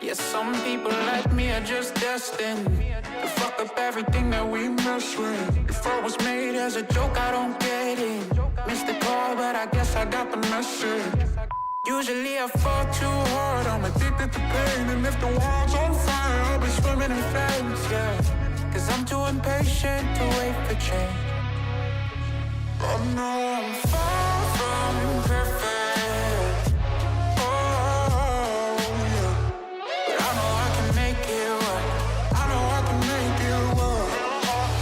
Yeah, some people like me are just destined to fuck up everything that we mess with. If I was made as a joke, I don't get it. Missed the call, but I guess I got the message. Usually I fall too hard, I'm addicted to pain. And if the world's on fire, I'll be swimming in flames, yeah. Cause I'm too impatient to wait for change. I know I'm far from perfect, oh yeah. But I know I can make it work, I know I can make it work.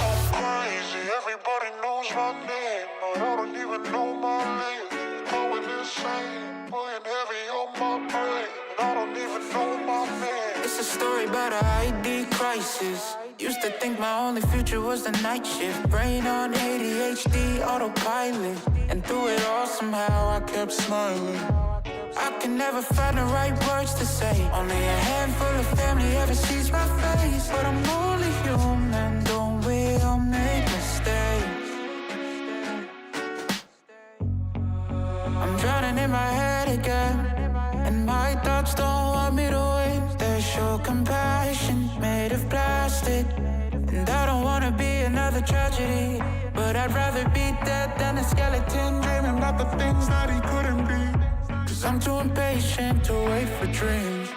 I'm crazy, everybody knows my name, but I don't even know my name. Going insane, putting heavy on my brain, but I don't even know my name. It's a story about a ID crisis. Used to think my only future was the night shift. Brain on ADHD, autopilot. And through it all somehow I kept smiling. I can never find the right words to say. Only a handful of family ever sees my face. But I'm only human, don't we all make mistakes? I'm drowning in my head again, and my thoughts don't want me to win. They show compassion made of plastic, and I don't wanna be another tragedy, but I'd rather be dead than a skeleton dreaming about the things that he couldn't be. Cause I'm too impatient to wait for dreams.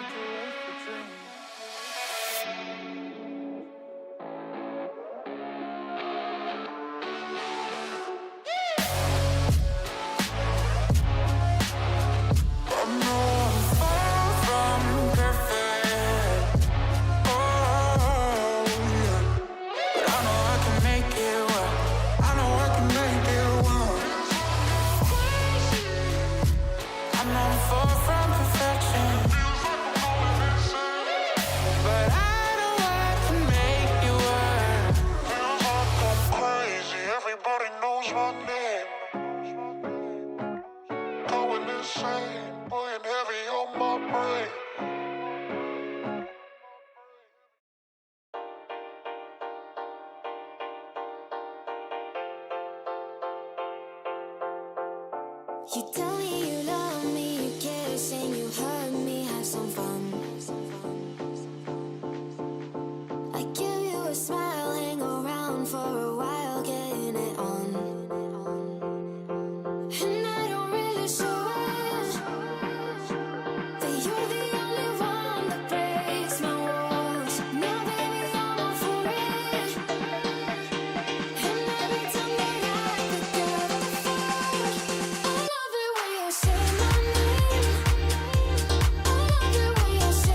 You tell me you love me, you care, saying you hurt me, have some fun. I give you a smile, hang around for a while, getting it on. And I don't really show it, that you're the only one that breaks my walls. Now baby, I'm all for it. And every time that I pick up the phone, I love it when you say my name. I love it when you say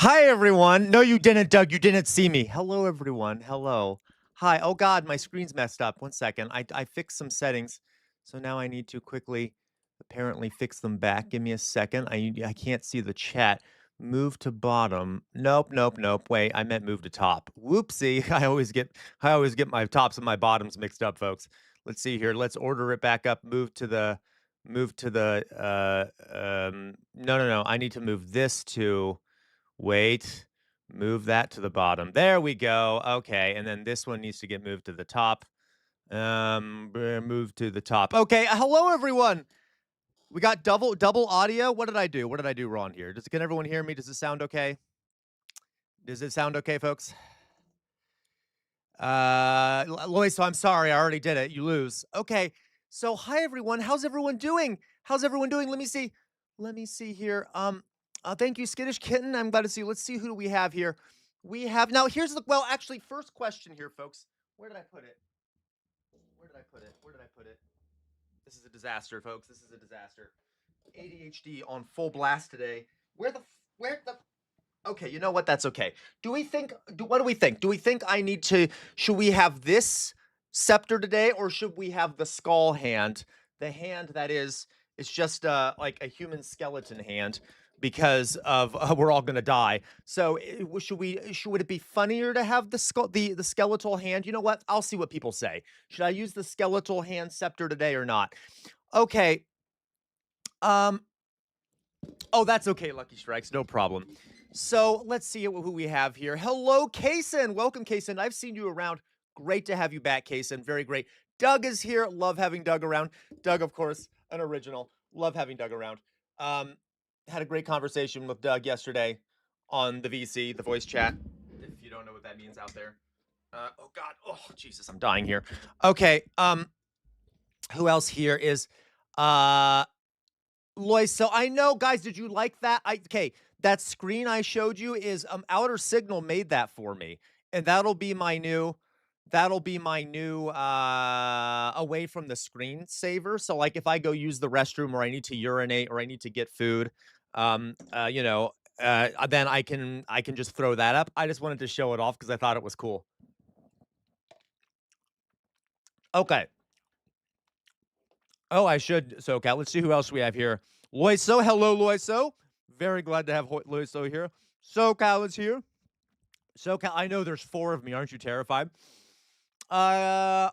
Hi, everyone. No, you didn't, Doug. You didn't see me. Hello, everyone. Hello. Hi. Oh, God, my screen's messed up. One second. I fixed some settings. So now I need to quickly, apparently, fix them back. Give me a second. I can't see the chat. Move to bottom. Nope, nope, nope. Wait, I meant move to top. Whoopsie. I always get my tops and my bottoms mixed up, folks. Let's see here. Let's order it back up. No, no, no. I need to move this to Wait, move that to the bottom. There we go. Okay, and then this one needs to get moved to the top. Move to the top. Okay, hello everyone. We got double audio. What did I do? What did I do wrong here? Can everyone hear me? Does it sound okay? Does it sound okay, folks? Lois, so I'm sorry, I already did it. You lose. Okay. So hi everyone. How's everyone doing? How's everyone doing? Let me see. Let me see here. Thank you, Skittish Kitten. I'm glad to see you. Let's see who do we have here. We have now here's the actually, first question here, folks. Where did I put it? Where did I put it? Where did I put it? This is a disaster, folks. This is a disaster. ADHD on full blast today. Where the Okay, you know what? That's okay. What do we think? Do we think should we have this scepter today, or should we have the skull hand? The hand that is, it's just like a human skeleton hand because of we're all gonna die. So should it be funnier to have the skeletal hand? You know what? I'll see what people say. Should I use the skeletal hand scepter today or not? Okay. Um, Oh, that's okay, Lucky Strikes, no problem. So let's see who we have here. Hello, Kason. Welcome, Kason. I've seen you around. Great to have you back, Kason. Very great. Doug is here. Love having Doug around. Doug, of course, an original. Love having Doug around. Had a great conversation with Doug yesterday on the VC, the voice chat. If you don't know what that means out there. Oh God. Oh Jesus, I'm dying here. Okay. Who else here is Lois, so I know, guys, did you like that? Okay, that screen I showed you is Outer Signal made that for me, and that'll be my new away from the screen saver. So like if I go use the restroom or I need to urinate or I need to get food, then I can just throw that up. I just wanted to show it off because I thought it was cool. Okay. Oh, I should. So, okay, let's see who else we have here. Loiso, hello, Loiso. Very glad to have Loiso here. SoCal is here. SoCal, I know there's 4 of me. Aren't you terrified? Uh,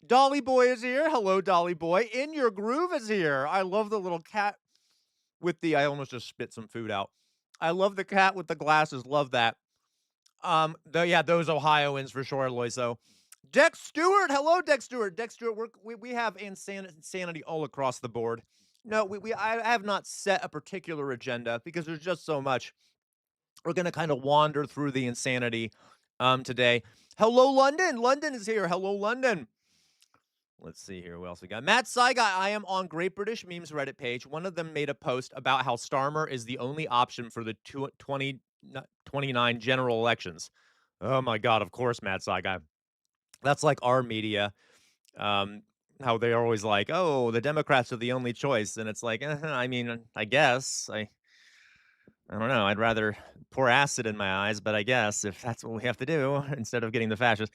Dolly Boy is here. Hello, Dolly Boy. In Your Groove is here. I love the little cat with I almost just spit some food out. I love the cat with the glasses. Love that. Those Ohioans for sure, Loiso. Dex Stewart, hello, Dex Stewart. Dex Stewart, we have insanity all across the board. No, I have not set a particular agenda because there's just so much. We're gonna kind of wander through the insanity today. Hello, London. London is here. Hello, London. Let's see here. What else we got? Matt Saiga, I am on Great British Memes Reddit page. One of them made a post about how Starmer is the only option for the 2029 general elections. Oh my God, of course, Matt Saiga. That's like our media. How they're always like, "Oh, the Democrats are the only choice," and it's like, I mean, I guess I don't know. I'd rather pour acid in my eyes, but I guess if that's what we have to do instead of getting the fascists.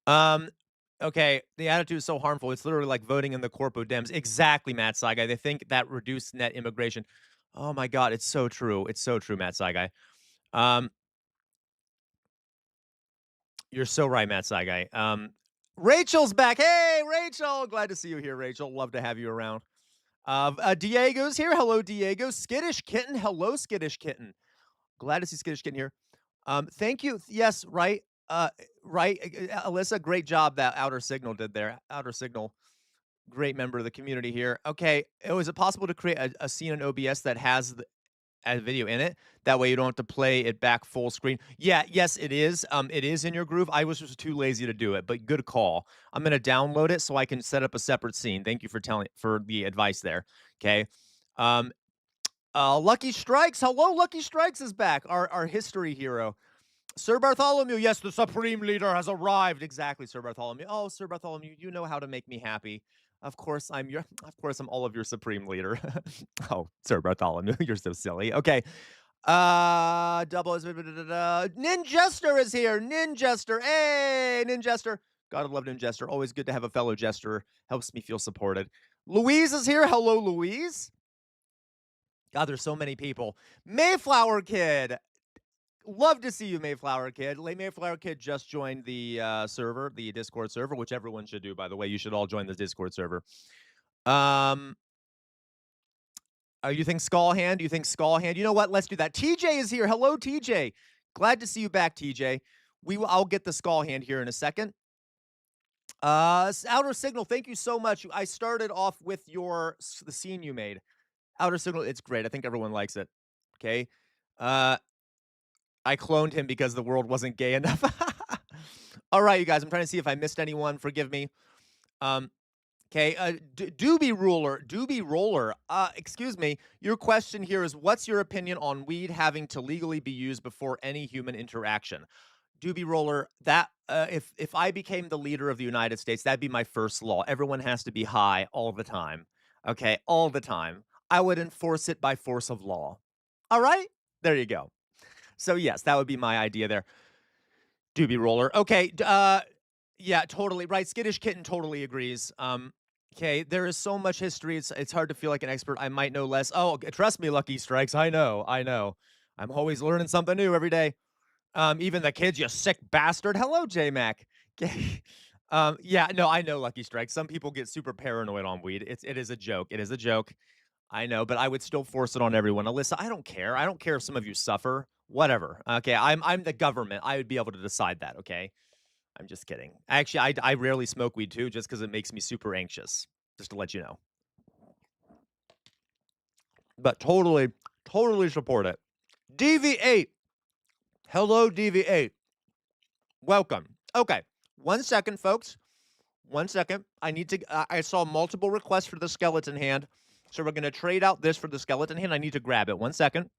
Um, okay, the attitude is so harmful. It's literally like voting in the Corpo Dems. Exactly, Matt Saigai. They think that reduced net immigration. Oh my God, it's so true. It's so true, Matt Saigai. You're so right, Matt Saigai. Rachel's back. Hey, Rachel. Glad to see you here, Rachel. Love to have you around. Diego's here. Hello, Diego. Skittish Kitten. Hello, Skittish Kitten. Glad to see Skittish Kitten here. Thank you. Yes, right. Right. Alyssa, great job that Outer Signal did there. Outer Signal, great member of the community here. Okay. Is it possible to create a scene in OBS that has a video in it? That way you don't have to play it back full screen. Yeah, yes, it is. It is in your groove. I was just too lazy to do it, but good call. I'm gonna download it so I can set up a separate scene. Thank you for the advice there. Okay. Lucky Strikes. Hello, Lucky Strikes is back. Our history hero. Sir Bartholomew, yes, the Supreme Leader has arrived. Exactly, Sir Bartholomew. Oh, Sir Bartholomew, you know how to make me happy. Of course, I'm all of your Supreme Leader. Oh, Sir Bartholomew, you're so silly. Okay. Double is Ninjester is here. Ninjester. Hey, Ninjester. Gotta love Ninjester. Always good to have a fellow jester. Helps me feel supported. Louise is here. Hello, Louise. God, there's so many people. Mayflower Kid. Love to see you, Mayflower Kid. Mayflower Kid just joined the server, the Discord server, which everyone should do, by the way. You should all join the Discord server. You think Skull Hand? You think Skull Hand? You know what? Let's do that. TJ is here. Hello, TJ. Glad to see you back, TJ. I'll get the Skull Hand here in a second. Outer Signal, thank you so much. I started off with the scene you made. Outer Signal, it's great. I think everyone likes it. Okay. I cloned him because the world wasn't gay enough. All right, you guys. I'm trying to see if I missed anyone. Forgive me. Okay, Doobie Roller, excuse me, your question here is, what's your opinion on weed having to legally be used before any human interaction? Doobie Roller, that, if I became the leader of the United States, that'd be my first law. Everyone has to be high all the time, okay, all the time. I would enforce it by force of law. All right? There you go. So, yes, that would be my idea there. Doobie Roller. Okay, yeah, totally right. Skittish Kitten totally agrees. Okay, there is so much history. It's hard to feel like an expert. I might know less. Oh, trust me, Lucky Strikes. I know. I'm always learning something new every day. Even the kids, you sick bastard. Hello, J-Mac. Okay. Yeah, no, I know, Lucky Strikes. Some people get super paranoid on weed. It is a joke. It is a joke. I know, but I would still force it on everyone. Alyssa, I don't care. I don't care if some of you suffer. Whatever. Okay, I'm the government. I would be able to decide that. Okay. I'm just kidding. Actually, I rarely smoke weed too, just because it makes me super anxious. Just to let you know. But totally support it. DV8. Hello, DV8. Welcome. Okay, 1 second, folks. 1 second. I saw multiple requests for the skeleton hand, so we're gonna trade out this for the skeleton hand. I need to grab it. 1 second.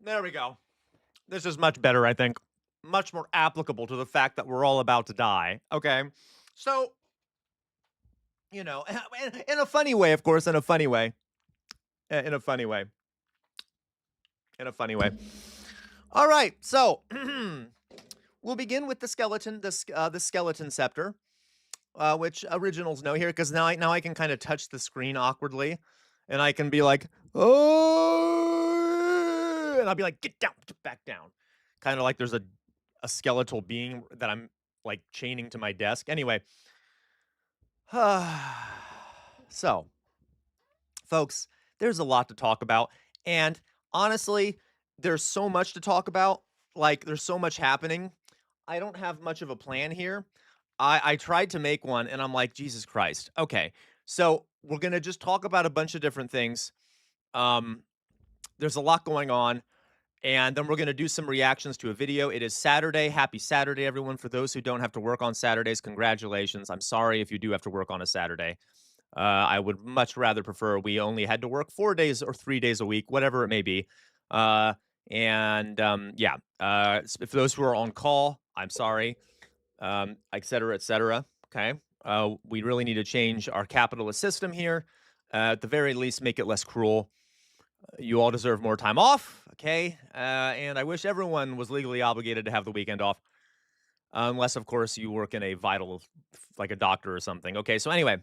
There we go. This is much better, I think. Much more applicable to the fact that we're all about to die. Okay. So, in a funny way, of course, in a funny way. In a funny way. In a funny way. All right. So, we'll begin with the skeleton, the skeleton scepter, which originals know here, because now I can kind of touch the screen awkwardly, and I can be like, oh, and I'll be like, get down, get back down. Kind of like there's a skeletal being that I'm like chaining to my desk. Anyway, so, folks, there's a lot to talk about, and honestly, there's so much to talk about. Like, there's so much happening. I don't have much of a plan here. I tried to make one, and I'm like, Jesus Christ. Okay, so we're gonna just talk about a bunch of different things. There's a lot going on. And then we're going to do some reactions to a video. It is Saturday. Happy Saturday, everyone. For those who don't have to work on Saturdays, congratulations. I'm sorry if you do have to work on a Saturday. I would much rather prefer we only had to work 4 days or 3 days a week, whatever it may be. Yeah. For those who are on call, I'm sorry, et cetera, et cetera. Okay. We really need to change our capitalist system here. At the very least, make it less cruel. You all deserve more time off, okay? And I wish everyone was legally obligated to have the weekend off. Unless, of course, you work in a vital, like a doctor or something. Okay, so anyway.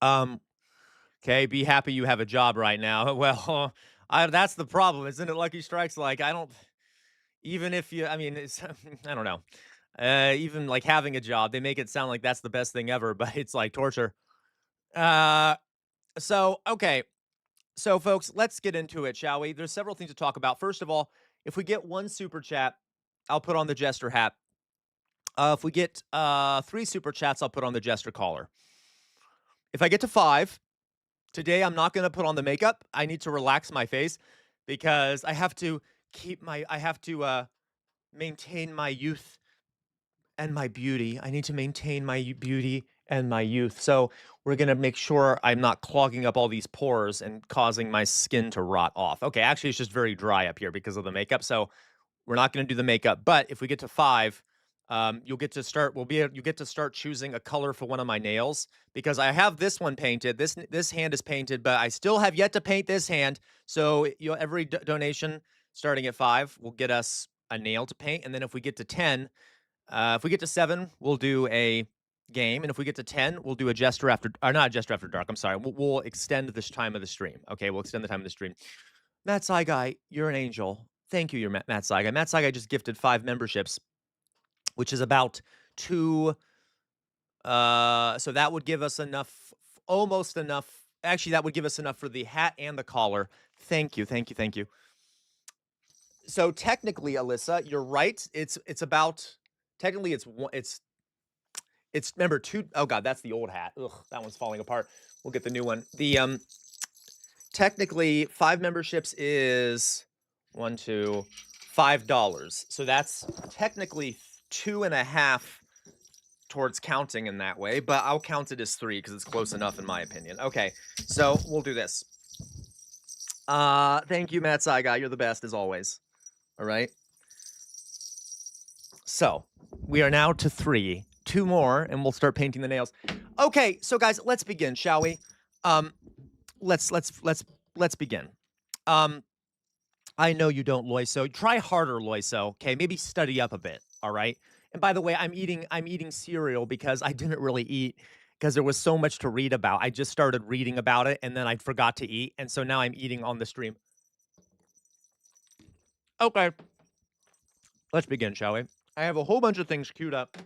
Okay, be happy you have a job right now. Well, that's the problem, isn't it, Lucky Strikes? Like, I don't, even if you, I mean, it's, I don't know. Even like having a job, they make it sound like that's the best thing ever, but it's like torture. Okay. So, folks, let's get into it, shall we? There's several things to talk about. First of all, if we get 1 super chat, I'll put on the jester hat. If we get 3 super chats, I'll put on the jester collar. If I get to 5, today I'm not going to put on the makeup. I need to relax my face because I have to maintain my youth and my beauty. I need to maintain my beauty and my youth. So we're going to make sure I'm not clogging up all these pores and causing my skin to rot off. Okay, actually, it's just very dry up here because of the makeup. So We're not going to do the makeup, but if we get to 5, you'll get to start. You get to start choosing a color for one of my nails because I have this one painted. This hand is painted, but I still have yet to paint this hand. So every donation starting at 5 will get us a nail to paint, and then if we get to 10, if we get to 7, we'll do a game, and if we get to 10, we'll do a jester after, or not a jester after dark. I'm sorry. We'll extend this time of the stream. Okay, we'll extend the time of the stream. Matt Saigai, you're an angel. Thank you, Matt Saigai. Matt Saigai just gifted 5 memberships, which is about 2. So that would give us enough, almost enough. Actually, that would give us enough for the hat and the collar. Thank you, thank you, thank you. So technically, Alyssa, you're right. It's about technically it's remember 2. Oh God, that's the old hat. Ugh, that one's falling apart. We'll get the new one. The technically 5 memberships is $5. So that's technically 2.5 towards counting in that way, but I'll count it as 3 because it's close enough in my opinion. Okay, so we'll do this. Thank you, Matt Saigai. You're the best as always. All right. So we are now to 3. 2 more, and we'll start painting the nails. Okay, so guys, let's begin, shall we? Let's begin. I know you don't, Loiso. Try harder, Loiso. Okay, maybe study up a bit. All right. And by the way, I'm eating cereal because I didn't really eat because there was so much to read about. I just started reading about it, and then I forgot to eat, and so now I'm eating on the stream. Okay, let's begin, shall we? I have a whole bunch of things queued up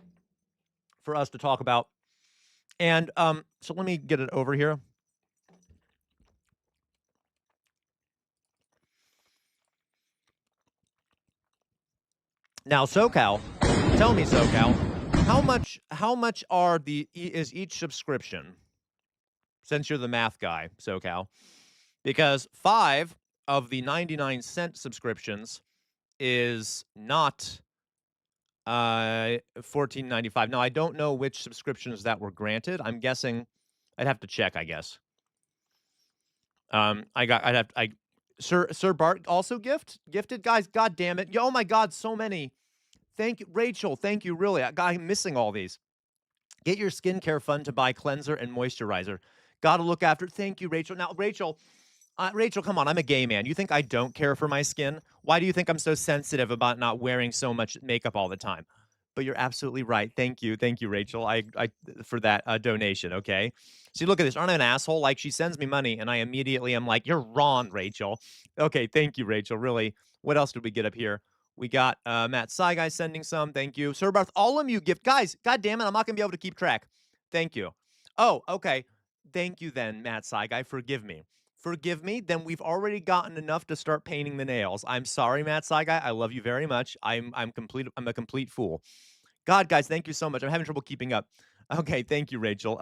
for us to talk about. And so let me get it over here. Now, SoCal, tell me, SoCal, how much is each subscription? Since you're the math guy, SoCal, because 5 of the 99-cent subscriptions is not $14.95. Now, I don't know which subscriptions that were granted. I'm guessing I'd have to check, I guess. Sir Bart also gifted, guys. God damn it! Oh my God, so many. Thank you, Rachel. Thank you, really. I'm missing all these. Get your skincare fund to buy cleanser and moisturizer. Got to look after. Thank you, Rachel. Now, Rachel, come on. I'm a gay man. You think I don't care for my skin? Why do you think I'm so sensitive about not wearing so much makeup all the time? But you're absolutely right. Thank you, Rachel. I for that donation. Okay. See, look at this. Aren't I an asshole? Like, she sends me money, and I immediately am like, "You're wrong, Rachel." Okay, thank you, Rachel. Really. What else did we get up here? We got Matt Saigai sending some. Thank you, Sir Barth. All of you gift guys. God damn it, I'm not gonna be able to keep track. Thank you. Oh, okay. Thank you then, Matt Saigai. Forgive me. Forgive me. Then we've already gotten enough to start painting the nails. I'm sorry, Matt Saigai. I love you very much. I'm a complete fool. God, guys, thank you so much. I'm having trouble keeping up. Okay, thank you, Rachel.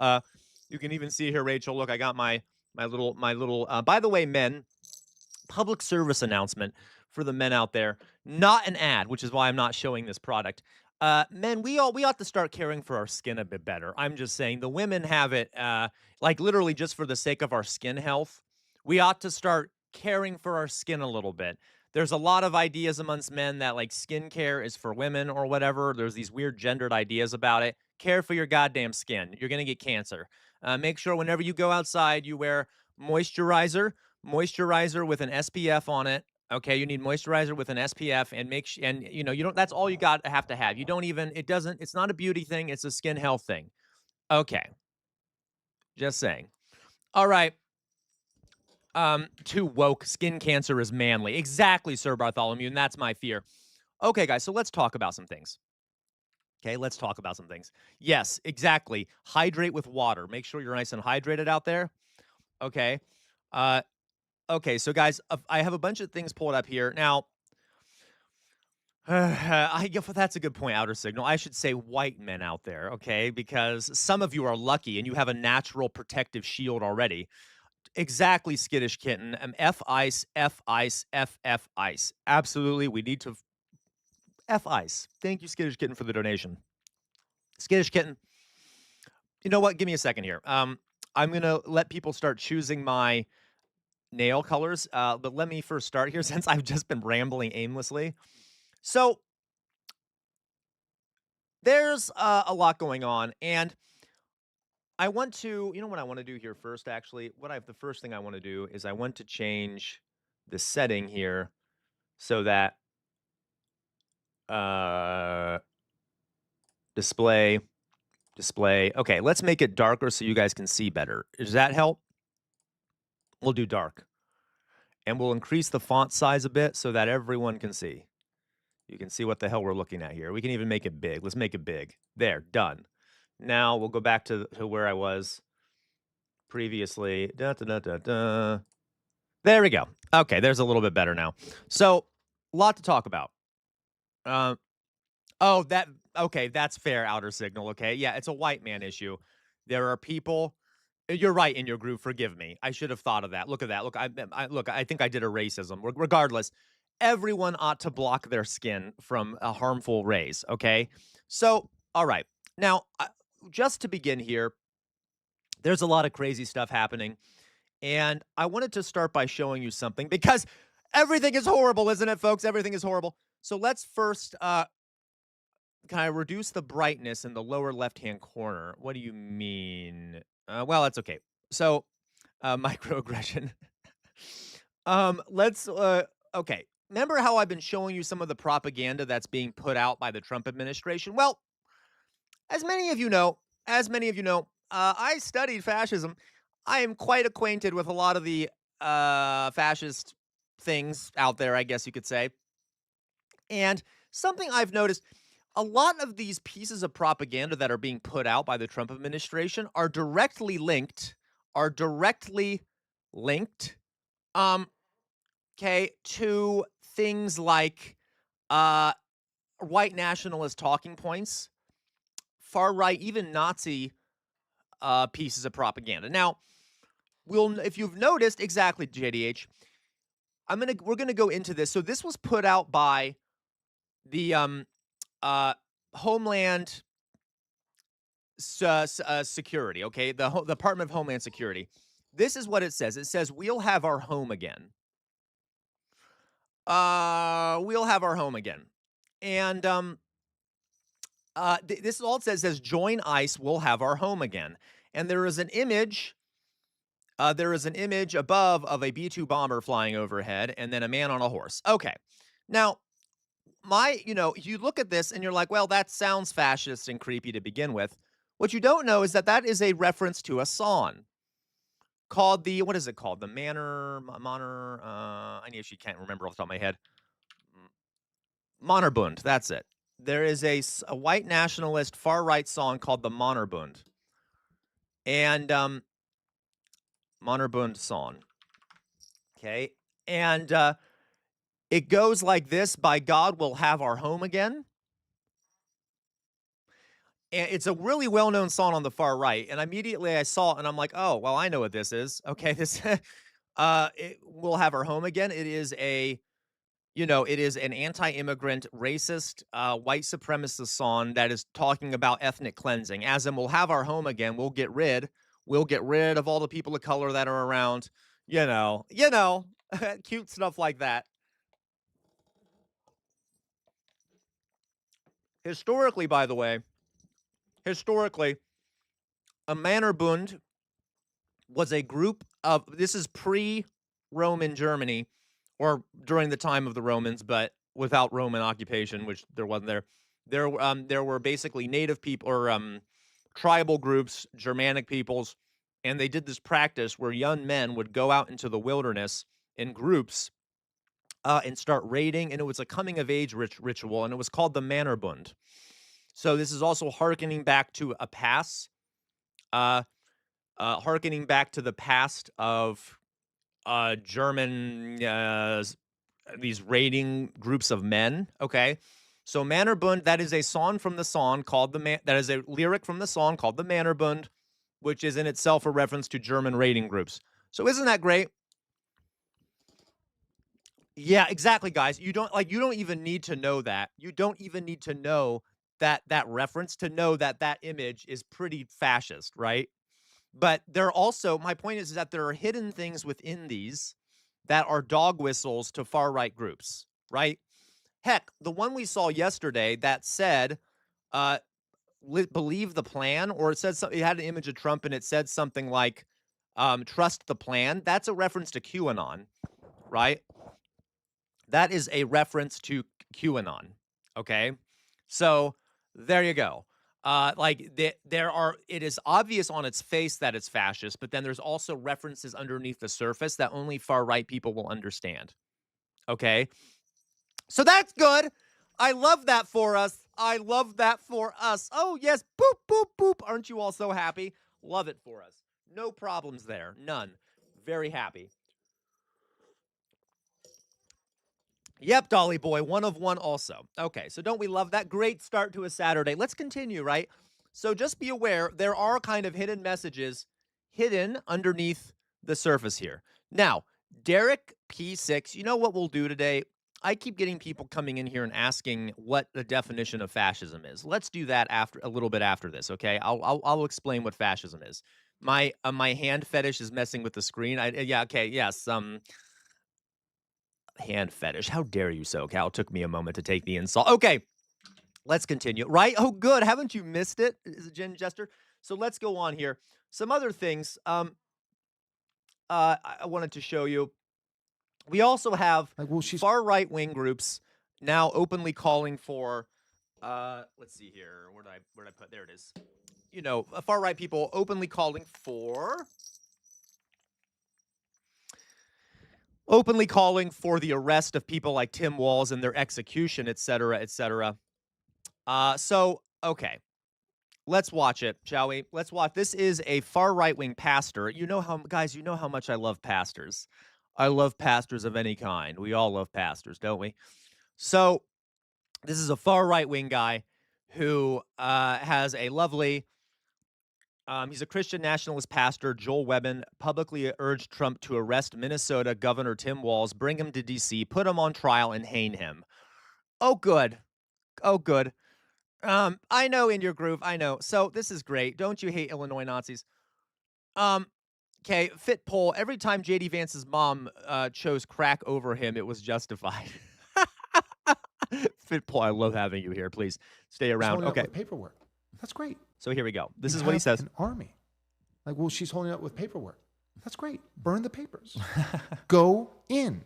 You can even see here, Rachel. Look, I got my little. By the way, men, public service announcement for the men out there. Not an ad, which is why I'm not showing this product. Men, we ought to start caring for our skin a bit better. I'm just saying the women have it, like literally just for the sake of our skin health. We ought to start caring for our skin a little bit. There's a lot of ideas amongst men that like skincare is for women or whatever. There's these weird gendered ideas about it. Care for your goddamn skin. You're going to get cancer. Make sure whenever you go outside, you wear moisturizer with an SPF on it. Okay, you need moisturizer with an SPF and you know, you don't, that's all you have to have. You don't even, it's not a beauty thing. It's a skin health thing. Okay. Just saying. All right. Too woke. Skin cancer is manly. Exactly, Sir Bartholomew, and that's my fear. Okay, guys, so let's talk about some things. Okay, let's talk about some things. Yes, exactly. Hydrate with water. Make sure you're nice and hydrated out there. Okay. Okay, so guys, I have a bunch of things pulled up here. Now, that's a good point, Outer Signal. I should say white men out there, okay? Because some of you are lucky and you have a natural protective shield already. Exactly, Skittish Kitten. F ice, F ice, F ice. Absolutely, we need to F ice. Thank you, Skittish Kitten, for the donation. Skittish Kitten, you know what? Give me a second here. I'm gonna let people start choosing my nail colors, but let me first start here since I've just been rambling aimlessly. So there's a lot going on, and I want to, you know what I want to do here first, actually? The first thing I want to do is I want to change the setting here so that uh, display, display. Okay, let's make it darker so you guys can see better. Does that help? We'll do dark. And we'll increase the font size a bit so that everyone can see. You can see what the hell we're looking at here. We can even make it big. Let's make it big. There, done. Now we'll go back to where I was previously. Da, da, da, da, da. There we go. Okay, there's a little bit better now. So, lot to talk about. Um, oh, that okay, that's fair, outer signal, okay? Yeah, it's a white man issue. There are people you're right in your group, forgive me. I should have thought of that. Look at that. Look, look, I think I did a racism. Regardless, everyone ought to block their skin from harmful rays, okay? So, all right. Now, just to begin here, there's a lot of crazy stuff happening. And I wanted to start by showing you something because everything is horrible, isn't it, folks? Everything is horrible. So let's first kind of reduce the brightness in the lower left-hand corner. What do you mean? Well, that's okay. So microaggression. Let's okay. Remember how I've been showing you some of the propaganda that's being put out by the Trump administration? Well, as many of you know, I studied fascism. I am quite acquainted with a lot of the fascist things out there, I guess you could say. And something I've noticed, a lot of these pieces of propaganda that are being put out by the Trump administration are directly linked, um, okay, to things like uh, white nationalist talking points, far right, even Nazi pieces of propaganda. Now, if you've noticed, exactly, JDH, we're gonna go into this. So this was put out by the uh Homeland Security, okay? The Department of Homeland Security. This is what it says. It says we'll have our home again. We'll have our home again. And this is all it says. It says join ICE, we'll have our home again. And there is an image above of a B-2 bomber flying overhead and then a man on a horse. Okay. Now, you look at this and you're like, well, that sounds fascist and creepy to begin with. What you don't know is that is a reference to a song called what is it called? The Manor, I actually can't remember off the top of my head. Mannerbund, that's it. There is a white nationalist far right song called the Mannerbund. And, Mannerbund song. Okay. And, it goes like this, by God, we'll have our home again. And it's a really well-known song on the far right. And immediately I saw it and I'm like, oh, well, I know what this is. Okay, we'll have our home again. It is it is an anti-immigrant, racist, white supremacist song that is talking about ethnic cleansing. As in, we'll have our home again. We'll get rid of all the people of color that are around. Cute stuff like that. Historically, by the way, a Mannerbund was a group of, this is pre-Roman Germany, or during the time of the Romans, but without Roman occupation, which there wasn't there. There were basically native people or tribal groups, Germanic peoples, and they did this practice where young men would go out into the wilderness in groups and start raiding, and it was a coming of age ritual, and it was called the Mannerbund. So this is also hearkening back to a past, hearkening back to the past of German these raiding groups of men. Okay, so Mannerbund, that is a song from the song called that is a lyric from the song called the Mannerbund, which is in itself a reference to German raiding groups. So isn't that great? Yeah, exactly, guys. You don't even need to know that. You don't even need to know that reference to know that image is pretty fascist, right? But there are also, my point is that there are hidden things within these that are dog whistles to far right groups, right? Heck, the one we saw yesterday that said, uh, believe the plan, or it said something, it had an image of Trump and it said something like, trust the plan. That's a reference to QAnon, right? That is a reference to QAnon. Okay. So there you go. It is obvious on its face that it's fascist, but then there's also references underneath the surface that only far right people will understand. Okay. So that's good. I love that for us. I love that for us. Oh, yes. Boop, boop, boop. Aren't you all so happy? Love it for us. No problems there. None. Very happy. Yep, Dolly Boy, one of one also. Okay, so don't we love that? Great start to a Saturday. Let's continue, right? So just be aware there are kind of hidden messages hidden underneath the surface here. Now, Derek P6, you know what we'll do today? I keep getting people coming in here and asking what the definition of fascism is. Let's do that after a little bit after this, okay? I'll explain what fascism is. My hand fetish is messing with the screen. Yeah, okay, yes. Hand fetish. How dare you, SoCal? Took me a moment to take the insult. Okay, let's continue. Right? Oh, good. Haven't you missed it? Is it Jen Jester? So let's go on here. Some other things I wanted to show you. We also have far right wing groups now openly calling for. Let's see here. Where did I put? There it is. You know, far right people openly calling for the arrest of people like Tim Walz and their execution, et cetera, et cetera. Okay, let's watch it, shall we? Let's watch. This is a far right-wing pastor. You know how much I love pastors. I love pastors of any kind. We all love pastors, don't we? So this is a far right-wing guy who has a lovely he's a Christian nationalist pastor. Joel Webbin publicly urged Trump to arrest Minnesota Governor Tim Walz, bring him to D.C., put him on trial, and hang him. Oh, good. Oh, good. I know in your groove. I know. So this is great. Don't you hate Illinois Nazis? Okay, fit poll. Every time JD Vance's mom chose crack over him, it was justified. Fit poll. I love having you here. Please stay around. Okay. Paperwork. That's great. So here we go. This is what he says. An army. Like, well, she's holding up with paperwork. That's great. Burn the papers. Go in.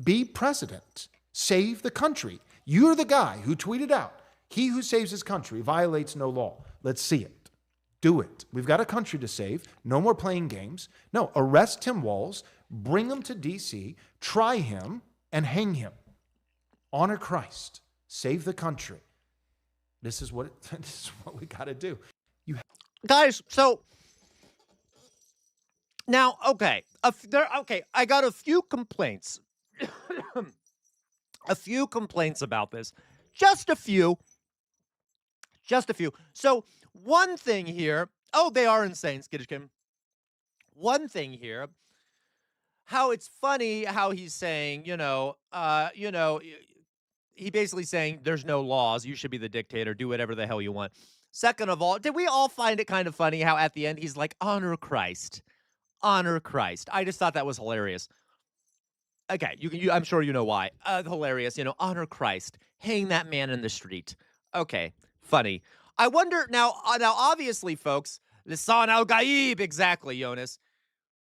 Be president. Save the country. You're the guy who tweeted out, he who saves his country violates no law. Let's see it. Do it. We've got a country to save. No more playing games. No, arrest Tim Walz, bring him to D.C., try him, and hang him. Honor Christ. Save the country. This is what we got to do. Guys, so now, okay, I got a few complaints. A few complaints about this. Just a few. So one thing here, they are insane, Skittish Kim. One thing here, how it's funny how he's saying, he basically saying there's no laws. You should be the dictator. Do whatever the hell you want. Second of all, did we all find it kind of funny how at the end he's like, honor Christ. Honor Christ. I just thought that was hilarious. Okay, I'm sure you know why. Hilarious, honor Christ. Hang that man in the street. Okay, funny. I wonder, now obviously, folks, Lisan al-Gaib, exactly, Jonas.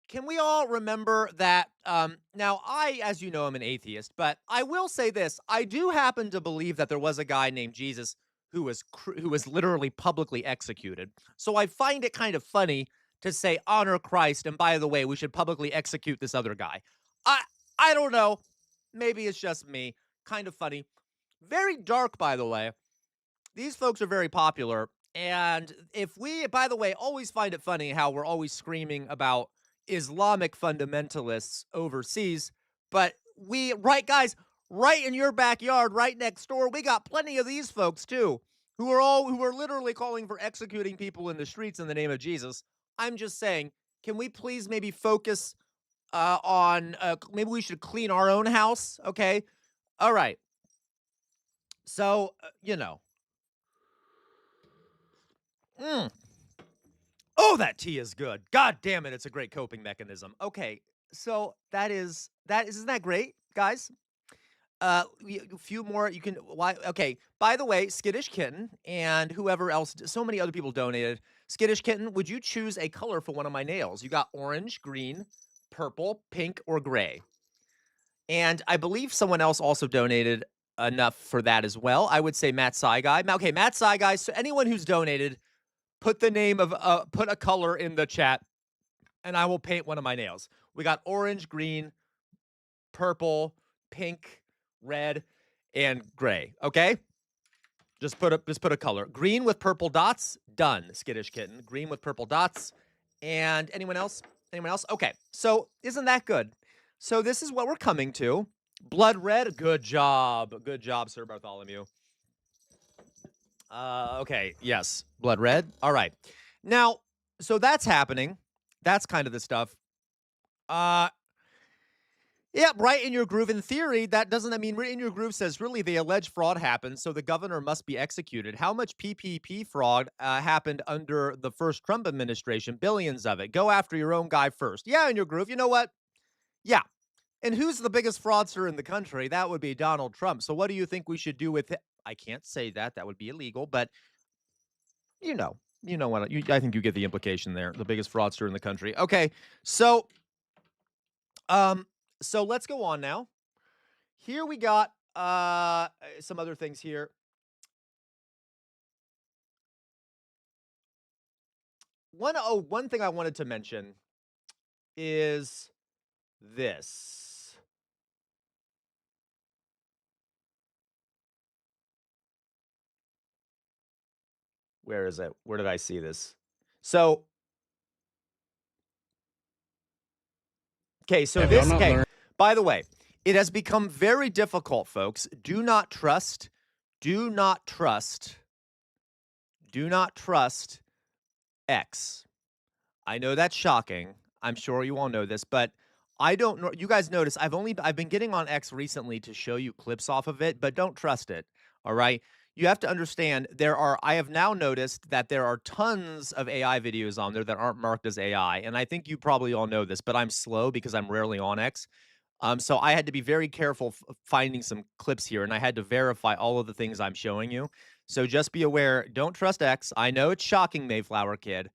Can we all remember that, now I, as you know, am an atheist, but I will say this. I do happen to believe that there was a guy named Jesus who was literally publicly executed. So I find it kind of funny to say honor Christ, and by the way, we should publicly execute this other guy. I don't know. Maybe it's just me. Kind of funny. Very dark, by the way. These folks are very popular, and if we, by the way, always find it funny how we're always screaming about Islamic fundamentalists overseas, but right in your backyard, right next door, we got plenty of these folks too, who are literally calling for executing people in the streets in the name of Jesus. I'm just saying, can we please maybe focus on maybe we should clean our own house, okay? All right. So, Oh, that tea is good. God damn it, it's a great coping mechanism. Okay, so isn't that great, guys? A few more. You can. Why? Okay. By the way, Skittish Kitten and whoever else, so many other people donated. Skittish Kitten, would you choose a color for one of my nails? You got orange, green, purple, pink, or gray. And I believe someone else also donated enough for that as well. I would say Matt Saigai. Okay, Matt Saigai. So anyone who's donated, put the name of put a color in the chat, and I will paint one of my nails. We got orange, green, purple, pink, red, and gray. Okay, just put a color. Green with purple dots. Done. Skittish Kitten. Green with purple dots. And anyone else? Anyone else? Okay. So isn't that good? So this is what we're coming to. Blood red. Good job. Good job, Sir Bartholomew. Okay. Yes. Blood red. All right. Now, so that's happening. That's kind of the stuff. Yeah, right in your groove. In theory, that doesn't, I mean, right in your groove says, really, the alleged fraud happened, so the governor must be executed. How much PPP fraud happened under the first Trump administration? Billions of it. Go after your own guy first. Yeah, in your groove. You know what? Yeah. And who's the biggest fraudster in the country? That would be Donald Trump. So what do you think we should do with it? I can't say that. That would be illegal, but you know what? I think you get the implication there. The biggest fraudster in the country. Okay, so so let's go on now. Here we got some other things here. One thing I wanted to mention is this. Where is it? Where did I see this? So, okay, so this, okay, by the way, it has become very difficult, folks. Do not trust X. I know that's shocking. I'm sure you all know this, but I don't know. You guys notice I've been getting on X recently to show you clips off of it, but don't trust it. All right. You have to understand I have now noticed that there are tons of AI videos on there that aren't marked as AI. And I think you probably all know this, but I'm slow because I'm rarely on X. So I had to be very careful finding some clips here, and I had to verify all of the things I'm showing you. So just be aware, don't trust X. I know it's shocking, Mayflower Kid,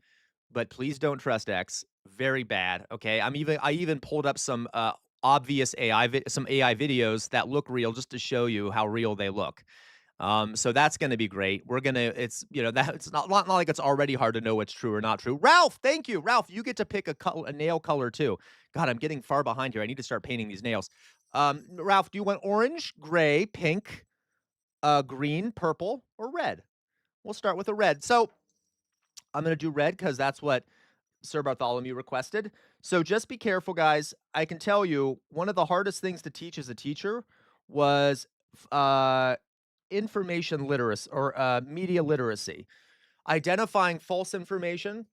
but please don't trust X. Very bad. Okay, I even pulled up some obvious some AI videos that look real just to show you how real they look. So that's going to be great. It's that it's not like it's already hard to know what's true or not true. Ralph, thank you, Ralph. You get to pick a nail color too. God, I'm getting far behind here. I need to start painting these nails. Ralph, do you want orange, gray, pink, green, purple, or red? We'll start with a red. So I'm going to do red because that's what Sir Bartholomew requested. So just be careful, guys. I can tell you one of the hardest things to teach as a teacher was information literacy or media literacy, identifying false information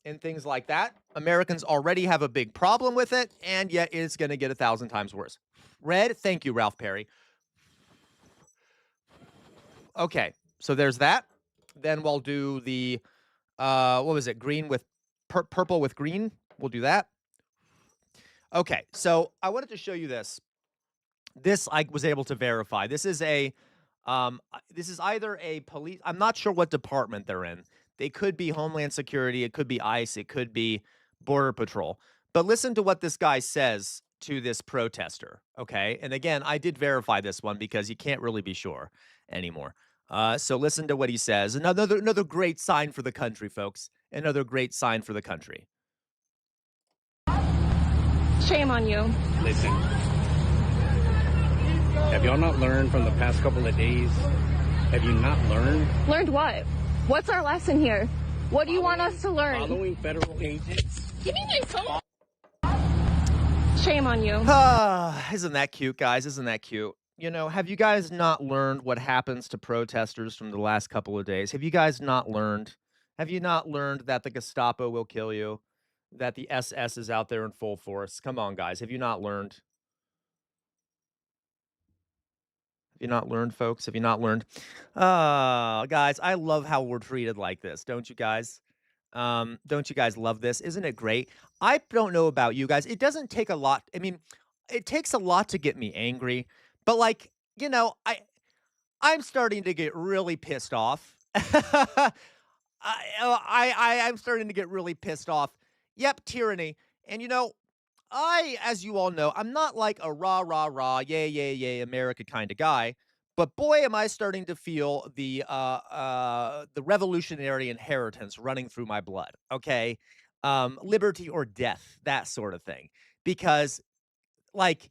and things like that. Americans already have a big problem with it, and yet it's going to get 1,000 times worse. Red, thank you, Ralph Perry. Okay, so there's that. Then we'll do the, what was it, green with purple with green. We'll do that. Okay, so I wanted to show you this. This I was able to verify. This is either a police. I'm not sure what department they're in. They could be Homeland Security. It could be ICE. It could be Border Patrol. But listen to what this guy says to this protester. Okay, and again, I did verify this one because you can't really be sure anymore. So listen to what he says. Another great sign for the country, folks. Another great sign for the country. Shame on you. Listen, have y'all not learned from the past couple of days? Have you not learned? Learned what? What's our lesson here? What do you want us to learn? Following federal agents. Give me my phone. Shame on you. Isn't that cute, guys? Isn't that cute? You know, have you guys not learned what happens to protesters from the last couple of days? Have you guys not learned? Have you not learned that the Gestapo will kill you? That the SS is out there in full force? Come on, guys. Have you not learned? Have you not learned, folks? Have you not learned? Guys, I love how we're treated like this. Don't you guys? Don't you guys love this? Isn't it great? I don't know about you guys. It doesn't take a lot. I mean, it takes a lot to get me angry, but like I'm starting to get really pissed off. I'm starting to get really pissed off. Yep, tyranny. And as you all know, I'm not like a rah rah rah, yay yay yay, America kind of guy. But boy, am I starting to feel the revolutionary inheritance running through my blood. Okay, liberty or death, that sort of thing. Because like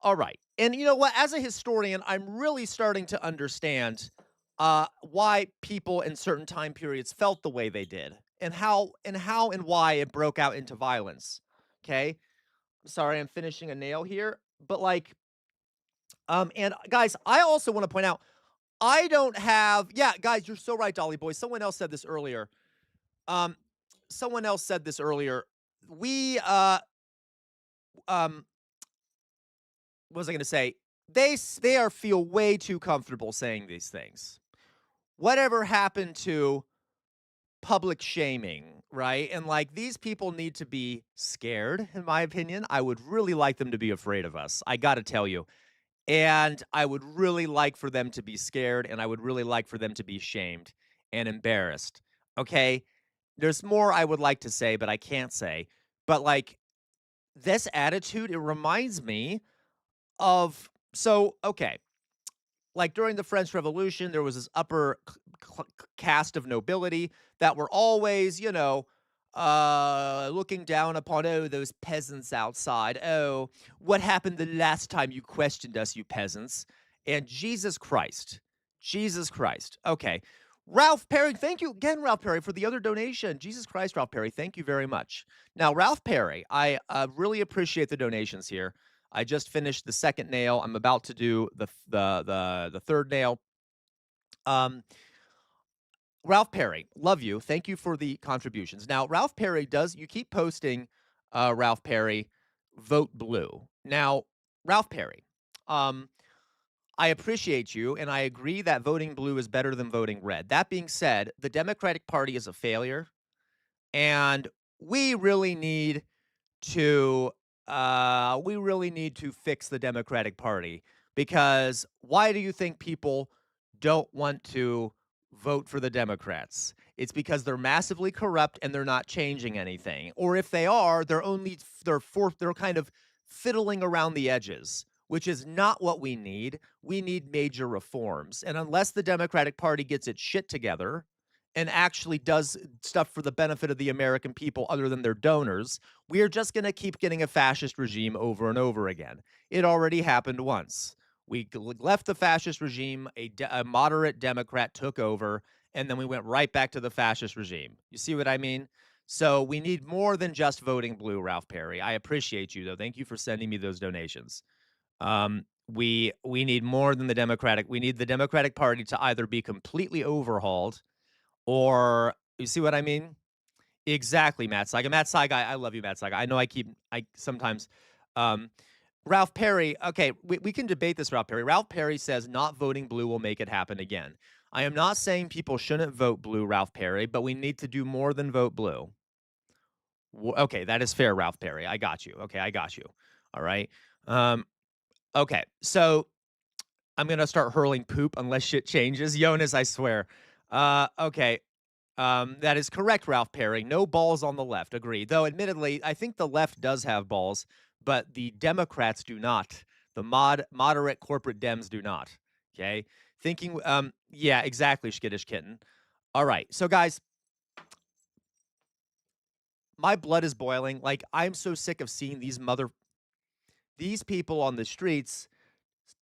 all right. And you know what? As a historian, I'm really starting to understand why people in certain time periods felt the way they did and how and why it broke out into violence. Okay. Sorry, I'm finishing a nail here. But and guys, I also want to point out I don't have yeah, guys, you're so right, Dolly Boy. Someone else said this earlier. Um, someone else said this earlier. We um what was I gonna say? They are feel way too comfortable saying these things. Whatever happened to public shaming, right? And these people need to be scared, in my opinion. I would really like them to be afraid of us. I got to tell you. And I would really like for them to be scared, and I would really like for them to be shamed and embarrassed. Okay? There's more I would like to say, but I can't say. But this attitude, it reminds me of okay, during the French Revolution, there was this upper caste of nobility that were always, looking down upon, oh, those peasants outside. Oh, what happened the last time you questioned us, you peasants? And Jesus Christ. Okay. Ralph Perry, thank you again, Ralph Perry, for the other donation. Jesus Christ, Ralph Perry, thank you very much. Now, Ralph Perry, I really appreciate the donations here. I just finished the second nail. I'm about to do the third nail. Um, Ralph Perry, love you. Thank you for the contributions. Now, Ralph Perry you keep posting, Ralph Perry, vote blue. Now, Ralph Perry, um, I appreciate you, and I agree that voting blue is better than voting red. That being said, the Democratic Party is a failure, and we really need to fix the Democratic Party because why do you think people don't want to vote for the Democrats? It's because they're massively corrupt and they're not changing anything. Or if they are, they're kind of fiddling around the edges, which is not what we need. We need major reforms. And unless the Democratic Party gets its shit together and actually does stuff for the benefit of the American people other than their donors, we are just going to keep getting a fascist regime over and over again. It already happened once. We left the fascist regime, a moderate Democrat took over, and then we went right back to the fascist regime. You see what I mean? So we need more than just voting blue, Ralph Perry. I appreciate you, though. Thank you for sending me those donations. We need more than the Democratic. We need the Democratic Party to either be completely overhauled or you see what I mean? Exactly, Matt Saiga. Matt Saiga, I love you, Matt Saiga. I know I sometimes, um, Ralph Perry, okay, we can debate this, Ralph Perry. Ralph Perry says not voting blue will make it happen again. I am not saying people shouldn't vote blue, Ralph Perry, but we need to do more than vote blue. Okay, that is fair, Ralph Perry. I got you. Okay, I got you. All right. Okay, so I'm gonna start hurling poop unless shit changes. Jonas, I swear. Okay. That is correct, Ralph Perry. No balls on the left. Agreed. Though, admittedly, I think the left does have balls, but the Democrats do not. The moderate corporate Dems do not. Okay. Yeah, exactly, Skittish Kitten. All right. So, guys, my blood is boiling. I'm so sick of seeing these people on the streets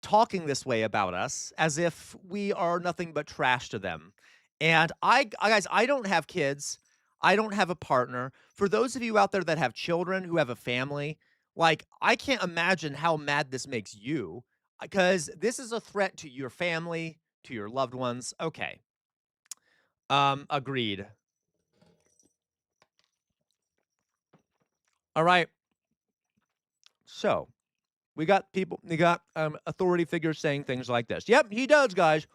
talking this way about us as if we are nothing but trash to them. And guys, I don't have kids. I don't have a partner. For those of you out there that have children who have a family, I can't imagine how mad this makes you because this is a threat to your family, to your loved ones. Okay. Agreed. All right. So, we got authority figures saying things like this. Yep, he does, guys.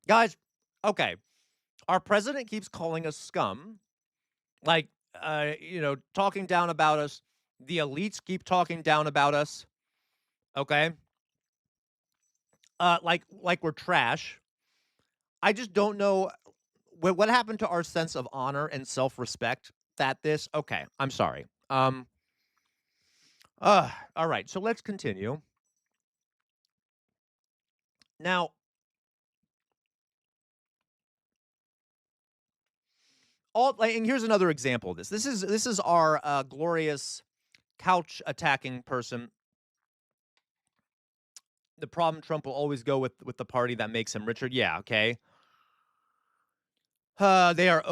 Guys, okay. Our president keeps calling us scum, talking down about us. The elites keep talking down about us. Okay. like we're trash. I just don't know what happened to our sense of honor and self-respect that this okay, I'm sorry. All right, so let's continue. Now, and here's another example of this. This is our glorious couch attacking person. The problem Trump will always go with the party that makes him richer. Yeah, okay. They are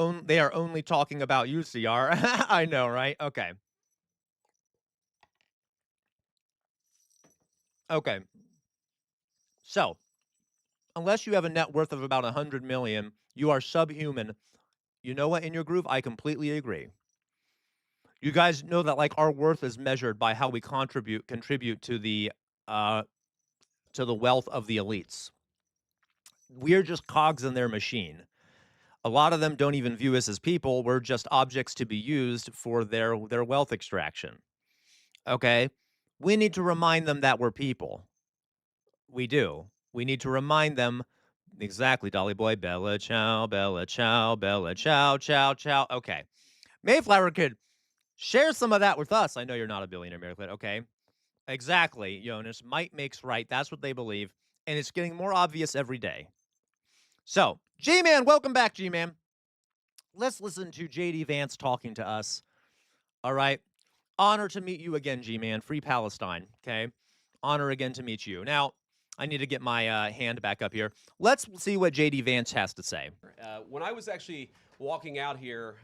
only talking about you, CR. I know, right? Okay. Okay. So, unless you have a net worth of about 100 million, you are subhuman. You know what, in your groove, I completely agree. You guys know that like our worth is measured by how we contribute uh to the wealth of the elites. We're just cogs in their machine. A lot of them don't even view us as people. We're just objects to be used for their wealth extraction. Okay? We need to remind them that we're people. We do. We need to remind them exactly, Dolly Boy, Bella Ciao, Bella Ciao, Bella Ciao, Ciao, Ciao. Okay. Mayflower Kid, share some of that with us. I know you're not a billionaire, Mary Kid. Okay. Exactly, Jonas. Might makes right. That's what they believe. And it's getting more obvious every day. So, G-Man, welcome back, G-Man. Let's listen to J.D. Vance talking to us. All right. Honor to meet you again, G-Man. Free Palestine. Okay. Honor again to meet you. Now, I need to get my hand back up here. Let's see what J.D. Vance has to say. When I was actually walking out here,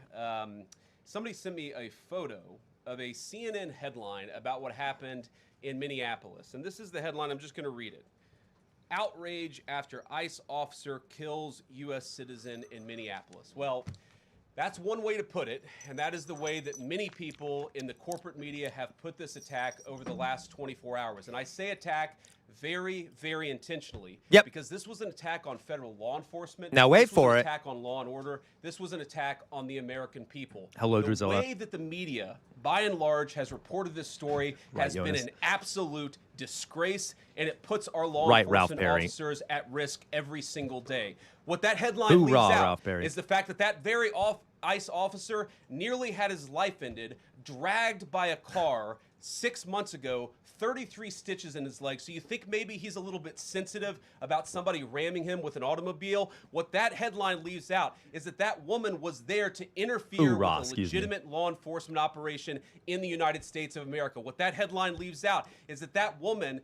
somebody sent me a photo of a CNN headline about what happened in Minneapolis. And this is the headline. I'm just going to read it. Outrage after ICE officer kills U.S. citizen in Minneapolis. Well, that's one way to put it, and that is the way that many people in the corporate media have put this attack over the last 24 hours. And I say attack very, very intentionally. Yep. Because this was an attack on federal law enforcement. Now wait this was for an it. attack on law and order. This was an attack on the American people. Hello, the Drusilla. way that the media, by and large, has reported this story has been an absolute disgrace, and it puts our law enforcement officers at risk every single day. What that headline leaves out is the fact that that very ICE officer nearly had his life ended, dragged by a car 6 months ago, 33 stitches in his leg. So you think maybe he's a little bit sensitive about somebody ramming him with an automobile? What that headline leaves out is that that woman was there to interfere with a legitimate law enforcement operation in the United States of America. What that headline leaves out is that that woman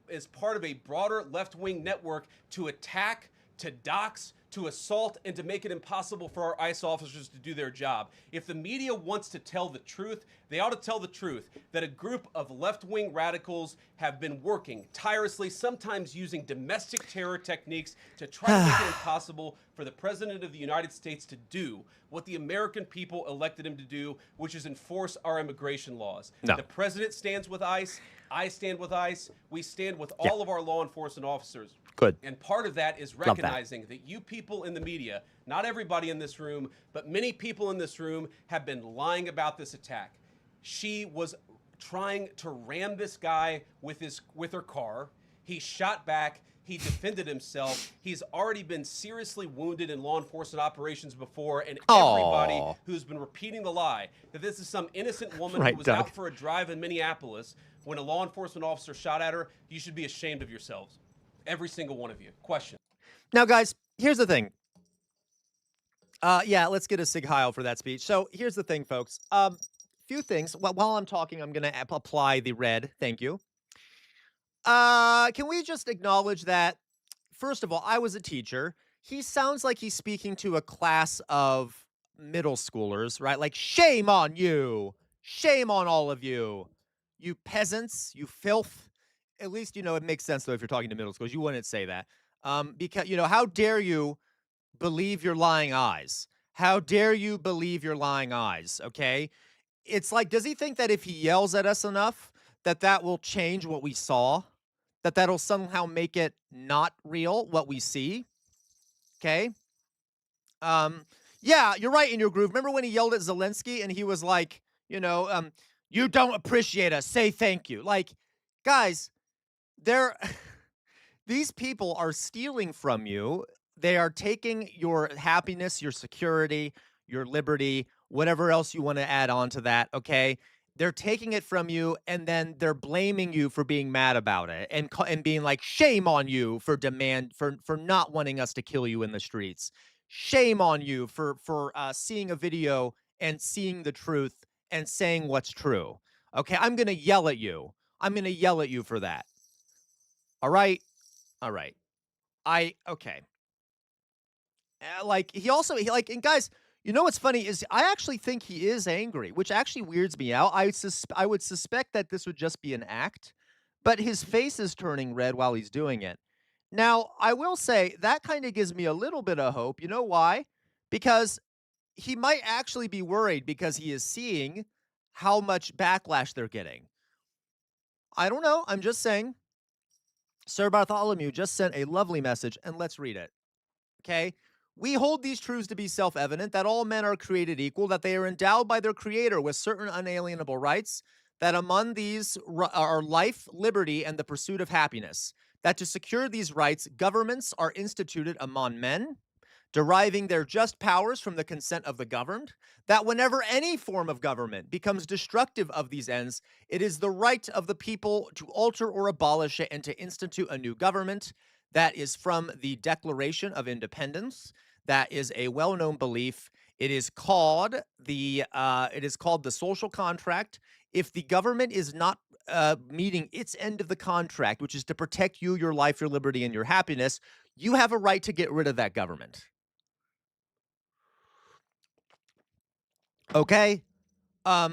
is part of a broader left-wing network to attack, to dox, to assault, and to make it impossible for our ICE officers to do their job. If the media wants to tell the truth, they ought to tell the truth that a group of left-wing radicals have been working tirelessly, sometimes using domestic terror techniques to try to make it impossible for the President of the United States to do what the American people elected him to do, which is enforce our immigration laws. The President stands with ICE. I stand with ICE. We stand with all of our law enforcement officers. Good. And part of that is recognizing that you people in the media, not everybody in this room, but many people in this room have been lying about this attack. She was trying to ram this guy with her car. He shot back. He defended himself. He's already been seriously wounded in law enforcement operations before, and everybody who's been repeating the lie that this is some innocent woman who was out for a drive in Minneapolis when a law enforcement officer shot at her, you should be ashamed of yourselves. Every single one of you. Question. Now, guys, here's the thing. Yeah, let's get a Sig Heil for that speech. So here's the thing, folks. Few things. While I'm talking, I'm going to apply the red. Thank you. Can we just acknowledge that, first of all, I was a teacher. He sounds like he's speaking to a class of middle schoolers, right? Like, shame on you. Shame on all of you. You peasants, you filth. At least, it makes sense, though, if you're talking to middle schools. You wouldn't say that. Because, how dare you believe your lying eyes? How dare you believe your lying eyes, okay? It's like, does he think that if he yells at us enough, that will change what we saw? That'll somehow make it not real, what we see? Okay? Yeah, you're right in your groove. Remember when he yelled at Zelensky and he was like, you don't appreciate us, say thank you. Like, guys, These people are stealing from you. They are taking your happiness, your security, your liberty, whatever else you want to add on to that, okay? They're taking it from you and then they're blaming you for being mad about it and being like, "Shame on you for not wanting us to kill you in the streets. Shame on you for seeing a video and seeing the truth and saying what's true." Okay, I'm going to yell at you. I'm going to yell at you for that. All right? All right. Okay. Like and guys, you know what's funny is I actually think he is angry, which actually weirds me out. I would suspect that this would just be an act, but his face is turning red while he's doing it. Now, I will say that kind of gives me a little bit of hope. You know why? Because he might actually be worried because he is seeing how much backlash they're getting. I don't know. I'm just saying. Sir Bartholomew just sent a lovely message, and let's read it. Okay? We hold these truths to be self-evident, that all men are created equal, that they are endowed by their Creator with certain unalienable rights, that among these are life, liberty, and the pursuit of happiness, that to secure these rights, governments are instituted among men, deriving their just powers from the consent of the governed, that whenever any form of government becomes destructive of these ends, it is the right of the people to alter or abolish it and to institute a new government. That is from the Declaration of Independence. That is a well-known belief. It is called the social contract. If the government is not meeting its end of the contract, which is to protect you, your life, your liberty, and your happiness, you have a right to get rid of that government. Okay? All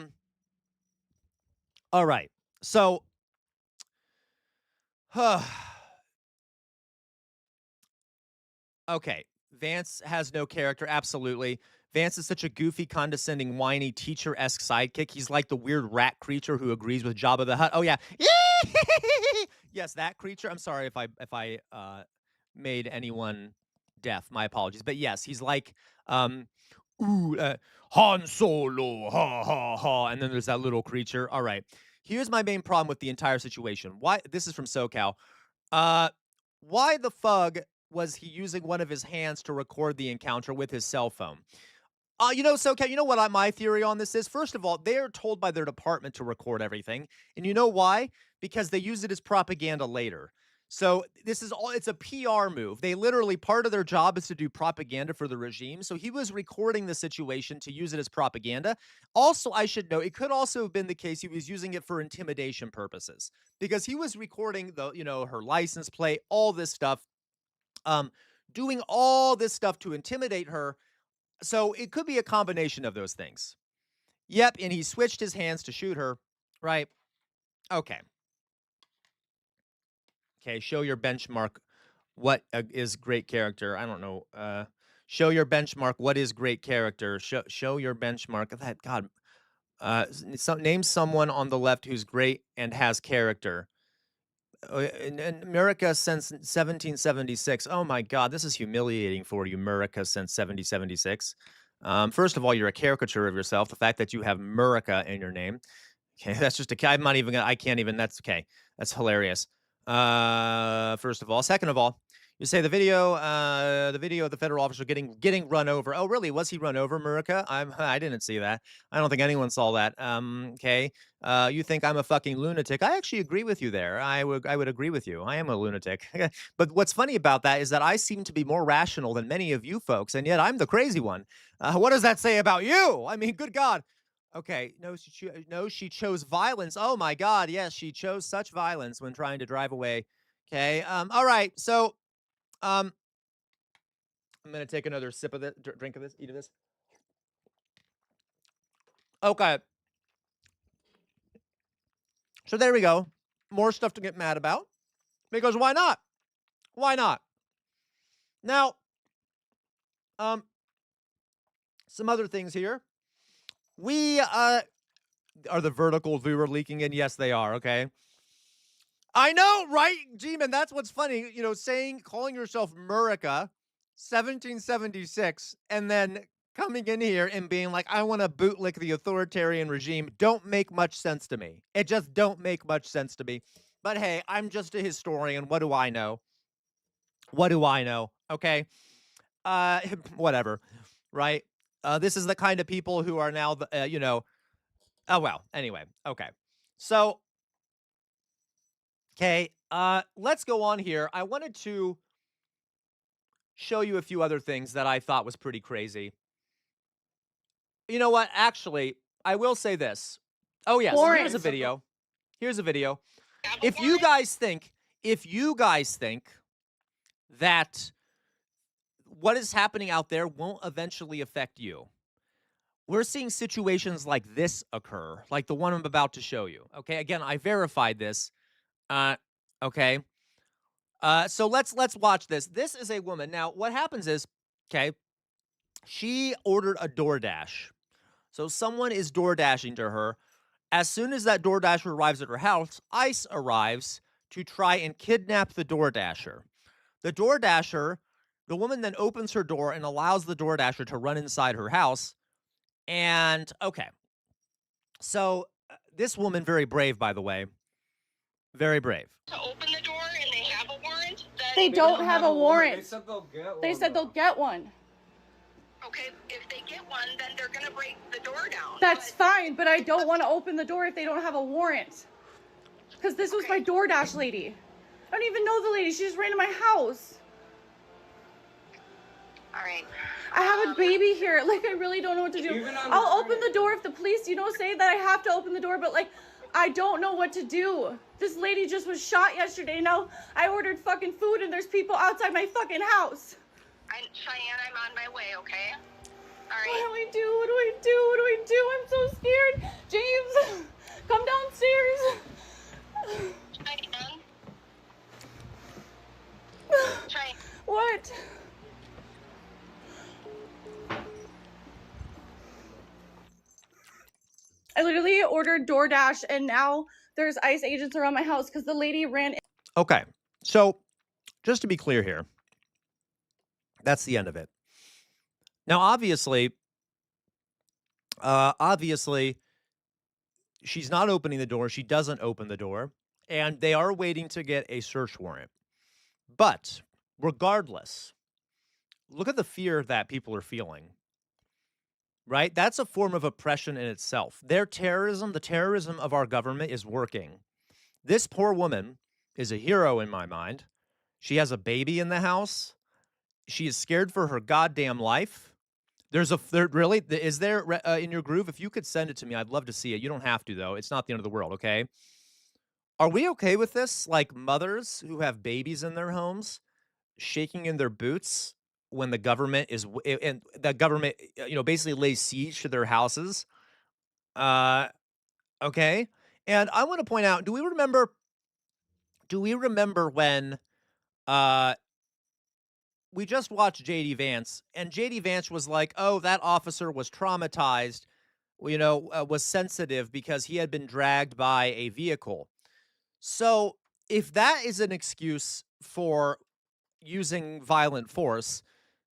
right. So, okay. Vance has no character. Absolutely. Vance is such a goofy, condescending, whiny, teacher-esque sidekick. He's like the weird rat creature who agrees with Jabba the Hutt. Oh, yeah. Yes, that creature. I'm sorry if I made anyone deaf. My apologies. But yes, he's like, ooh, Han Solo, ha, ha, ha. And then there's that little creature. All right. Here's my main problem with the entire situation. Why? This is from SoCal. Why the fug was he using one of his hands to record the encounter with his cell phone? SoCal, you know what my theory on this is? First of all, they're told by their department to record everything. And you know why? Because they use it as propaganda later. So it's a PR move. They literally, part of their job is to do propaganda for the regime. So he was recording the situation to use it as propaganda. Also, I should note, it could also have been the case he was using it for intimidation purposes because he was recording her license plate, all this stuff, doing all this stuff to intimidate her. So it could be a combination of those things. Yep, and he switched his hands to shoot her, right? Okay. Okay, show your benchmark. What is great character? I don't know. Show your benchmark. What is great character? Show your benchmark. That God. Name someone on the left who's great and has character. In America since 1776. Oh my God, this is humiliating for you, America since 1776. First of all, you're a caricature of yourself. The fact that you have America in your name. Okay, that's just I'm not even gonna, I can't even, that's okay. That's hilarious. First of all. Second of all, you say the video of the federal officer getting run over. Oh, really? Was he run over, Murica? I didn't see that. I don't think anyone saw that. Okay. You think I'm a fucking lunatic? I actually agree with you there. I would agree with you. I am a lunatic. But what's funny about that is that I seem to be more rational than many of you folks, and yet I'm the crazy one. What does that say about you? I mean, good God. Okay, no, she chose violence. Oh my God, yes, she chose such violence when trying to drive away. Okay, all right, so, I'm gonna take another sip of this, drink of this, eat of this. Okay. So there we go. More stuff to get mad about, because why not? Why not? Now, some other things here. We, are the vertical viewer leaking in? Yes, they are, okay? I know, right, G-Man? That's what's funny, calling yourself Murica, 1776, and then coming in here and being like, I want to bootlick the authoritarian regime, don't make much sense to me. It just don't make much sense to me. But hey, I'm just a historian. What do I know? What do I know? Okay. Whatever. Right. This is the kind of people who are now, oh, well, anyway. Okay. So, okay. Let's go on here. I wanted to show you a few other things that I thought was pretty crazy. You know what? Actually, I will say this. Oh, yes. Here's a video. Here's a video. If you guys think that what is happening out there won't eventually affect you, we're seeing situations like this occur, like the one I'm about to show you. Okay, again, I verified this. Okay. So let's watch this. This is a woman. Now, what happens is, okay, she ordered a DoorDash. So someone is DoorDashing to her. As soon as that DoorDasher arrives at her house, ICE arrives to try and kidnap the DoorDasher. The woman then opens her door and allows the DoorDasher to run inside her house. And, okay. So, this woman, very brave, by the way. Very brave. To open the door and they have a warrant? They don't have a warrant. They said they'll get one. They said they'll get one. Okay, if they get one, then they're gonna break the door down. That's fine, but I don't want to open the door if they don't have a warrant. Because this was my DoorDash lady. I don't even know the lady. She just ran to my house. All right. I have a baby here. Like, I really don't know what to do. I'll open the door if the police, say that I have to open the door, but, like, I don't know what to do. This lady just was shot yesterday. Now, I ordered fucking food and there's people outside my fucking house. Cheyenne, I'm on my way, okay? All What right. do I do? What do I do? What do I do? I'm so scared. James, come downstairs. Cheyenne? Cheyenne. What? I literally ordered DoorDash and now there's ICE agents around my house because the lady ran. Okay. So, just to be clear here, that's the end of it. Now, obviously, she's not opening the door. She doesn't open the door. And they are waiting to get a search warrant. But regardless, look at the fear that people are feeling. Right? That's a form of oppression in itself. Their terrorism, the terrorism of our government is working. This poor woman is a hero in my mind. She has a baby in the house. She is scared for her goddamn life. Really, is there in your groove? If you could send it to me, I'd love to see it. You don't have to, though. It's not the end of the world, okay? Are we okay with this? Like mothers who have babies in their homes shaking in their boots when the government basically lays siege to their houses. Okay. And I want to point out, do we remember when we just watched JD Vance and JD Vance was like, "Oh, that officer was traumatized, was sensitive because he had been dragged by a vehicle." So, if that is an excuse for using violent force,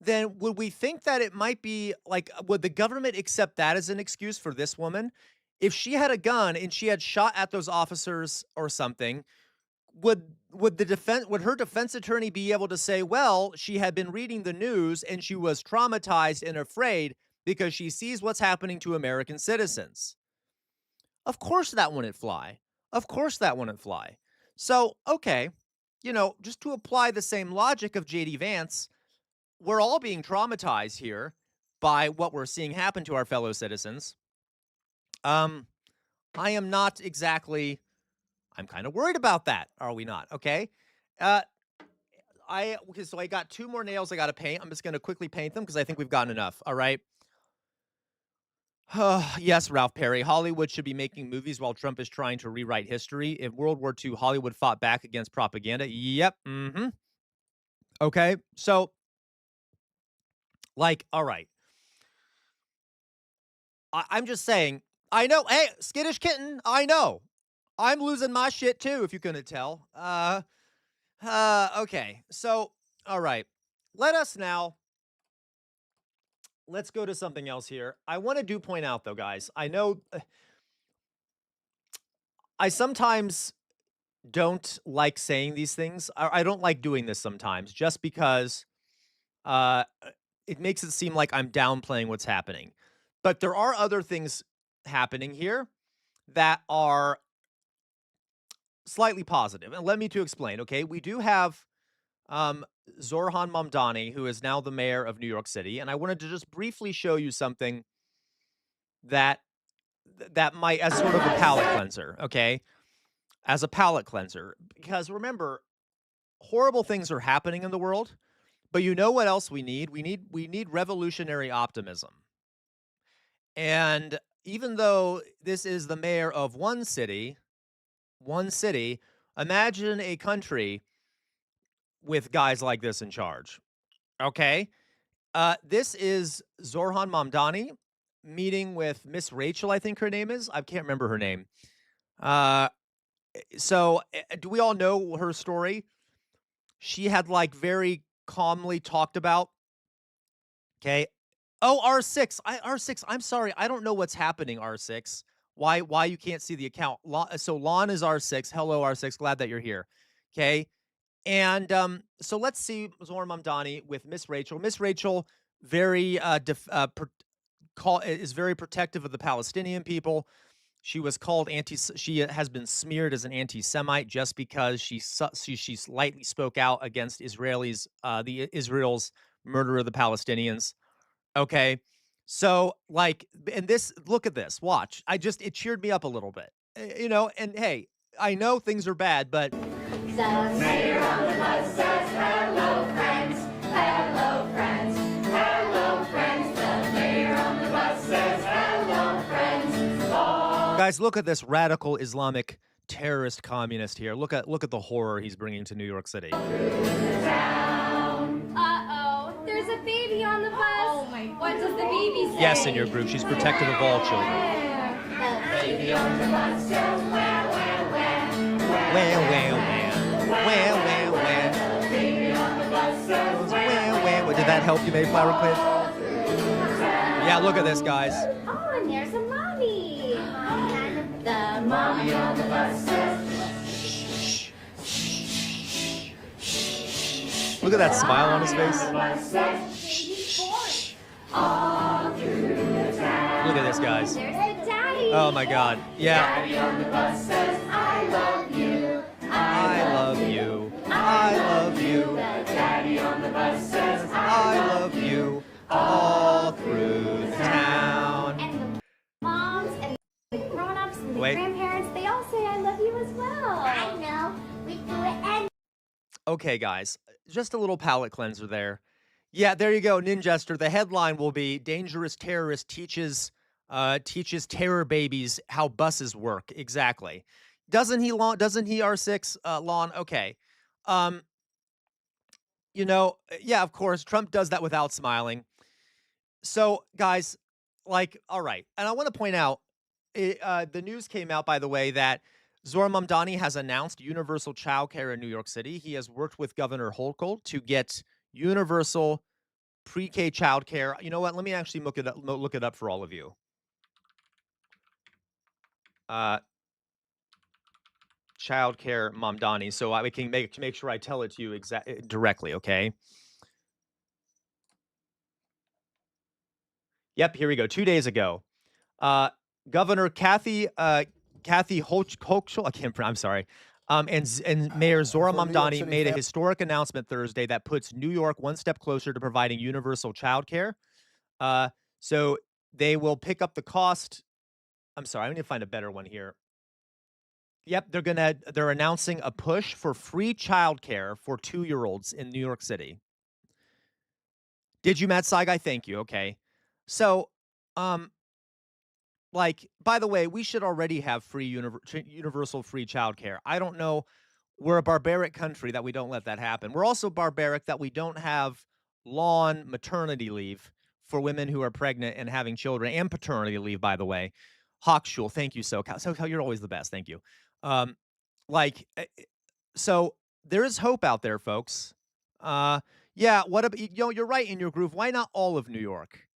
then would we think that it might be like, would the government accept that as an excuse for this woman? If she had a gun and she had shot at those officers or something, would her defense attorney be able to say, well, she had been reading the news and she was traumatized and afraid because she sees what's happening to American citizens? Of course that wouldn't fly. Of course that wouldn't fly. So, okay, just to apply the same logic of JD Vance, we're all being traumatized here by what we're seeing happen to our fellow citizens. I am not exactly, I'm kind of worried about that. Are we not? Okay. So I got 2 more nails I got to paint. I'm just going to quickly paint them because I think we've gotten enough. All right. Yes, Ralph Perry. Hollywood should be making movies while Trump is trying to rewrite history. In World War II, Hollywood fought back against propaganda. Yep. Mm-hmm. Okay. So, all right. I'm just saying, I know. Hey, skittish kitten, I know. I'm losing my shit too, if you couldn't tell. Okay. So, all right. Let's go to something else here. I want to point out, though, guys, I know I sometimes don't like saying these things. I don't like doing this sometimes just because uh, it makes it seem like I'm downplaying what's happening. But there are other things happening here that are slightly positive. And let me to explain, okay? We do have um, Zorhan Mamdani, who is now the mayor of New York City. And I wanted to just briefly show you something that that might, as sort of a palate cleanser, okay? As a palate cleanser. Because remember, horrible things are happening in the world, but you know what else we need? We need revolutionary optimism. And even though this is the mayor of one city, imagine a country with guys like this in charge. Okay? This is Zorhan Mamdani meeting with Miss Rachel, I think her name is. I can't remember her name. Uh, do we all know her story? She had like very calmly talked about. Okay. Oh, R6. R6. I'm sorry. I don't know what's happening, R6. Why you can't see the account. So Lon is R6. Hello, R6. Glad that you're here. Okay. And so let's see Zoran Mamdani with Miss Rachel. Miss Rachel very is very protective of the Palestinian people. She was called she has been smeared as an anti-Semite just because she slightly spoke out against Israel's murder of the Palestinians. Okay. So like, and this, look at this, watch. It cheered me up a little bit, and hey, I know things are bad, but. The mayor on the bus says, hello friends, hello friends, hello friends. The mayor on the bus says, hello friends. Guys, look at this radical Islamic terrorist communist here. Look at the horror he's bringing to New York City. Uh-oh, there's a baby on the bus. Oh my God. What does the baby say? Yes, in your group. She's protective of all children. The baby on the bus says, where, where, where, Where, where, where, where, where, where. the baby on the bus says, where. Did that help you, Mayflower Kid? Yeah, look at this, guys. Oh, and there's a mommy. And the mommy on the bus says, Look at that smile on his face. Look at this, guys. there's the daddy. Oh my God. Yeah. Daddy on the bus says, I love you. I love you. I love you. The daddy on the bus says, I love you all through the town. And the moms and the grown-ups and the Wait. grandparents, they all say I love you as well. I know. We do it and Okay, guys, just a little palate cleanser there. Yeah, there you go, Ninjester. The headline will be "Dangerous Terrorist Teaches Terror Babies How Buses Work." Exactly. Doesn't he, R6 Lon? Okay. Yeah, of course, Trump does that without smiling. So, guys, all right. And I want to point out, the news came out, by the way, that Zoran Mamdani has announced universal childcare in New York City. He has worked with Governor Hochul to get universal pre-K childcare. You know what? Let me actually look it up for all of you. Childcare Mamdani, so I can make sure I tell it to you directly. Okay. Yep. Here we go. 2 days ago, Governor Kathy Hochul, I'm sorry. And Mayor Zoran Mamdani made a historic announcement Thursday that puts New York one step closer to providing universal childcare. So they will pick up the cost. I'm sorry, I need to find a better one here. Yep, they're announcing a push for free childcare for 2-year-olds in New York City. Did you, Matt Saigai? Thank you. Okay. So, by the way, we should already have free universal free childcare. I don't know. We're a barbaric country that we don't let that happen. We're also barbaric that we don't have lawn maternity leave for women who are pregnant and having children, and paternity leave, by the way. Hawkshul, thank you, SoCal. SoCal, you're always the best. Thank you. So there is hope out there, folks. Yeah, you're right in your groove. Why not all of New York?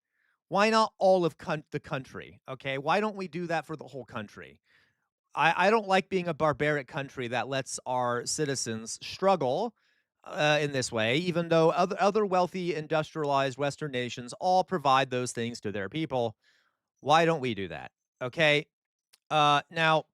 Why not all of the country? Okay, why don't we do that for the whole country? I don't like being a barbaric country that lets our citizens struggle in this way, even though other wealthy, industrialized Western nations all provide those things to their people. Why don't we do that? Okay. Now,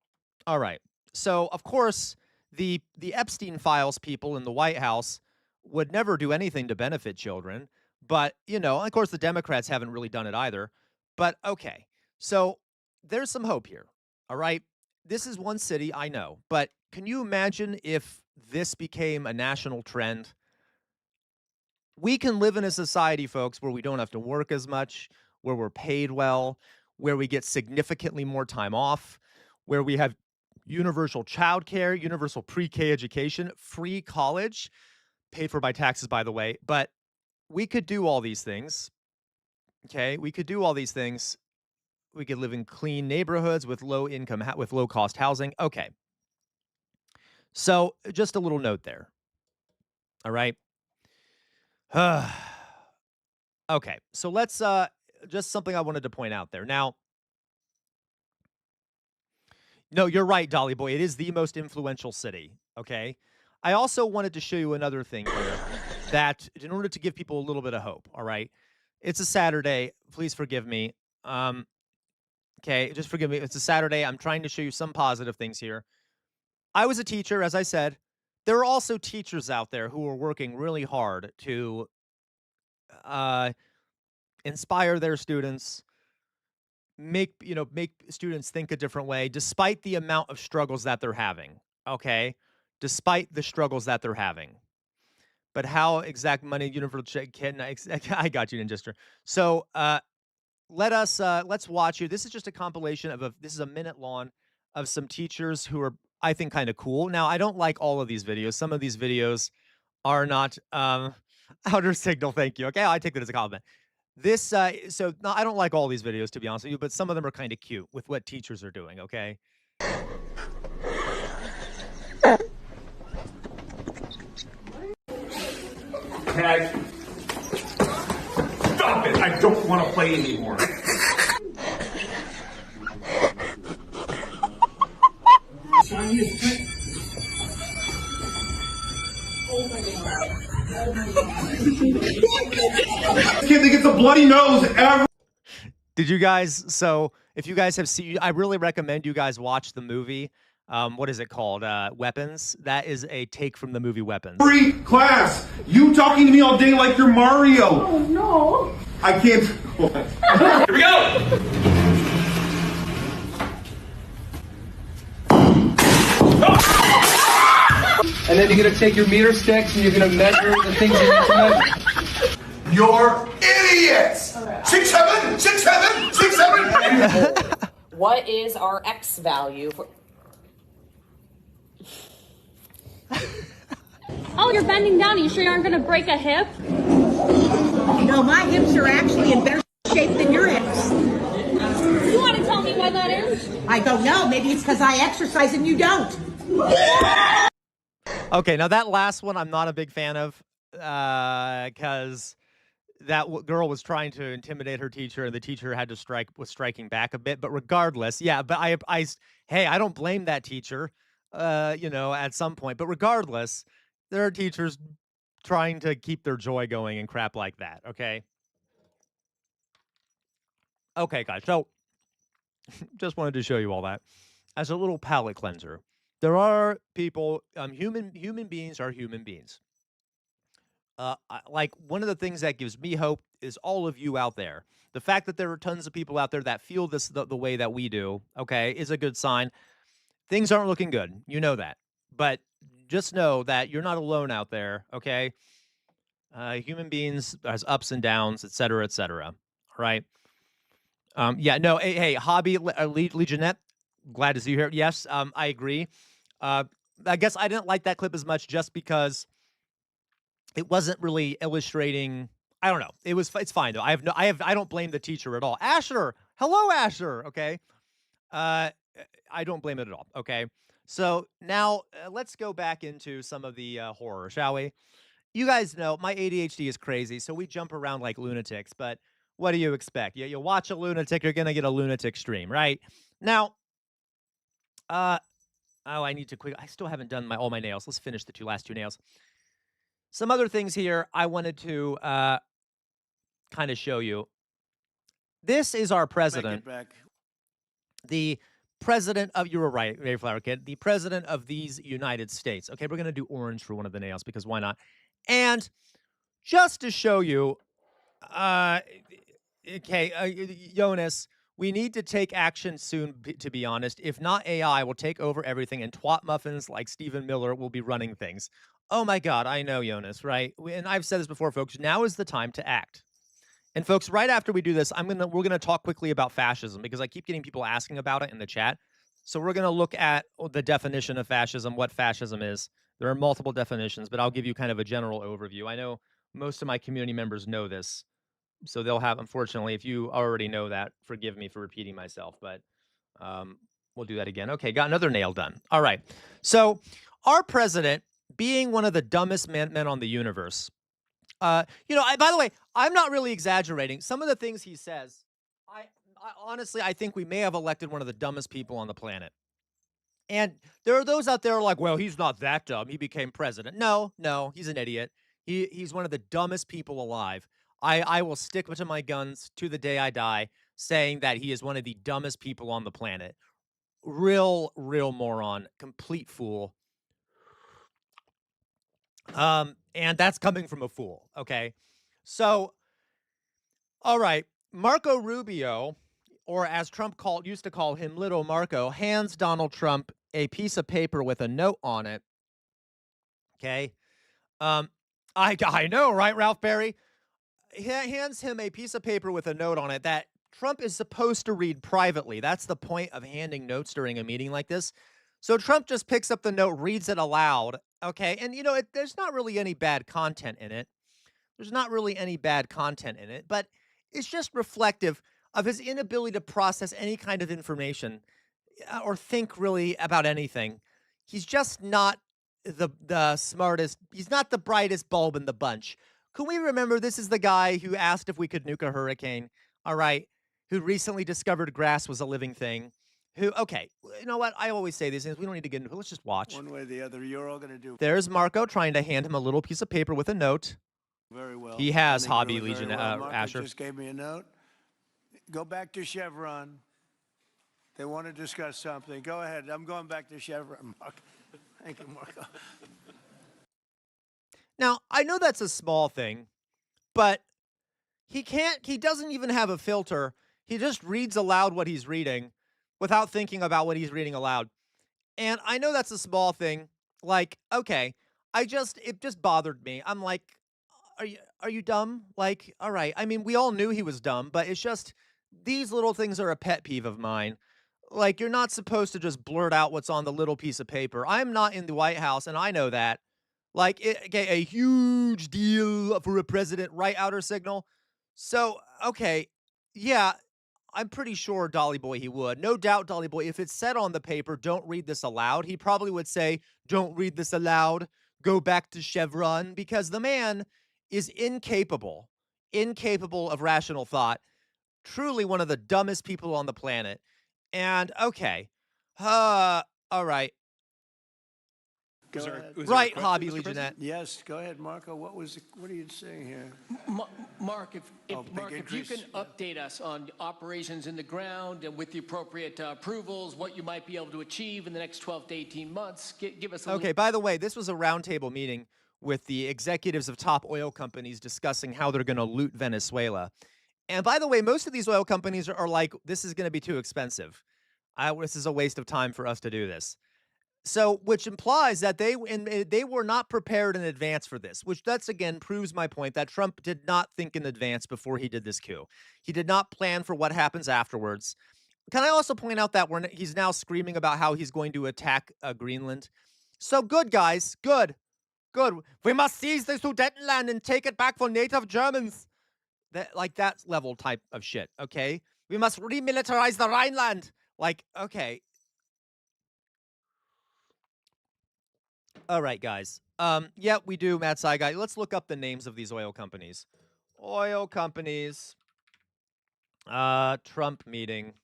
all right. So, of course, the Epstein files people in the White House would never do anything to benefit children. But, of course, the Democrats haven't really done it either. But, okay. So, there's some hope here. All right. This is one city, I know. But can you imagine if this became a national trend? We can live in a society, folks, where we don't have to work as much, where we're paid well, where we get significantly more time off, where we have universal childcare, universal pre-K education, free college, paid for by taxes, by the way. But we could do all these things. Okay, we could do all these things. We could live in clean neighborhoods with low income, with low cost housing. Okay. So just a little note there. All right. Okay. So let's just something I wanted to point out there. Now, no, you're right, Dolly Boy. It is the most influential city. Okay. I also wanted to show you another thing here that in order to give people a little bit of hope. All right. It's a Saturday. Please forgive me. Okay, just forgive me. It's a Saturday. I'm trying to show you some positive things here. I was a teacher, as I said. There are also teachers out there who are working really hard to inspire their students, make students think a different way, despite the amount of struggles that they're having. Okay, despite the struggles that they're having. But how exact money universal check can I got you, Ninjester. So let's watch you. This is just a compilation of this is a minute long of some teachers who are, I think, kind of cool. Now, I don't like all of these videos. Some of these videos are not outer signal. Thank you. Okay, I take that as a compliment. This so no, I don't like all these videos, to be honest with you, but some of them are kind of cute with what teachers are doing. Okay. Stop it! I don't want to play anymore. Kid that gets a bloody nose ever. Did you guys? So if you guys have seen, I really recommend you guys watch the movie. What is it called? Weapons. That is a take from the movie Weapons. Free class. You talking to me all day like you're Mario. Oh no. I can't. Here we go. And then you're gonna take your meter sticks and you're gonna measure the things you need to measure. You're idiots. 6'7", 6'7", 6'7". What is our X value for? Oh, you're bending down. Are you sure you aren't going to break a hip? No, my hips are actually in better shape than your hips. You want to tell me why that is? I don't know. Maybe it's because I exercise and you don't. Okay, now that last one I'm not a big fan of because that girl was trying to intimidate her teacher and the teacher had to was striking back a bit. But regardless, yeah, but hey, I don't blame that teacher, at some point. But regardless, there are teachers trying to keep their joy going and crap like that, okay? Okay, guys, so just wanted to show you all that as a little palate cleanser. There are people, human beings are human beings. Like, one of the things that gives me hope is all of you out there. The fact that there are tons of people out there that feel this the way that we do, okay, is a good sign. Things aren't looking good. You know that. But just know that you're not alone out there, okay? Human beings has ups and downs, et cetera, right? Yeah, no, hey, Hobby Legionette, glad to see you here. Yes, I agree. I guess I didn't like that clip as much just because it wasn't really illustrating. I don't know. It's fine though. I don't blame the teacher at all. Asher, hello, Asher. Okay. I don't blame it at all. Okay. So now let's go back into some of the horror, shall we? You guys know my ADHD is crazy, so we jump around like lunatics. But what do you expect? You watch a lunatic, you're gonna get a lunatic stream, right? Now, Oh, I need to quick. I still haven't done all my nails. Let's finish the last two nails. Some other things here I wanted to kind of show you. This is our president. The president of, you were right, Mayflower Kid, the president of these United States. Okay, we're going to do orange for one of the nails because why not? And just to show you, Jonas, we need to take action soon, to be honest. If not, AI will take over everything and twat muffins like Stephen Miller will be running things. Oh my God, I know, Jonas, right? And I've said this before, folks. Now is the time to act. And folks, right after we do this, we're gonna talk quickly about fascism because I keep getting people asking about it in the chat. So we're gonna look at the definition of fascism, what fascism is. There are multiple definitions, but I'll give you kind of a general overview. I know most of my community members know this, so they'll have. Unfortunately, if you already know that, forgive me for repeating myself, but we'll do that again. Okay, got another nail done. All right. So our president, being one of the dumbest men on the universe. By the way, I'm not really exaggerating. Some of the things he says, I honestly, I think we may have elected one of the dumbest people on the planet. And there are those out there who are like, well, he's not that dumb. He became president. No, he's an idiot. He's one of the dumbest people alive. I will stick to my guns to the day I die, saying that he is one of the dumbest people on the planet. Real moron, complete fool. And that's coming from a fool, okay? So, all right, Marco Rubio, or as Trump used to call him, Little Marco, hands Donald Trump a piece of paper with a note on it, okay? I know, right, Ralph Berry? He hands him a piece of paper with a note on it that Trump is supposed to read privately. That's the point of handing notes during a meeting like this. So Trump just picks up the note, reads it aloud, okay? And, there's not really any bad content in it. There's not really any bad content in it, but it's just reflective of his inability to process any kind of information or think really about anything. He's just not the smartest. He's not the brightest bulb in the bunch. Can we remember this is the guy who asked if we could nuke a hurricane, all right, who recently discovered grass was a living thing, okay, you know what? I always say these things. We don't need to get into it. Let's just watch. One way or the other, you're all going to do. There's Marco trying to hand him a little piece of paper with a note. Very well. He has hobby really Legion Marco Asher. just gave me a note. Go back to Chevron. They want to discuss something. Go ahead. I'm going back to Chevron, Marco. Thank you, Marco. Now, I know that's a small thing, but he doesn't even have a filter. He just reads aloud what he's reading without thinking about what he's reading aloud. And I know that's a small thing. Like, okay, it just bothered me. I'm like, are you dumb? Like, all right. I mean, we all knew he was dumb, but it's just these little things are a pet peeve of mine. Like, you're not supposed to just blurt out what's on the little piece of paper. I'm not in the White House, and I know that. Like, a huge deal for a president, right, outer signal? So, okay, yeah, I'm pretty sure, Dolly Boy, he would. No doubt, Dolly Boy, if it said on the paper, don't read this aloud, he probably would say, don't read this aloud, go back to Chevron, because the man is incapable of rational thought, truly one of the dumbest people on the planet. And, okay, all right. Right, Hobby Legionette. Yes, go ahead, Marco. What are you saying here? Mark, if you can update us on operations in the ground and with the appropriate approvals, what you might be able to achieve in the next 12 to 18 months, give us a Okay, by the way, this was a roundtable meeting with the executives of top oil companies discussing how they're going to loot Venezuela. And by the way, most of these oil companies are like, this is going to be too expensive. This is a waste of time for us to do this. So, which implies that they were not prepared in advance for this, which that's again proves my point that Trump did not think in advance before he did this coup. He did not plan for what happens afterwards. Can I also point out that he's now screaming about how he's going to attack Greenland? So good, guys, good. We must seize the Sudetenland and take it back for native Germans. That level type of shit. Okay, we must remilitarize the Rhineland. Like, okay. All right, guys. Yeah, we do, Matt Saigai. Let's look up the names of these oil companies. Oil companies. Trump meeting.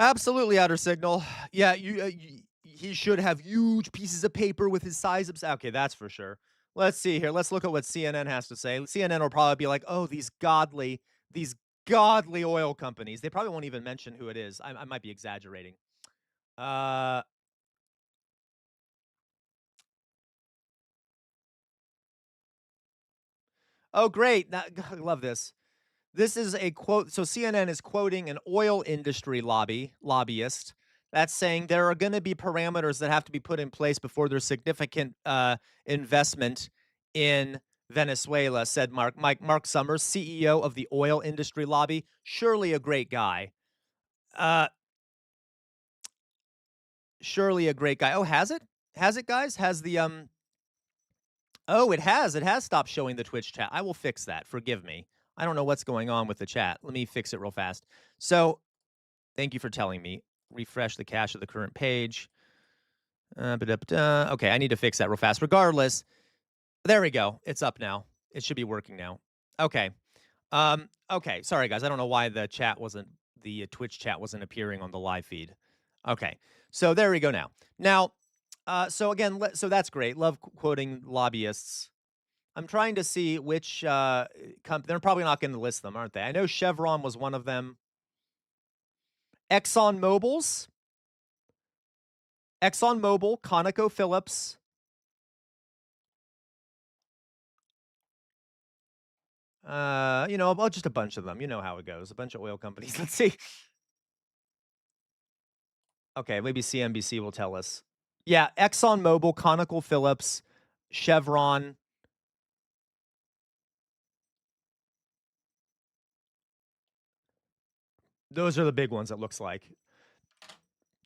Absolutely outer signal. Yeah, he should have huge pieces of paper with his size of. Okay, that's for sure. Let's see here. Let's look at what CNN has to say. CNN will probably be like, "Oh, these godly oil companies." They probably won't even mention who it is. I might be exaggerating. Oh, great! I love this. This is a quote. So CNN is quoting an oil industry lobbyist that's saying there are going to be parameters that have to be put in place before there's significant investment in Venezuela, said Mark Summers, CEO of the oil industry lobby. Surely a great guy. Surely a great guy. Oh, has it? Has it, guys? Has the Oh, it has. It has stopped showing the Twitch chat. I will fix that. Forgive me. I don't know what's going on with the chat. Let me fix it real fast. So, thank you for telling me. Refresh the cache of the current page. Okay, I need to fix that real fast. Regardless, there we go. It's up now. It should be working now. Okay. Okay. Sorry, guys. I don't know why the Twitch chat wasn't appearing on the live feed. Okay. So there we go now. Now, so again, so that's great. Love quoting lobbyists. I'm trying to see which they're probably not going to list them, aren't they? I know Chevron was one of them. ExxonMobil, ConocoPhillips. Just a bunch of them. You know how it goes. A bunch of oil companies. Let's see. Okay, maybe CNBC will tell us. Yeah, ExxonMobil, ConocoPhillips, Chevron. Those are the big ones, it looks like.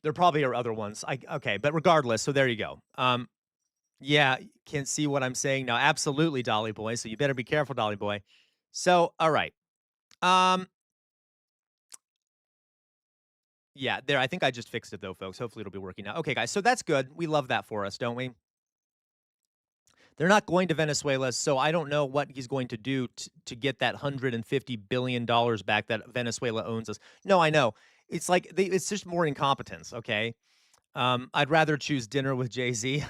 There probably are other ones. Okay, but regardless, so there you go. Yeah, can see what I'm saying now. Absolutely, Dolly Boy. So you better be careful, Dolly Boy. So, all right. Yeah, there. I think I just fixed it though, folks. Hopefully it'll be working now. Okay, guys. So that's good. We love that for us, don't we? They're not going to Venezuela, so I don't know what he's going to do to get that $150 billion back that Venezuela owns us. No, I know. It's like it's just more incompetence, okay? I'd rather choose dinner with Jay-Z.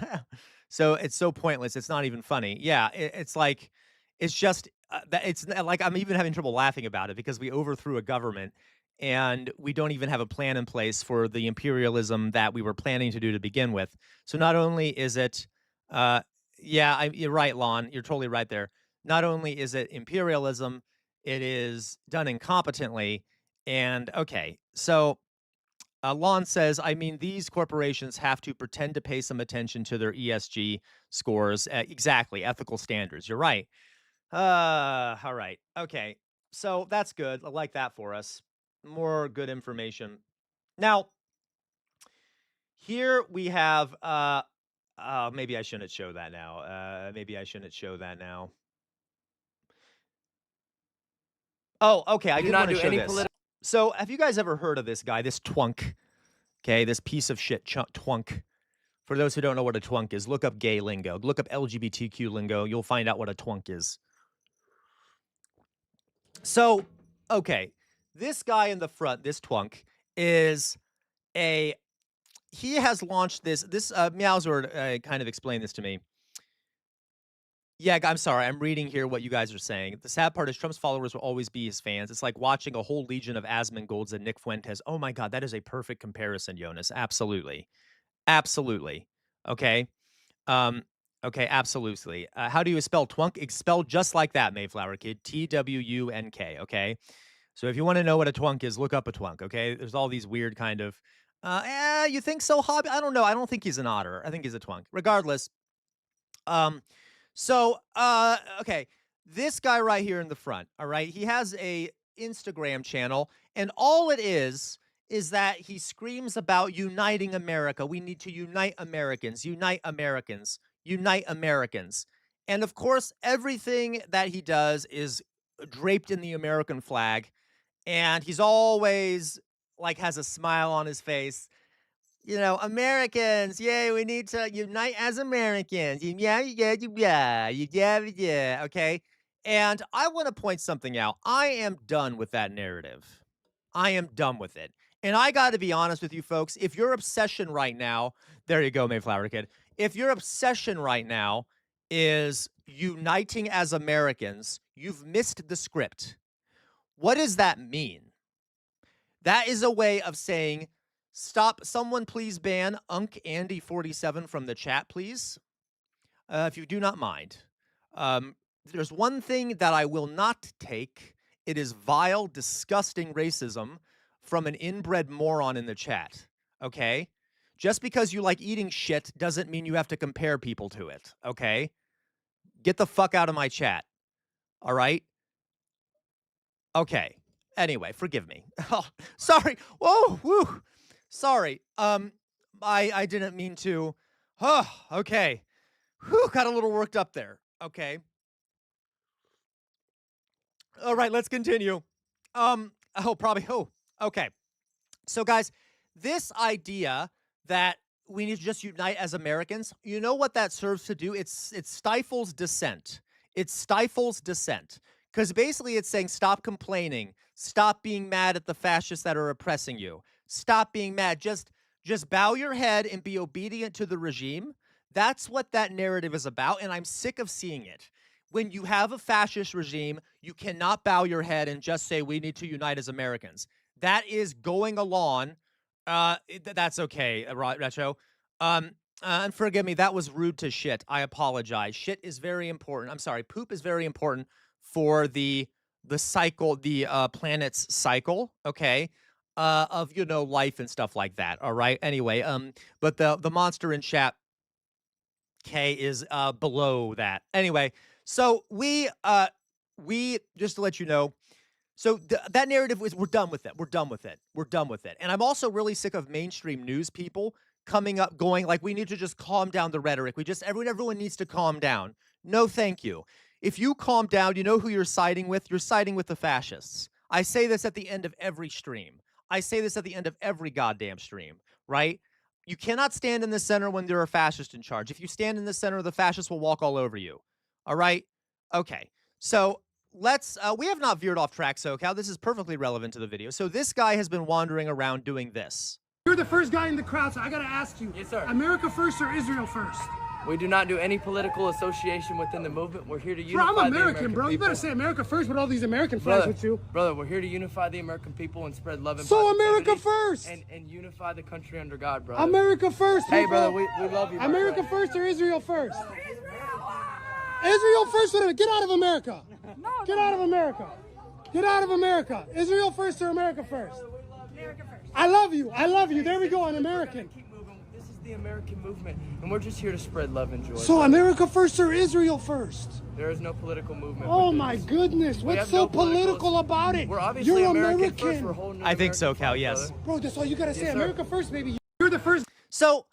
So it's so pointless. It's not even funny. Yeah, it's like it's just it's like I'm even having trouble laughing about it because we overthrew a government and we don't even have a plan in place for the imperialism that we were planning to do to begin with. So not only is it yeah, you're right, Lon. You're totally right there. Not only is it imperialism, it is done incompetently. And okay, so Lon says, I mean, these corporations have to pretend to pay some attention to their ESG scores. Exactly, ethical standards. You're right. All right. Okay. So that's good. I like that for us. More good information. Now, here we have maybe I shouldn't show that now. Maybe I shouldn't show that now. Oh, okay. I did want to show this. So, have you guys ever heard of this guy, this twunk? Okay, this piece of shit twunk. For those who don't know what a twunk is, look up gay lingo. Look up LGBTQ lingo. You'll find out what a twunk is. So, okay, this guy in the front, this twunk, is he has launched this Meowsword kind of explained this to me. Yeah, I'm sorry. I'm reading here what you guys are saying. The sad part is Trump's followers will always be his fans. It's like watching a whole legion of Asmongolds and Nick Fuentes. Oh my God, that is a perfect comparison, Jonas. Absolutely. Absolutely. Okay. Okay, absolutely. How do you spell twunk? It's spelled just like that, Mayflower Kid. Twunk, okay? So if you want to know what a twunk is, look up a twunk, okay? There's all these weird kind of, you think so, Hobby? I don't know. I don't think he's an otter. I think he's a twunk. Regardless, okay, this guy right here in the front, all right? He has a Instagram channel, and all it is that he screams about uniting America. We need to unite Americans, unite Americans, unite Americans. And of course, everything that he does is draped in the American flag. And he's always like has a smile on his face. You know, Americans, yay, we need to unite as Americans. Yeah. Okay. And I want to point something out. I am done with that narrative. I am done with it. And I got to be honest with you folks, if your obsession right now, there you go, Mayflower Kid. If your obsession right now is uniting as Americans, you've missed the script. What does that mean? That is a way of saying, stop, someone please ban Unk Andy 47 from the chat, please. If you do not mind. There's one thing that I will not take. It is vile, disgusting racism from an inbred moron in the chat, okay? Just because you like eating shit doesn't mean you have to compare people to it, okay? Get the fuck out of my chat, all right? Okay. Anyway, forgive me. Oh, sorry. Whoa, woo. Sorry. I didn't mean to. Oh, okay. Whew, got a little worked up there. Okay. All right, let's continue. Okay. So guys, this idea that we need to just unite as Americans, you know what that serves to do? It stifles dissent. It stifles dissent. Because basically it's saying stop complaining, stop being mad at the fascists that are oppressing you. Stop being mad. Just bow your head and be obedient to the regime. That's what that narrative is about, and I'm sick of seeing it. When you have a fascist regime, you cannot bow your head and just say we need to unite as Americans. That is going along. That's okay, Retro. And forgive me, that was rude to shit. I apologize. Shit is very important. I'm sorry. Poop is very important for the cycle, the planet's cycle. Okay. Of life and stuff like that. All right. Anyway, but the monster in chat K is below that. Anyway, so we just to let you know, so that narrative is we're done with it. We're done with it. We're done with it. And I'm also really sick of mainstream news people coming up going like we need to just calm down the rhetoric. Everyone needs to calm down. No, thank you. If you calm down, you know who you're siding with? You're siding with the fascists. I say this at the end of every stream. I say this at the end of every goddamn stream, right? You cannot stand in the center when there are fascists in charge. If you stand in the center, the fascists will walk all over you. All right? Okay. So let's, we have not veered off track, SoCal. This is perfectly relevant to the video. So this guy has been wandering around doing this. You're the first guy in the crowd, so I gotta ask you. Yes, sir. America first or Israel first? We do not do any political association within the movement. We're here to unify I'm American, the American bro. people. You better say America first with all these American flags with you. Brother, we're here to unify the American people and spread love and So America first! And unify the country under God, brother. America first, Hey, people. brother, we love you. America first or Israel first? Israel first or get out of America. Get out of America. Get out of America. Israel first or America first? America first. I love you. I love you. There we go, an American. This is the American movement, and we're just here to spread love and joy. So America first or Israel first? There is no political movement. Oh my goodness, what's so political about it? We're obviously You're American first. We're holding I think so, Cal, yes. Bro, that's all you gotta say. Yes, America first, baby. You're the first. So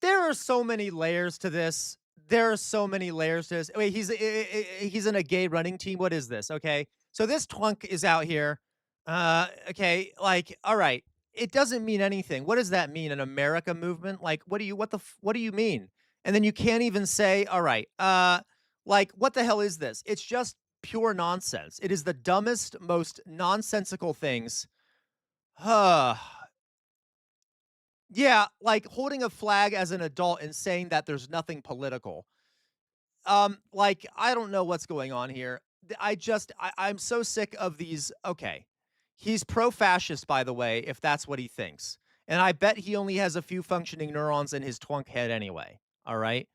there are so many layers to this. There are so many layers to this. Wait, he's in a gay running team. What is this? Okay. So this twunk is out here. Okay, like, all right. It doesn't mean anything. What does that mean? An America movement? Like, what do you mean? And then you can't even say, all right, like, what the hell is this? It's just pure nonsense. It is the dumbest, most nonsensical things. Yeah, like holding a flag as an adult and saying that there's nothing political. Like, I don't know what's going on here. I'm so sick of these. Okay. He's pro-fascist, by the way, if that's what he thinks. And I bet he only has a few functioning neurons in his twunk head anyway. All right?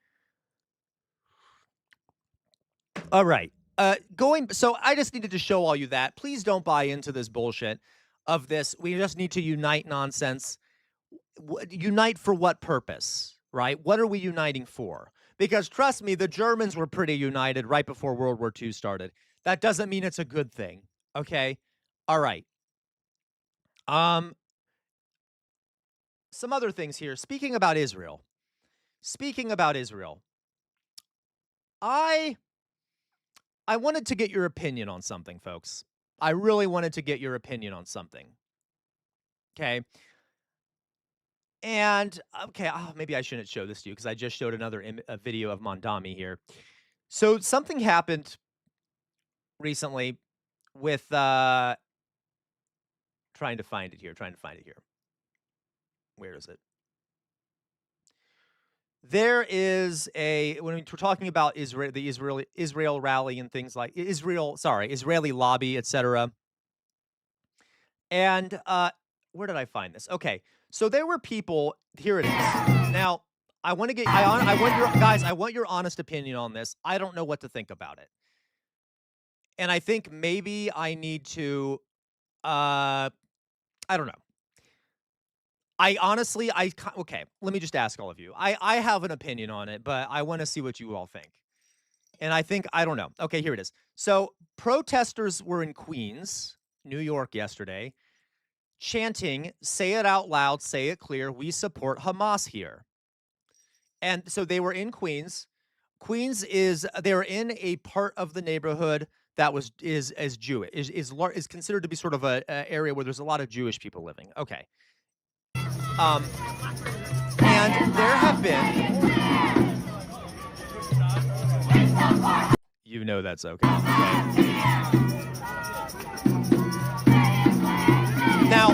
All right. So I just needed to show all you that. Please don't buy into this bullshit of this. We just need to unite nonsense. Unite for what purpose, right? What are we uniting for? Because trust me, the Germans were pretty united right before World War II started. That doesn't mean it's a good thing, okay? All right. Some other things here. Speaking about Israel. I wanted to get your opinion on something, folks. I really wanted to get your opinion on something. Okay. And, okay, maybe I shouldn't show this to you because I just showed a video of Mondami here. So something happened recently with Trying to find it here. Where is it? There is when we're talking about Israel, the Israel rally and things like Israeli lobby, etc. And where did I find this? Okay, so there were people. Here it is. Now I want your honest opinion on this. I don't know what to think about it, and I think maybe I need to. I don't know. Okay, let me just ask all of you. I have an opinion on it, but I want to see what you all think. And I don't know. Okay, here it is. So protesters were in Queens, New York yesterday, chanting, say it out loud, say it clear, we support Hamas here. And so they were in Queens. They're in a part of the neighborhood that is Jewish, is considered to be sort of a area where there's a lot of Jewish people living. Okay. And there have been, that's okay. Now,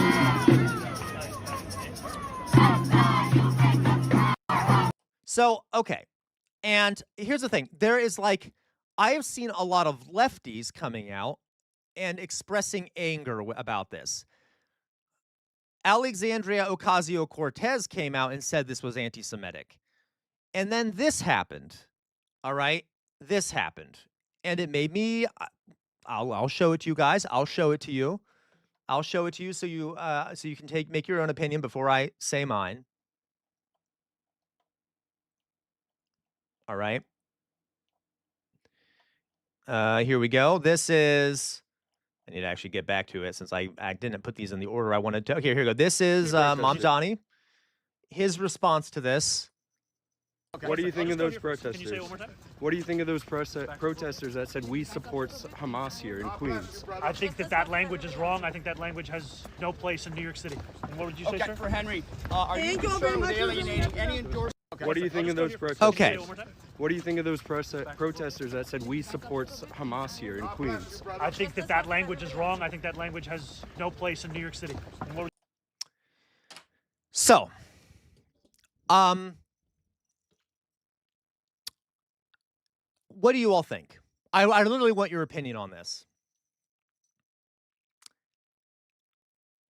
okay. And here's the thing. There is I have seen a lot of lefties coming out and expressing anger about this. Alexandria Ocasio-Cortez came out and said this was anti-Semitic. And then this happened. All right? This happened. And it made me, I'll show it to you guys. I'll show it to you so you can make your own opinion before I say mine. All right? Here we go. This is, I need to actually get back to it since I didn't put these in the order I wanted to. Here we go. This is Mamdani. His response to this. Okay. What do you think of those protesters? Can you say it one more time? What do you think of those protesters that said we support Hamas here in Queens? I think that language is wrong. I think that language has no place in New York City. And what would you say, sir? For Henry, are you concerned with alienating any endorsement? Okay. What do you think of those protesters? Okay. What do you think of those protesters that said we support Hamas here in Queens? I think that language is wrong. I think that language has no place in New York City. And what So, what do you all think? I literally want your opinion on this.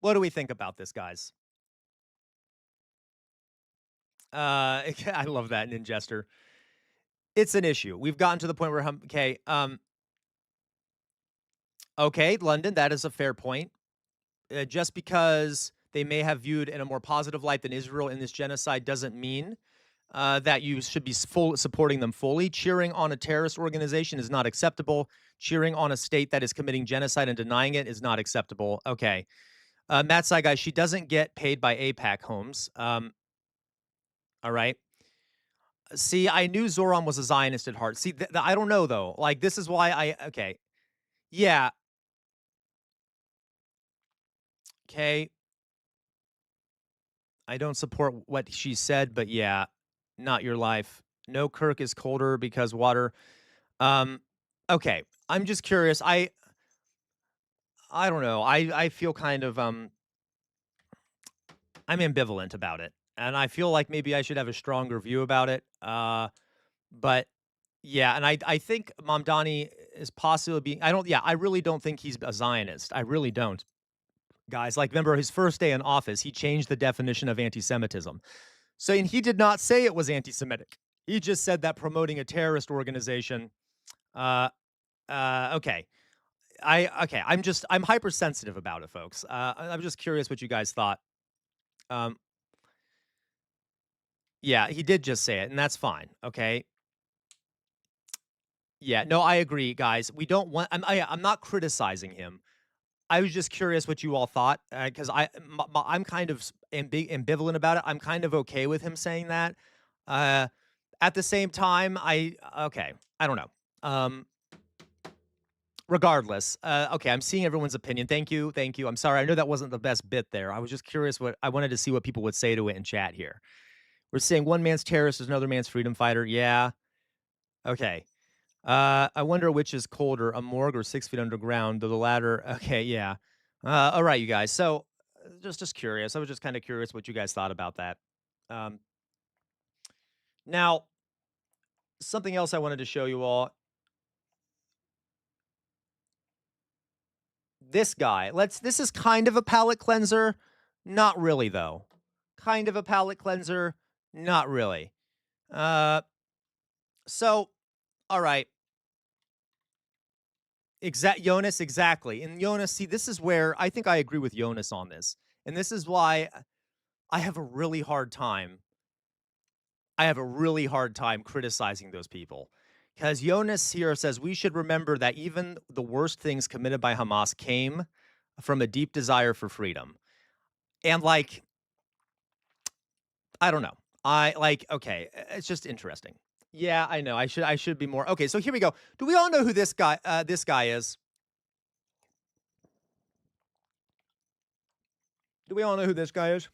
What do we think about this, guys? I love that in Jester. It's an issue. We've gotten to the point where okay, London, that is a fair point. Just because they may have viewed in a more positive light than Israel in this genocide doesn't mean that you should be supporting them fully. Cheering on a terrorist organization is not acceptable. Cheering on a state that is committing genocide and denying it is not acceptable. Okay. Matt Saigai, she doesn't get paid by APAC Homes. All right. See, I knew Zoran was a Zionist at heart. See, I don't know, though. This is why okay. Yeah. Okay. I don't support what she said, but yeah, not your life. No, Kirk is colder because water. Okay. I'm just curious. I don't know. I feel kind of, I'm ambivalent about it. And I feel like maybe I should have a stronger view about it. But yeah, and I think Mamdani is possibly being, I really don't think he's a Zionist. I really don't. Guys, remember his first day in office, he changed the definition of anti-Semitism. So, and he did not say it was anti-Semitic. He just said that promoting a terrorist organization. Okay. I'm hypersensitive about it, folks. I'm just curious what you guys thought. Yeah, he did just say it, and that's fine. Okay. Yeah, no, I agree, guys. We don't want. I'm not criticizing him. I was just curious what you all thought, because I'm kind of ambivalent about it. I'm kind of okay with him saying that. At the same time, I don't know. Regardless, okay, I'm seeing everyone's opinion. Thank you. I'm sorry. I know that wasn't the best bit there. I was just curious I wanted to see what people would say to it in chat here. We're saying one man's terrorist is another man's freedom fighter. Yeah. Okay. I wonder which is colder, a morgue or 6 feet underground, though the latter. Okay, yeah. All right, you guys. So, just curious. I was just kind of curious what you guys thought about that. Um, now, something else I wanted to show you all. This guy. This is kind of a palate cleanser. Not really, though. Kind of a palate cleanser. Not really. So, all right. Jonas, exactly. And Jonas, see, this is where I think I agree with Jonas on this. And this is why I have a really hard time. I have a really hard time criticizing those people. Because Jonas here says we should remember that even the worst things committed by Hamas came from a deep desire for freedom. And like, I don't know. Okay, it's just interesting. Yeah, I know. I should be more. Okay, so here we go. Do we all know who this guy is? Do we all know who this guy is?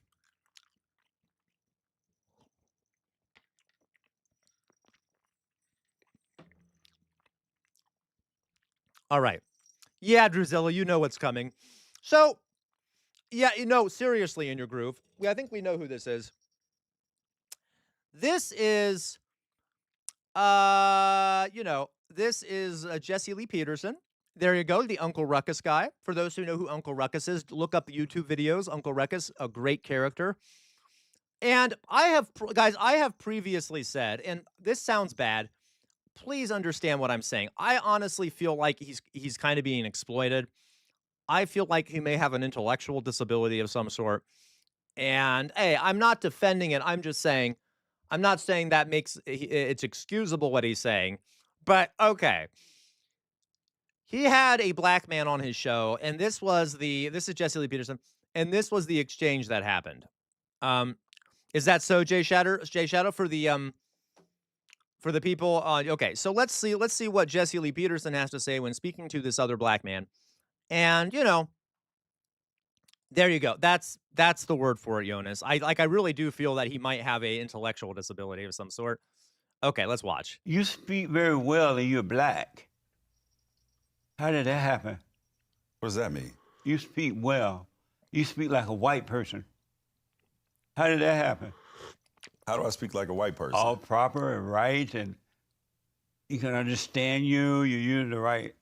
All right. Yeah, Drusilla, you know what's coming. So, yeah, seriously, in your groove. I think we know who this is. This is, this is Jesse Lee Peterson. There you go, the Uncle Ruckus guy. For those who know who Uncle Ruckus is, look up the YouTube videos. Uncle Ruckus, a great character. And I have previously said, and this sounds bad, please understand what I'm saying. I honestly feel like he's kind of being exploited. I feel like he may have an intellectual disability of some sort. And hey, I'm not defending it. I'm just saying, I'm not saying that makes it's excusable what he's saying. But okay. He had a black man on his show, and this is Jesse Lee Peterson, and this was the exchange that happened. Is that so, Jay Shadow, for the people on? Okay, so let's see what Jesse Lee Peterson has to say when speaking to this other black man. And there you go. That's the word for it, Jonas. I really do feel that he might have a intellectual disability of some sort. Okay, let's watch. You speak very well and you're black. How did that happen? What does that mean? You speak well. You speak like a white person. How did that happen? How do I speak like a white person? All proper and right, and you can understand you. You use the right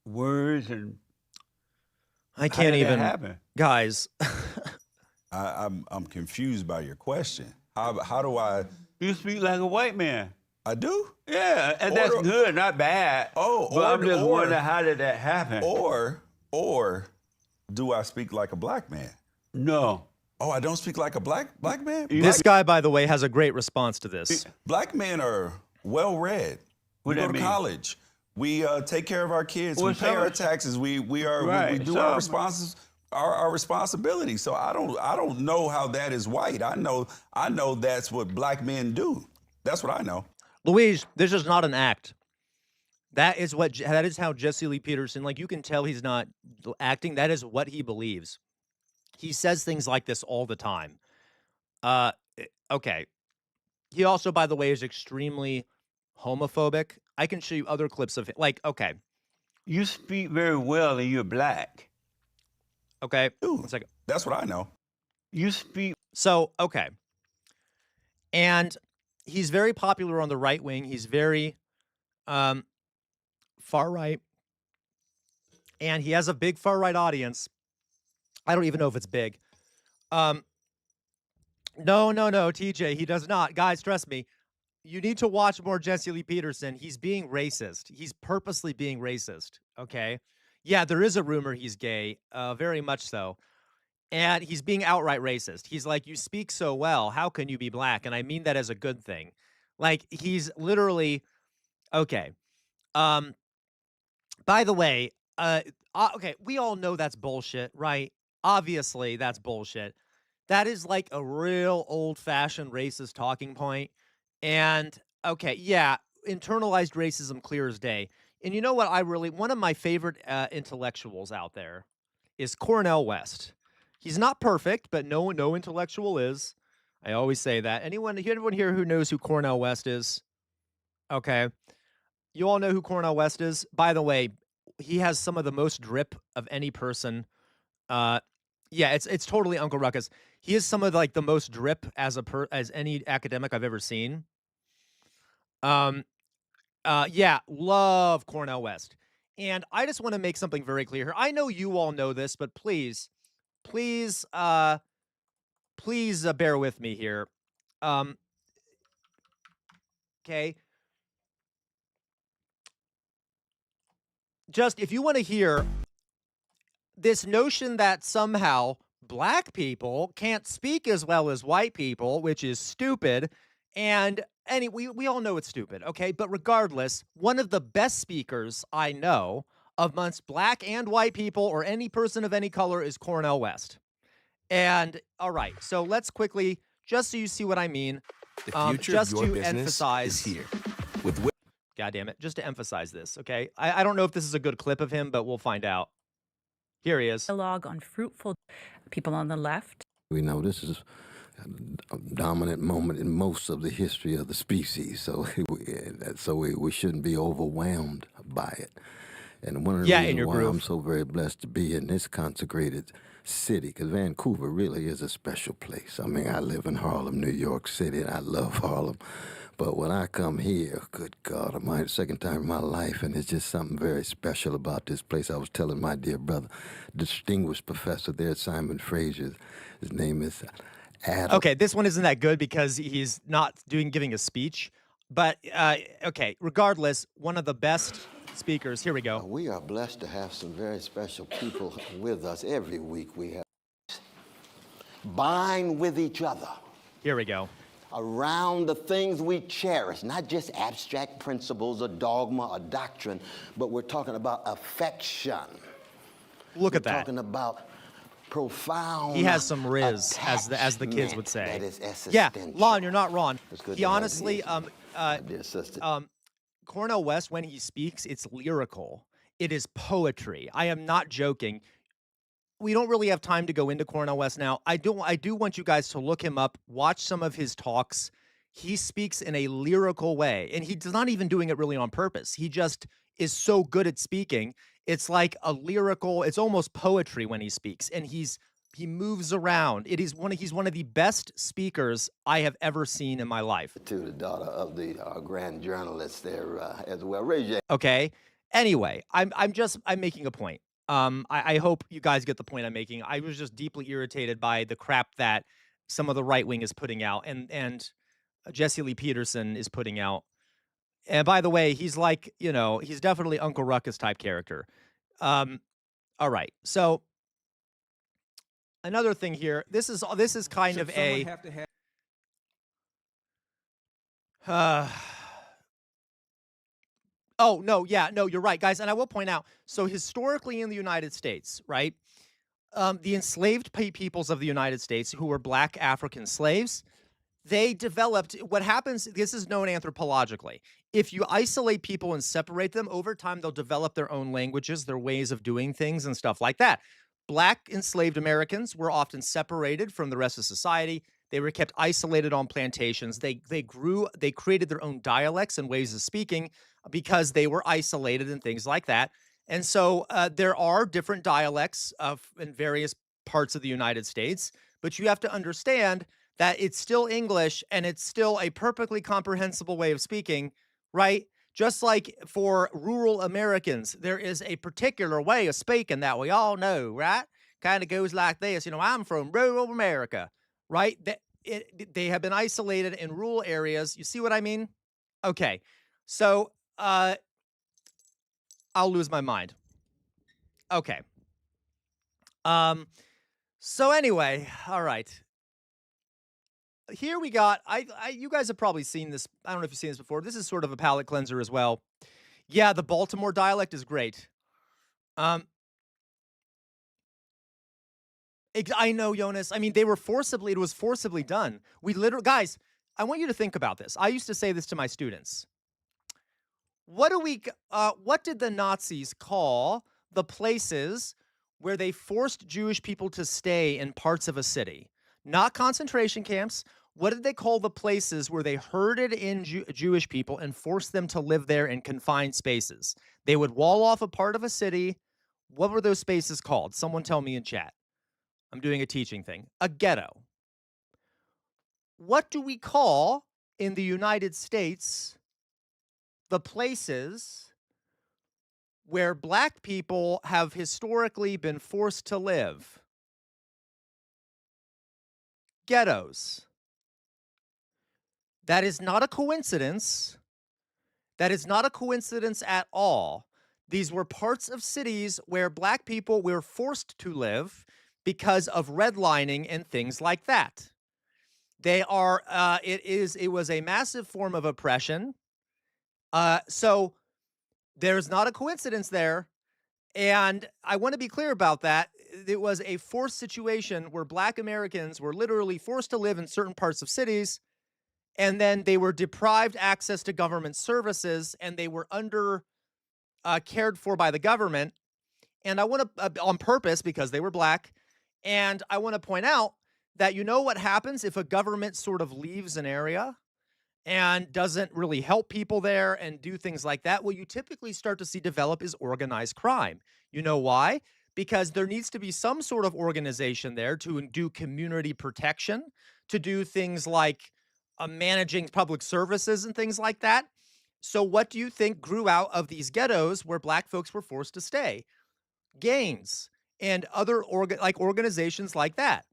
words, and I can't even happen? Guys. I'm confused by your question. How do I? You speak like a white man. I do? Yeah, and that's good, not bad. But I'm just wondering, how did that happen? Or do I speak like a black man? No. Oh, I don't speak like a black man? This guy, by the way, has a great response to this. Black men are well-read. We go to college. We take care of our kids. We pay our taxes. We do our responsibility. So I don't know how that is white. I know that's what black men do. That's what I know. Louise, this is not an act. That is how Jesse Lee Peterson, like, you can tell he's not acting. That is what he believes. He says things like this all the time. Okay. He also, by the way, is extremely homophobic. I can show you other clips of it. Like, okay. You speak very well and you're black. Okay. Ooh, 1 second. That's what I know. You speak. So, okay. And he's very popular on the right wing. He's very far right. And he has a big far right audience. I don't even know if it's big. No, TJ, he does not. Guys, trust me. You need to watch more Jesse Lee Peterson. He's being racist. He's purposely being racist, okay? Yeah, there is a rumor he's gay, very much so. And he's being outright racist. He's like, you speak so well. How can you be black? And I mean that as a good thing. Like, he's literally, okay. By the way, okay, we all know that's bullshit, right? Obviously, that's bullshit. That is like a real old-fashioned racist talking point. And, okay, yeah, internalized racism clear as day. And you know what one of my favorite intellectuals out there is Cornel West. He's not perfect, but no intellectual is. I always say that. Anyone here who knows who Cornel West is? Okay. You all know who Cornel West is? By the way, he has some of the most drip of any person Yeah, it's totally Uncle Ruckus. He is some of like the most drip as any academic I've ever seen. Yeah, love Cornell West. And I just want to make something very clear here. I know you all know this, but please, please, please bear with me here. Okay. Just if you want to hear this notion that somehow black people can't speak as well as white people, which is stupid. And we all know it's stupid, okay? But regardless, one of the best speakers I know amongst black and white people or any person of any color is Cornell West. And all right, so let's quickly, just so you see what I mean, The future just of your to business emphasize is here. With God damn it, just to emphasize this, okay? I don't know if this is a good clip of him, but we'll find out. Here he is. Dialogue on fruitful people on the left. We know this is a dominant moment in most of the history of the species, so we shouldn't be overwhelmed by it. And one of the reasons why I'm so very blessed to be in this consecrated city, because Vancouver really is a special place. I mean, I live in Harlem, New York City, and I love Harlem. But when I come here, good God Almighty, second time in my life, and it's just something very special about this place. I was telling my dear brother, distinguished professor there at Simon Fraser, his name is Adam. Okay, this one isn't that good because he's not giving a speech. But, okay, regardless, one of the best speakers. Here we go. We are blessed to have some very special people with us. Every week we have bind with each other. Here we go. Around the things we cherish, not just abstract principles or dogma or doctrine, but we're talking about affection. Look at that. We're talking about profound. He has some riz, as the kids would say. That is essential. Yeah, Lon, you're not wrong. He honestly, dear sister. Cornell West, when he speaks, it's lyrical. It is poetry. I am not joking. We don't really have time to go into Cornell West now. I do want you guys to look him up, watch some of his talks. He speaks in a lyrical way, and he's not even doing it really on purpose. He just is so good at speaking. It's like a lyrical, it's almost poetry when he speaks, and he moves around. He's one of the best speakers I have ever seen in my life. To the daughter of the grand journalist there as well. Raise your Okay. Anyway, I'm making a point. I hope you guys get the point I'm making. I was just deeply irritated by the crap that some of the right wing is putting out, and Jesse Lee Peterson is putting out. And by the way, he's like, he's definitely Uncle Ruckus type character. All right, so another thing here. This is kind of a. Oh, no, yeah, no, you're right, guys. And I will point out, so historically in the United States, right, the enslaved peoples of the United States who were black African slaves, they developed what happens. This is known anthropologically. If you isolate people and separate them over time, they'll develop their own languages, their ways of doing things and stuff like that. Black enslaved Americans were often separated from the rest of society. They were kept isolated on plantations. They created their own dialects and ways of speaking because they were isolated and things like that. And so there are different dialects in various parts of the United States, but you have to understand that it's still English and it's still a perfectly comprehensible way of speaking, right? Just like for rural Americans, there is a particular way of speaking that we all know, right? Kind of goes like this. I'm from rural America, right? They have been isolated in rural areas. You see what I mean? Okay. So I'll lose my mind. Okay. So anyway, all right. Here we got, you guys have probably seen this. I don't know if you've seen this before. This is sort of a palate cleanser as well. Yeah, the Baltimore dialect is great. I know, Jonas. I mean, it was forcibly done. Guys, I want you to think about this. I used to say this to my students. What did the Nazis call the places where they forced Jewish people to stay in parts of a city? Not concentration camps. What did they call the places where they herded in Jewish people and forced them to live there in confined spaces? They would wall off a part of a city, What were those spaces called? Someone tell me in chat. I'm doing a teaching thing. A ghetto. What do we call in the United States the places where black people have historically been forced to live? Ghettos. That is not a coincidence. That is not a coincidence at all. These were parts of cities where black people were forced to live because of redlining and things like that. They are, it was a massive form of oppression. So there's not a coincidence there. And I want to be clear about that. It was a forced situation where black Americans were literally forced to live in certain parts of cities, and then they were deprived access to government services, and they were under cared for by the government. And I want to, on purpose, because they were black, and I want to point out that you know what happens if a government sort of leaves an area and doesn't really help people there and do things like that? What you typically start to see develop is organized crime. You know why? Because there needs to be some sort of organization there to do community protection, to do things like managing public services and things like that. So what do you think grew out of these ghettos where black folks were forced to stay? Gangs and other organizations like that.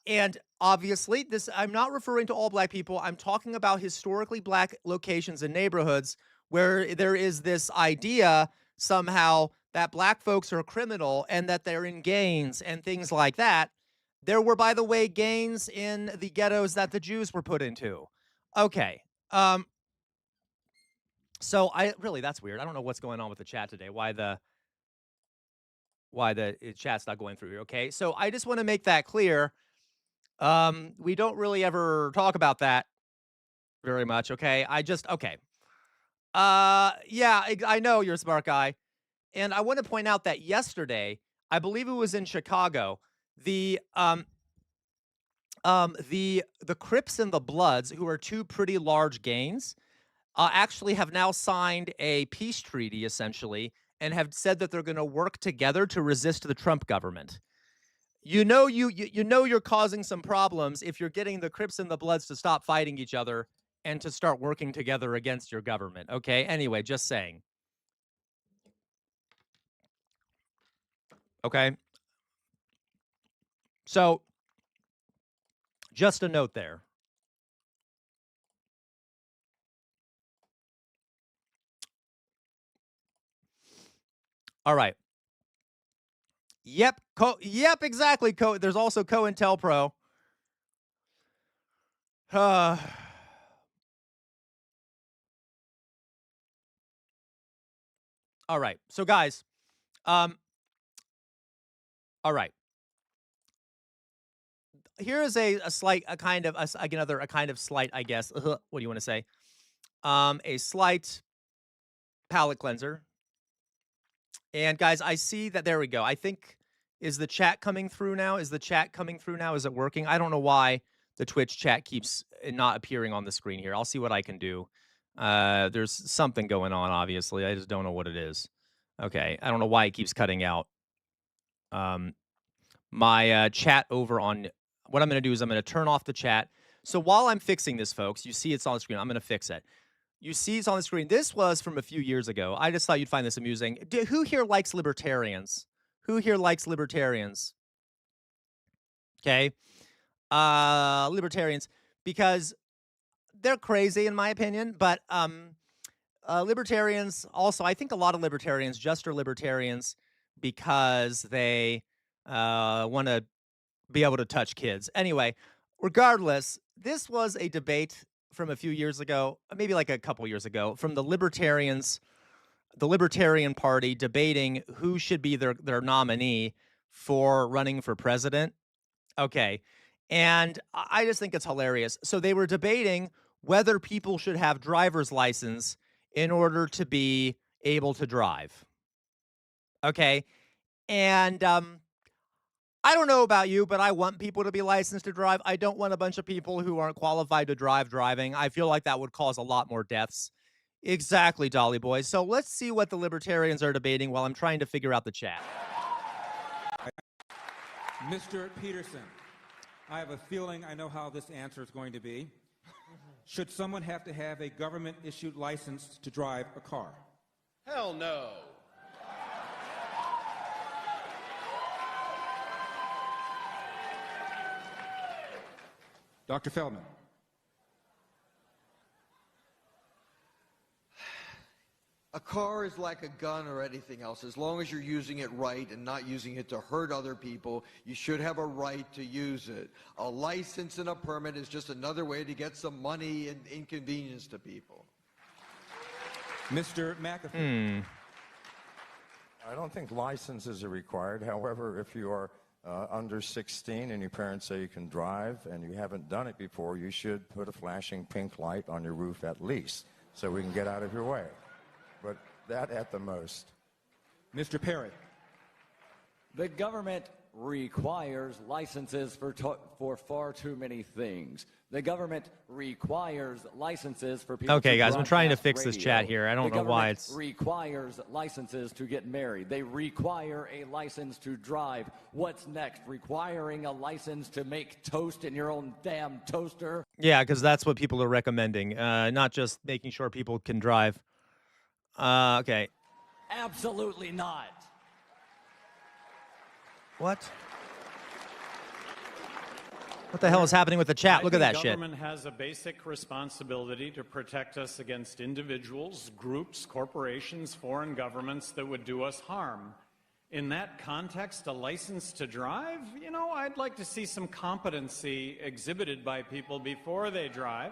And obviously, I'm not referring to all black people. I'm talking about historically black locations and neighborhoods where there is this idea somehow that black folks are criminal and that they're in gangs and things like that. There were, by the way, gangs in the ghettos that the Jews were put into. Okay. So that's weird. I don't know what's going on with the chat today. Why the chat's not going through here. Okay. So I just want to make that clear. We don't really ever talk about that very much. Okay. Okay. Yeah, I know you're a smart guy. And I want to point out that yesterday, I believe it was in Chicago, the Crips and the Bloods, who are two pretty large gangs, actually have now signed a peace treaty, essentially, and have said that they're going to work together to resist the Trump government. You know you're causing some problems if you're getting the Crips and the Bloods to stop fighting each other and to start working together against your government. Okay? Anyway, just saying. Okay? So, just a note there. All right. Yep. Yep, exactly. There's also COINTELPRO. All right. So, guys, all right. Here is a kind of slight, I guess. What do you want to say? A slight palate cleanser. And guys, I see that. There we go. I think, is the chat coming through now? Is it working? I don't know why the Twitch chat keeps not appearing on the screen here. I'll see what I can do. There's something going on, obviously. I just don't know what it is. Okay. I don't know why it keeps cutting out. My chat over on, what I'm going to do is I'm going to turn off the chat. So while I'm fixing this, folks, you see it's on the screen. I'm going to fix it. You see it's on the screen. This was from a few years ago. I just thought you'd find this amusing. Who here likes libertarians? Who here likes libertarians? Okay. Libertarians, because they're crazy in my opinion, but libertarians also, I think a lot of libertarians just are libertarians because they want to be able to touch kids. Anyway, regardless, this was a debate from a few years ago, maybe like a couple years ago, from the Libertarians, the Libertarian Party debating who should be their nominee for running for president. Okay. And I just think it's hilarious. So they were debating whether people should have driver's license in order to be able to drive. Okay. And I don't know about you, but I want people to be licensed to drive. I don't want a bunch of people who aren't qualified to drive driving. I feel like that would cause a lot more deaths. Exactly, Dolly Boy. So let's see what the libertarians are debating while I'm trying to figure out the chat. Mr. Peterson, I have a feeling I know how this answer is going to be. Should someone have to have a government-issued license to drive a car? Hell no. Dr. Feldman. A car is like a gun or anything else. As long as you're using it right and not using it to hurt other people, you should have a right to use it. A license and a permit is just another way to get some money and inconvenience to people. Mr. McAfee. I don't think licenses are required. However, if you are under 16 and your parents say you can drive and you haven't done it before, you should put a flashing pink light on your roof at least so we can get out of your way. But that at the most. Mr. Perry. The government requires licenses for far too many things. The government requires licenses for people. Okay, to guys, I'm trying to broadcast fix this radio. chat here. I don't know why it's. The government requires licenses to get married. They require a license to drive. What's next? Requiring a license to make toast in your own damn toaster? Yeah, because that's what people are recommending, not just making sure people can drive. Okay. Absolutely not. What? What the hell is happening with the chat? Look at that shit. Government has a basic responsibility to protect us against individuals, groups, corporations, foreign governments that would do us harm. In that context, a license to drive? You know, I'd like to see some competency exhibited by people before they drive.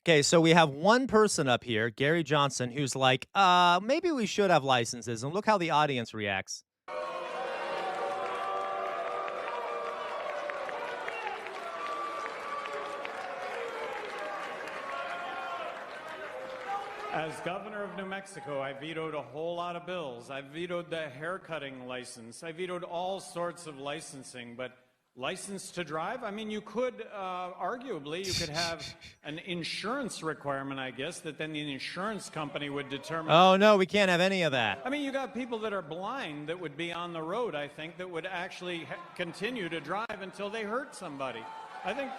Okay, so we have one person up here, Gary Johnson, who's like, maybe we should have licenses. And look how the audience reacts. As governor of New Mexico, I vetoed a whole lot of bills. I vetoed the haircutting license. I vetoed all sorts of licensing, but license to drive? I mean, you could, arguably, you could have an insurance requirement, I guess, that then the insurance company would determine. Oh, no, we can't have any of that. I mean, you got people that are blind that would be on the road, I think, that would actually continue to drive until they hurt somebody. I think.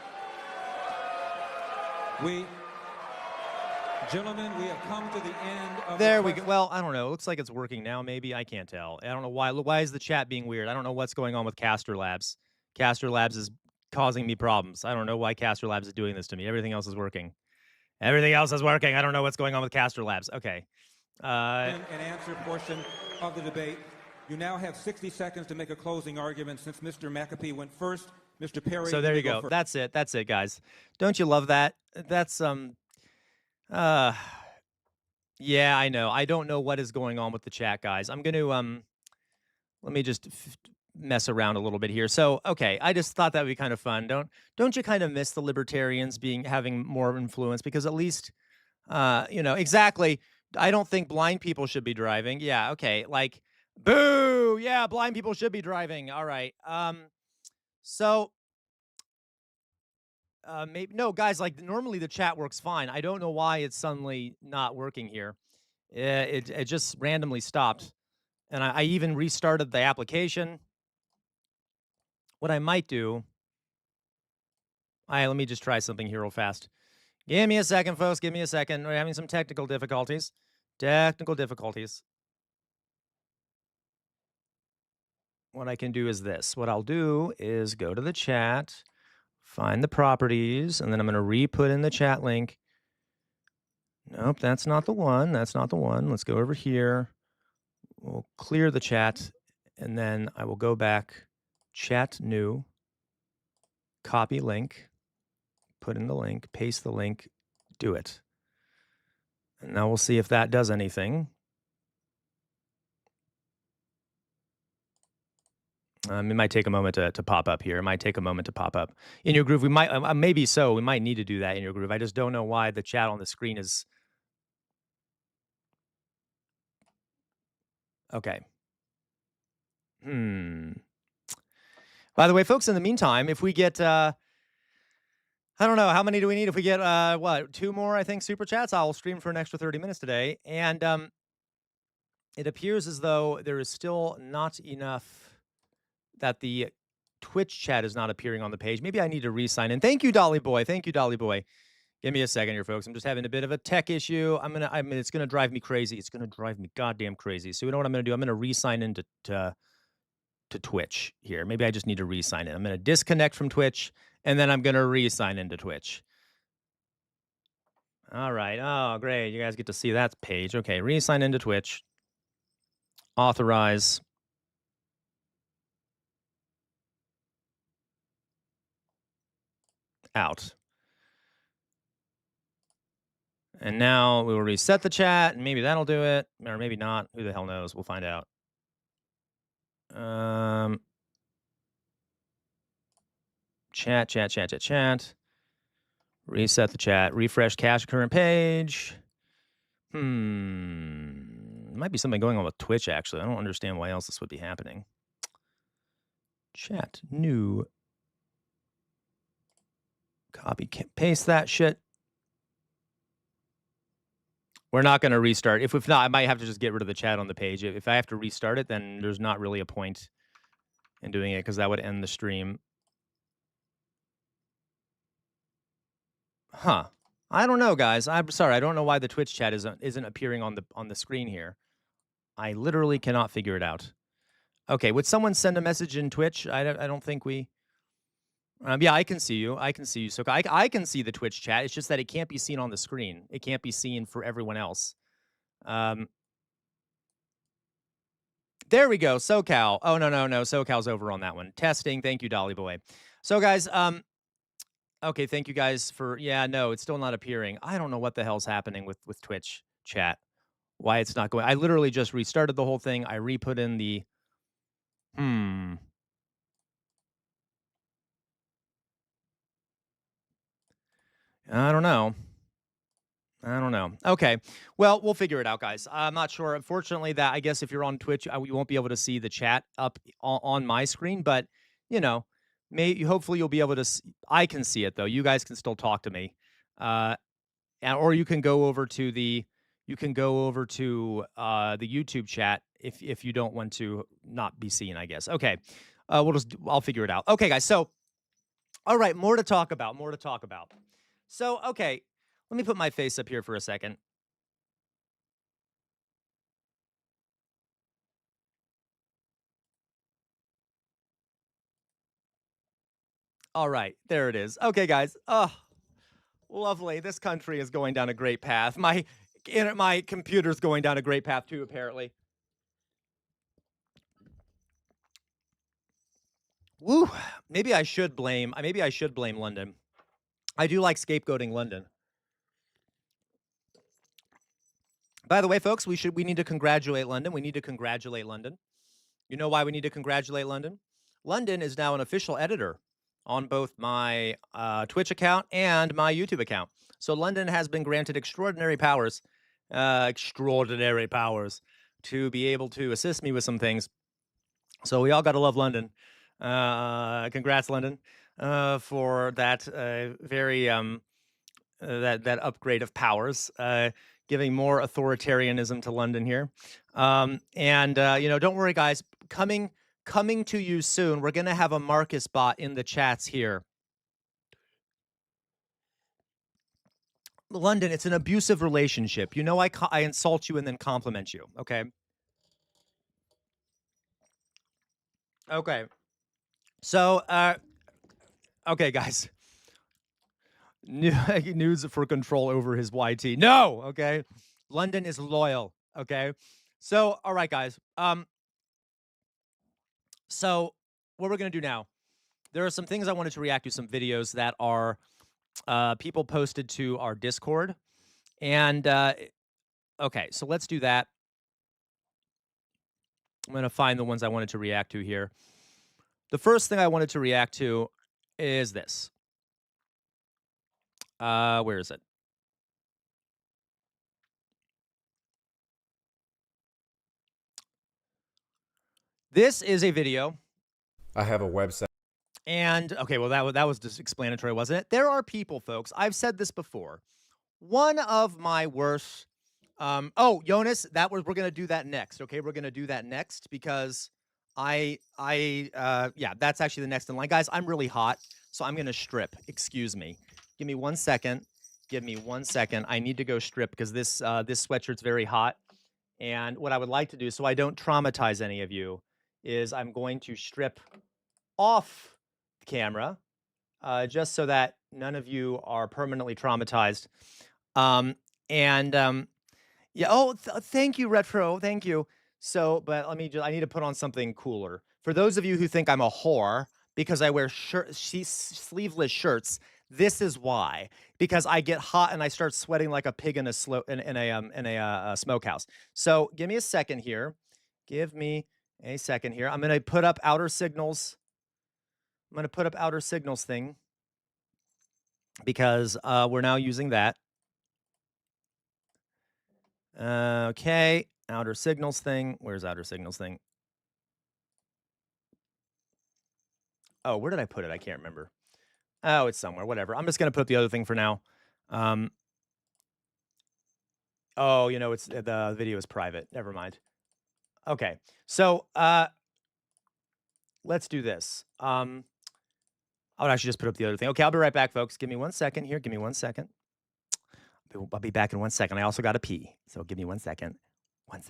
Gentlemen, we have come to the end of There we go. Well, I don't know. It looks like it's working now. Maybe. I can't tell. I don't know why. Why is the chat being weird? I don't know what's going on with Castor Labs. Castor Labs is causing me problems. I don't know why Castor Labs is doing this to me. Everything else is working. Everything else is working. I don't know what's going on with Castor Labs. Okay. And answer portion of the debate. You now have 60 seconds to make a closing argument. Since Mr. McAfee went first, Mr. Perry. So there you go. That's it. That's it, guys. Don't you love that? That's yeah, I know. I don't know what is going on with the chat, guys. I'm going to let me just mess around a little bit here. So, okay, I just thought that would be kind of fun. Don't you kind of miss the libertarians having more influence? Because at least, exactly. I don't think blind people should be driving. Yeah, okay. Like, boo. Yeah, blind people should be driving. All right. Maybe no, guys. Like normally the chat works fine. I don't know why it's suddenly not working here. It just randomly stopped, and I even restarted the application. What I might do, let me just try something here real fast. Give me a second, folks. Give me a second. We're having some technical difficulties. What I can do is this. What I'll do is go to the chat, find the properties, and then I'm going to re-put in the chat link. Nope, that's not the one. That's not the one. Let's go over here. We'll clear the chat, and then I will go back, chat new, copy link, put in the link, paste the link, do it. And now we'll see if that does anything. It might take a moment to pop up here. It might take a moment to pop up. In your groove, we might, maybe so, we might need to do that in your groove. I just don't know why the chat on the screen is. Okay. By the way, folks, in the meantime, if we get I don't know. How many do we need? If we get, what, 2 more, I think, super chats, I'll stream for an extra 30 minutes today. And it appears as though there is still not enough that the Twitch chat is not appearing on the page. Maybe I need to re-sign in. Thank you, Dolly Boy. Thank you, Dolly Boy. Give me a second here, folks. I'm just having a bit of a tech issue. It's gonna drive me crazy. It's gonna drive me goddamn crazy. So you know what I'm gonna do? I'm gonna re-sign into to Twitch here. Maybe I just need to re-sign in. I'm gonna disconnect from Twitch, and then I'm gonna re-sign into Twitch. All right. Oh, great. You guys get to see that page. Okay, re-sign into Twitch. Authorize. Out. And now we will reset the chat, and maybe that'll do it, or maybe not. Who the hell knows? We'll find out. Chat. Reset the chat. Refresh cache current page. Might be something going on with Twitch, actually. I don't understand why else this would be happening. Chat. New. Copy. Paste that shit. We're not going to restart. If not, I might have to just get rid of the chat on the page. If I have to restart it, then there's not really a point in doing it because that would end the stream. Huh. I don't know, guys. I'm sorry. I don't know why the Twitch chat isn't appearing on the screen here. I literally cannot figure it out. Okay, would someone send a message in Twitch? I don't think we... yeah, I can see you. I can see you. So I can see the Twitch chat. It's just that it can't be seen on the screen. It can't be seen for everyone else. There we go. SoCal. Oh, no. SoCal's over on that one. Testing. Thank you, Dolly Boy. So, guys, okay, thank you guys for... Yeah, no, it's still not appearing. I don't know what the hell's happening with Twitch chat. Why it's not going... I literally just restarted the whole thing. I re-put in the... I don't know. Okay. Well, we'll figure it out, guys. I'm not sure. Unfortunately, I guess if you're on Twitch, you won't be able to see the chat up on my screen. But, you know, hopefully you'll be able to... I can see it, though. You guys can still talk to me. Or you can go over to the... You can go over to the YouTube chat if you don't want to not be seen, I guess. Okay. I'll figure it out. Okay, guys. So, all right, more to talk about. So, okay, let me put my face up here for a second. All right, there it is. Okay, guys. Oh, lovely. This country is going down a great path. My computer's going down a great path too, apparently. Woo. Maybe I should blame London. I do like scapegoating London. By the way, folks, we need to congratulate London. You know why we need to congratulate London? London is now an official editor on both my Twitch account and my YouTube account. So London has been granted extraordinary powers to be able to assist me with some things. So we all got to love London. Congrats, London, for that very that upgrade of powers, giving more authoritarianism to London here. You know, don't worry, guys. Coming to you soon. We're gonna have a Marcus bot in the chats here. London, it's an abusive relationship. You know, I insult you and then compliment you. Okay. Okay. So, okay, guys. News for control over his YT. No, okay. London is loyal. Okay. So, all right, guys. So what we're gonna do now? There are some things I wanted to react to, some videos that are people posted to our Discord, and okay, so let's do that. I'm gonna find the ones I wanted to react to here. The first thing I wanted to react to is this. Where is it? This is a video. I have a website. And okay, well that was just explanatory, wasn't it? There are people, folks. I've said this before. One of my worst. Oh, Jonas, we're gonna do that next. Okay, we're gonna do that next because yeah, that's actually the next in line, guys. I'm really hot, so I'm gonna strip. Excuse me. Give me 1 second. Give me 1 second. I need to go strip because this sweatshirt's very hot. And what I would like to do, so I don't traumatize any of you, is I'm going to strip off the camera, just so that none of you are permanently traumatized. Yeah. Oh, thank you, Retro. Thank you. So, but I need to put on something cooler. For those of you who think I'm a whore because I wear sleeveless shirts, this is why. Because I get hot and I start sweating like a pig in a smokehouse. So, give me a second here. Give me a second here. I'm gonna put up outer signals. I'm gonna put up outer signals thing because we're now using that. Okay, outer signals thing. Where's outer signals thing? Oh, where did I put it? I can't remember. Oh, it's somewhere. Whatever. I'm just gonna put up the other thing for now. Oh, it's the video is private. Never mind. Okay, so let's do this. I would actually just put up the other thing. Okay, I'll be right back, folks. Give me 1 second here. Give me 1 second. I'll be back in 1 second. I also got to pee, so give me 1 second. 1 second.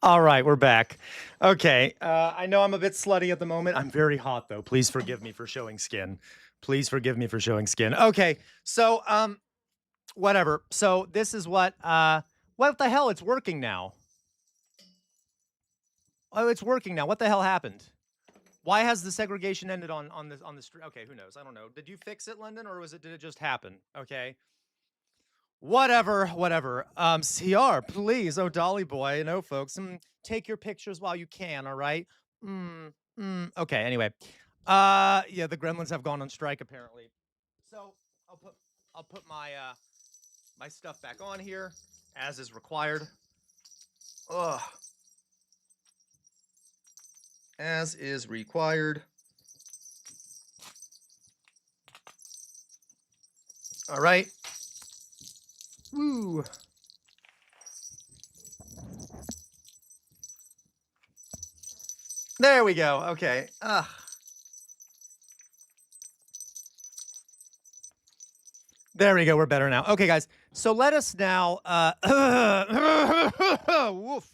All right, we're back. Okay, I know I'm a bit slutty at the moment. I'm very hot, though. Please forgive me for showing skin. Please forgive me for showing skin. Okay, so, whatever. So this is what the hell? It's working now. Oh, it's working now. What the hell happened? Why has the segregation ended on the street? Okay, who knows? I don't know. Did you fix it, London, or did it just happen? Okay. Whatever. CR, please. Oh, Dolly boy. No, folks. Take your pictures while you can, all right? Okay, anyway. Yeah, the gremlins have gone on strike, apparently. So, I'll put my my stuff back on here, as is required. Ugh. As is required. All right. Woo. There we go. Okay. There we go. We're better now. Okay, guys. So let us now. Woof.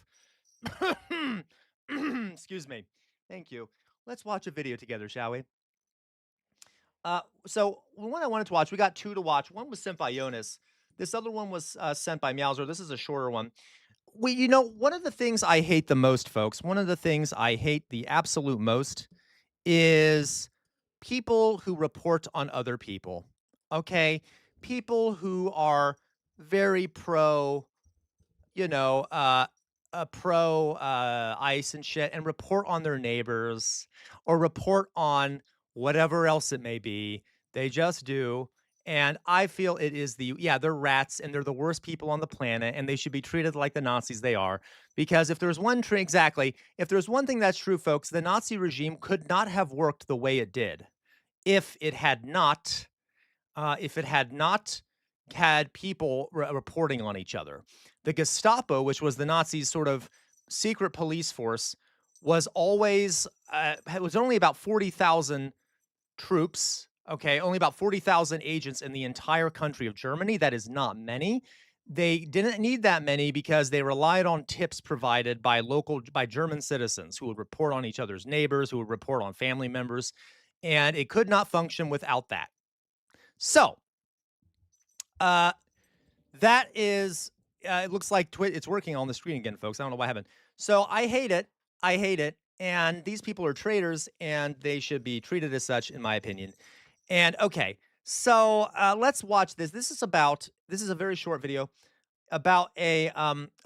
Excuse me. Thank you. Let's watch a video together, shall we? So the one I wanted to watch, we got two to watch. One was sent by Jonas. This other one was sent by Meowser. This is a shorter one. One of the things I hate the most, folks, one of the things I hate the absolute most is people who report on other people. okay? People who are very pro, ICE and shit, and report on their neighbors or report on whatever else it may be. They just do. And I feel it is they're rats and they're the worst people on the planet and they should be treated like the Nazis they are. Because if there's one thing that's true, folks, the Nazi regime could not have worked the way it did if it had not had people reporting on each other. The Gestapo, which was the Nazis' sort of secret police force, was always was only about 40,000 troops. Okay, only about 40,000 agents in the entire country of Germany. That is not many. They didn't need that many because they relied on tips provided by German citizens who would report on each other's neighbors, who would report on family members, and it could not function without that. So, that is, it looks like it's working on the screen again, folks. I don't know what happened. So I hate it. And these people are traitors, and they should be treated as such, in my opinion. And okay, so let's watch this. This is a very short video about a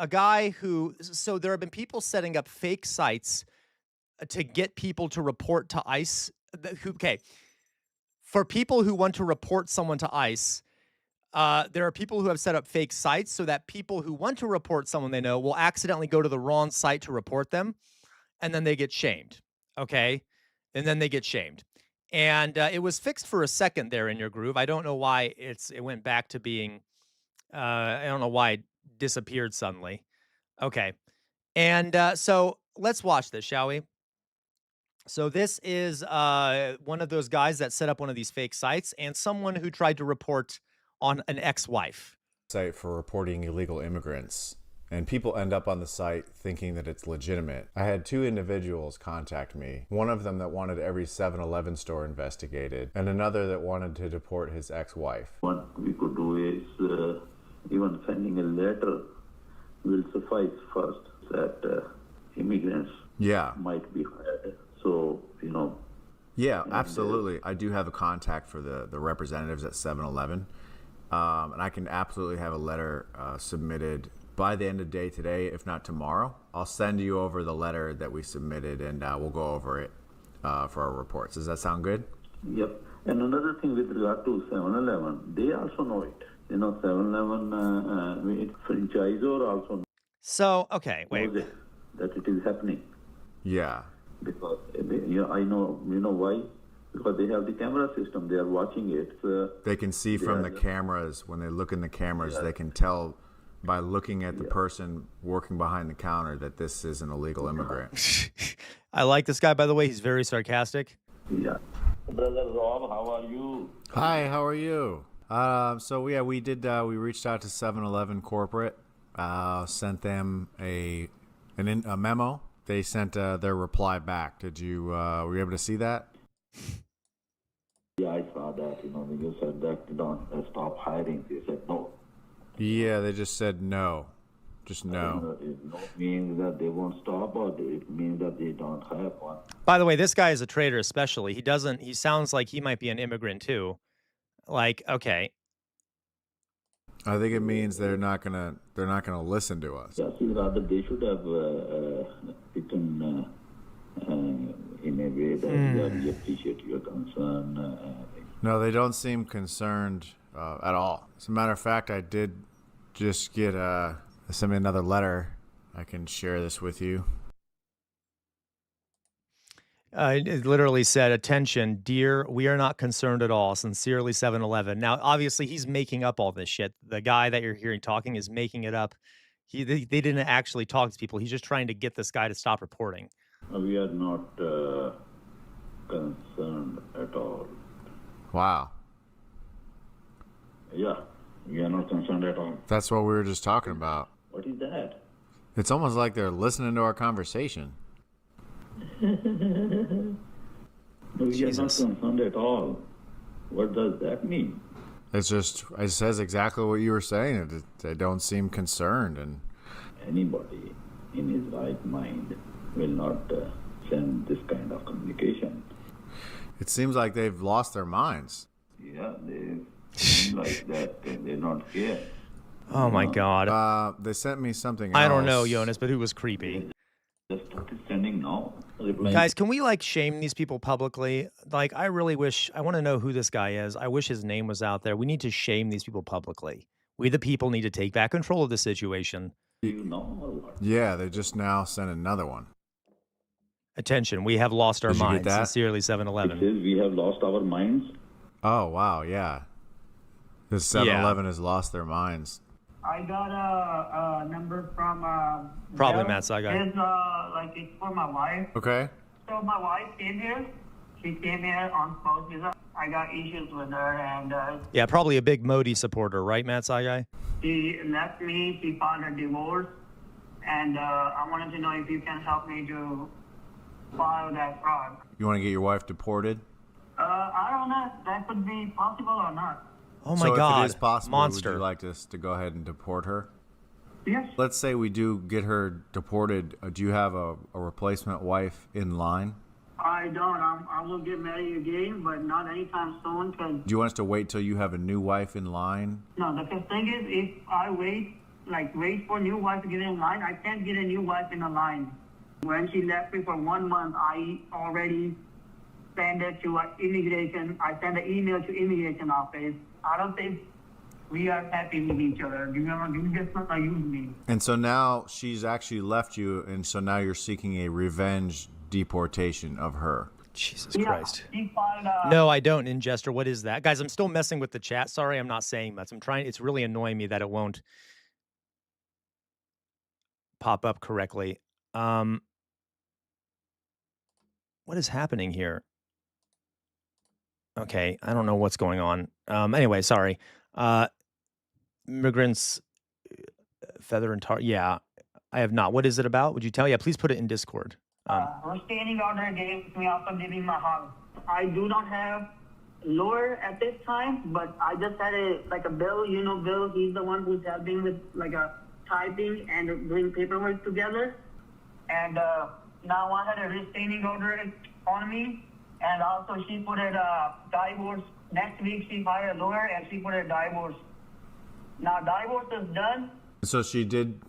guy who. So there have been people setting up fake sites to get people to report to ICE. Okay, for people who want to report someone to ICE. There are people who have set up fake sites so that people who want to report someone they know will accidentally go to the wrong site to report them, and then they get shamed, okay? And then they get shamed. And it was fixed for a second there in your groove. I don't know why it went back to being, I don't know why it disappeared suddenly. Okay. And so let's watch this, shall we? So this is one of those guys that set up one of these fake sites and someone who tried to report on an ex-wife. Site for reporting illegal immigrants, and people end up on the site thinking that it's legitimate. I had two individuals contact me, one of them that wanted every 7-Eleven store investigated, and another that wanted to deport his ex-wife. What we could do is even sending a letter will suffice first that immigrants might be hired. So, Yeah, absolutely. I do have a contact for the representatives at 7-Eleven. And I can absolutely have a letter submitted by the end of the day today, if not tomorrow. I'll send you over the letter that we submitted, and we'll go over it for our reports. Does that sound good? Yep. And another thing with regard to 7-Eleven, they also know it. 7-Eleven franchisor also. So, okay, wait. Knows it, that it is happening. Yeah. Because I know, why? Because they have the camera system, they are watching it. They can see from the cameras, when they look in the cameras, they can tell by looking at the person working behind the counter that this is an illegal immigrant. I like this guy, by the way. He's very sarcastic. Yeah. Brother Rob, how are you? Hi, how are you? We reached out to 7-Eleven corporate, sent them a memo. They sent their reply back. Were you able to see that? Yeah, I saw that. You said that don't stop hiring. They said no. Yeah, they just said no. Just no. It means that they won't stop, or it means that they don't have one. By the way, this guy is a traitor, especially. He sounds like he might be an immigrant too. Like, okay. I think it means they're not gonna listen to us. Yeah, see, rather they should have written in a way that we appreciate your concern. No, they don't seem concerned at all. As a matter of fact, I did just get send me another letter. I can share this with you. It literally said, "Attention, dear, we are not concerned at all. Sincerely, 7-Eleven." Now, obviously, he's making up all this shit. The guy that you're hearing talking is making it up. They didn't actually talk to people. He's just trying to get this guy to stop reporting. We are not concerned at all. Wow. Yeah, we are not concerned at all. That's what we were just talking about. What is that? It's almost like they're listening to our conversation. We are not concerned at all. What does that mean? It says exactly what you were saying. They don't seem concerned, and anybody in his right mind will not send this kind of communication. It seems like they've lost their minds. Yeah, like that, and they don't care. Oh my God. They sent me something I else. don't know, Jonas, but who was creepy? Just sending now. Guys, can we like shame these people publicly? Like, I really wish, I want to know who this guy is. I wish his name was out there. We need to shame these people publicly. We, the people, need to take back control of the situation. Yeah, they just now sent another one. Attention, we have lost our Did you get minds. that? Sincerely, It 7-Eleven. says we have lost our minds. Oh, wow, yeah. The 7-Eleven has lost their minds. I got a number from Probably Bill. Matt Saigai. It's like it's for my wife. Okay. So my wife came here. She came here on spouse visa. I got issues with her, and Yeah, probably a big Modi supporter, right, Matt Saigai? she left me. She filed a divorce, and I wanted to know if you can help me to file that fraud. You want to get your wife deported? I don't know if that could be possible or not. Oh my So God. if it is possible, Monster. would you like us to go ahead and deport her? Yes. Let's say we do get her deported. Do you have a replacement wife in line? I don't. I will get married again, but not anytime soon. Cause Do you want us to wait till you have a new wife in line? no, the thing is, if I wait for new wife to get in line, I can't get a new wife in a line. When she left me for 1 month, I already sent it to immigration. I sent an email to immigration office. I don't think we are happy with each other. You just not use me. And so now she's actually left you, and so now you're seeking a revenge deportation of her. Jesus Christ. She filed No, I don't, Ingester. What is that? Guys, I'm still messing with the chat. Sorry, I'm not saying much. I'm trying. It's really annoying me that it won't pop up correctly. What is happening here? Okay, I don't know what's going on. Anyway, sorry. Immigrants, feather and tar. Yeah, I have not. What is it about? Would you tell? Yeah, please put it in Discord. Restraining order against me after leaving my house. I do not have lawyer at this time, but I just had a Bill. You know, Bill. He's the one who's helping with typing and doing paperwork together. And now I had a restraining order on me, and also she put a divorce. Next week she hired a lawyer and she put a divorce. Now divorce is done. So she did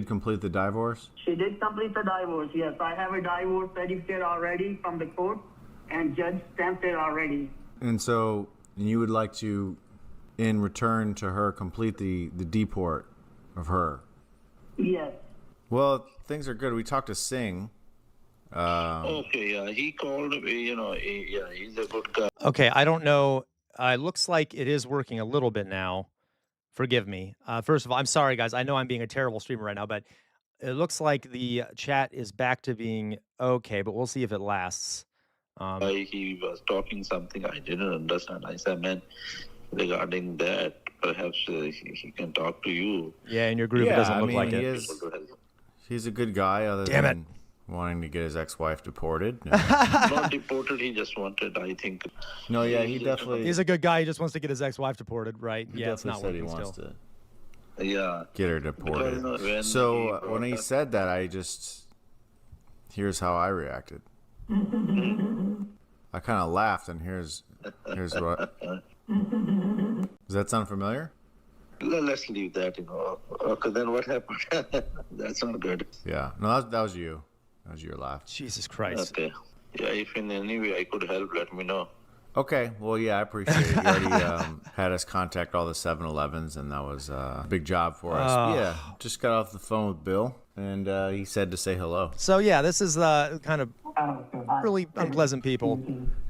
complete the divorce? She did complete the divorce, yes. I have a divorce certificate already from the court, and judge stamped it already. And so you would like to, in return to her, complete the deport of her? Yes. Well, things are good. We talked to Singh. Okay, yeah, he called me, he's a good guy. Okay, I don't know. It looks like it is working a little bit now. Forgive me. First of all, I'm sorry, guys. I know I'm being a terrible streamer right now, but it looks like the chat is back to being okay, but we'll see if it lasts. He was talking something I didn't understand. I said, man, regarding that, perhaps he can talk to you. Yeah, in your group, it doesn't look like it. He's a good guy, other Damn than wanting to get his ex-wife deported. Not deported, he just wanted, I think. No, yeah, he definitely... He's a good guy. He just wants to get his ex-wife deported, right? He Yeah, it's not definitely working said he still. wants to Yeah. get her deported. Because, So when he said that, here's how I reacted. I kind of laughed, and here's what. Does that sound familiar? Let's leave that, Okay, then what happened? That's not good. Yeah. No, that was you. That was your laugh. Jesus Christ. Okay. Yeah, if in any way I could help, let me know. Okay. Well, yeah, I appreciate it. You already had us contact all the 7-Elevens, and that was a big job for us. Yeah. Just got off the phone with Bill, and he said to say hello. So, yeah, this is kind of really unpleasant people.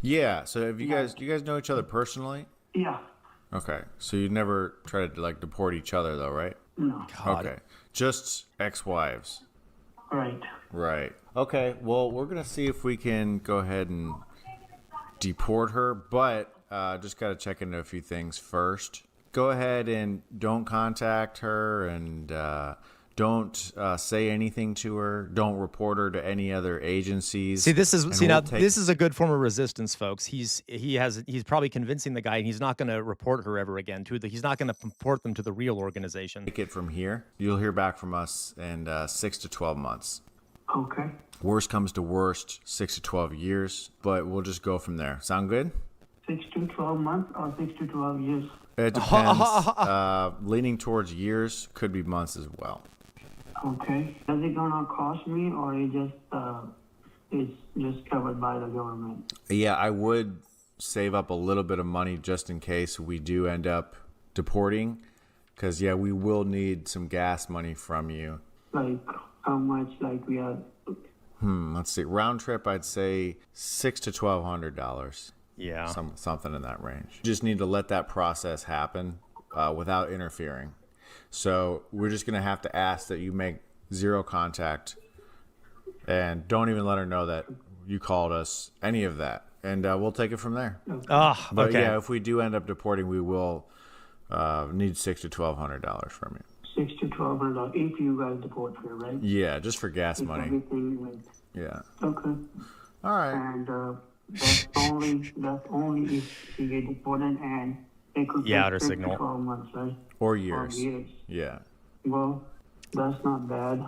Yeah. So do you guys know each other personally? Yeah. Okay. So you never tried to deport each other, though, right? No. God. Okay. Just ex-wives. Right. Right. Okay. Well, we're going to see if we can go ahead and deport her, but just got to check into a few things first. Go ahead and don't contact her, and don't say anything to her. Don't report her to any other agencies. See, this is this is a good form of resistance, folks. He's probably convincing the guy, and he's not going to report her ever again. He's not going to report them to the real organization. Take it from here. You'll hear back from us in 6 to 12 months. Okay. Worst comes to worst, 6 to 12 years, but we'll just go from there. Sound good? 6 to 12 months or 6 to 12 years? It depends. Leaning towards years, could be months as well. Okay. Is it gonna cost me, or it's just covered by the government? Yeah, I would save up a little bit of money just in case we do end up deporting, because we will need some gas money from you. Like how much? Like we are. Let's see. Round trip, I'd say $600 to $1,200. Yeah. Something in that range. Just need to let that process happen without interfering. So we're just going to have to ask that you make zero contact and don't even let her know that you called us, any of that. And we'll take it from there. Oh, but okay. yeah, if we do end up deporting, we will need $600 to $1,200 from you. $600 to $1,200 if you guys deport her, right? Yeah, just for gas If money. everything went. Yeah. Okay. All right. And that's only if you get deported, and it could take outer 6 to signal. 12 months, right? Or years. 12 years. Yeah. Well, that's not bad.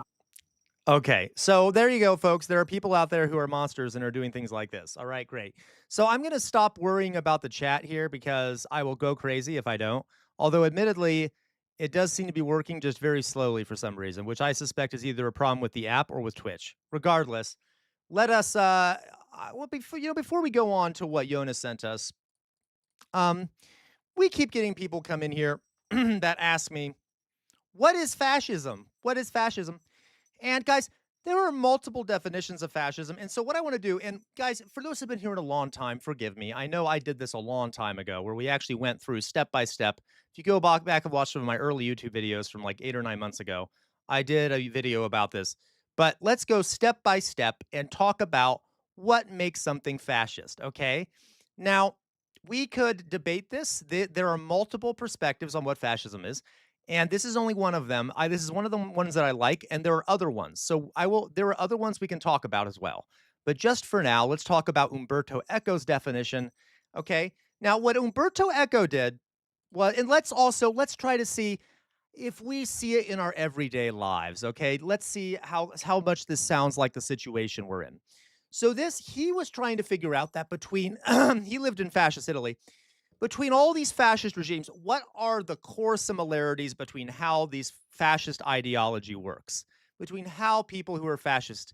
Okay, so there you go, folks. There are people out there who are monsters and are doing things like this. All right, great. So I'm going to stop worrying about the chat here because I will go crazy if I don't. Although, admittedly, it does seem to be working just very slowly for some reason, which I suspect is either a problem with the app or with Twitch. Regardless, let us, before we go on to what Jonas sent us, we keep getting people come in here that ask me, what is fascism? What is fascism? And guys, there are multiple definitions of fascism. And so what I want to do, and guys, for those who've been here in a long time, forgive me. I know I did this a long time ago where we actually went through step by step. If you go back and watch some of my early YouTube videos from like 8 or 9 months ago, I did a video about this. But let's go step by step and talk about what makes something fascist, okay? Now, we could debate this. There are multiple perspectives on what fascism is. And this is only one of them. This is one of the ones that I like, and there are other ones. So there are other ones we can talk about as well. But just for now, let's talk about Umberto Eco's definition. Okay. Now, what Umberto Eco did was, and let's try to see if we see it in our everyday lives. Okay. Let's see how much this sounds like the situation we're in. So he was trying to figure out that between, he lived in fascist Italy. Between all these fascist regimes, what are the core similarities between how these fascist ideology works? Between how people who are fascist,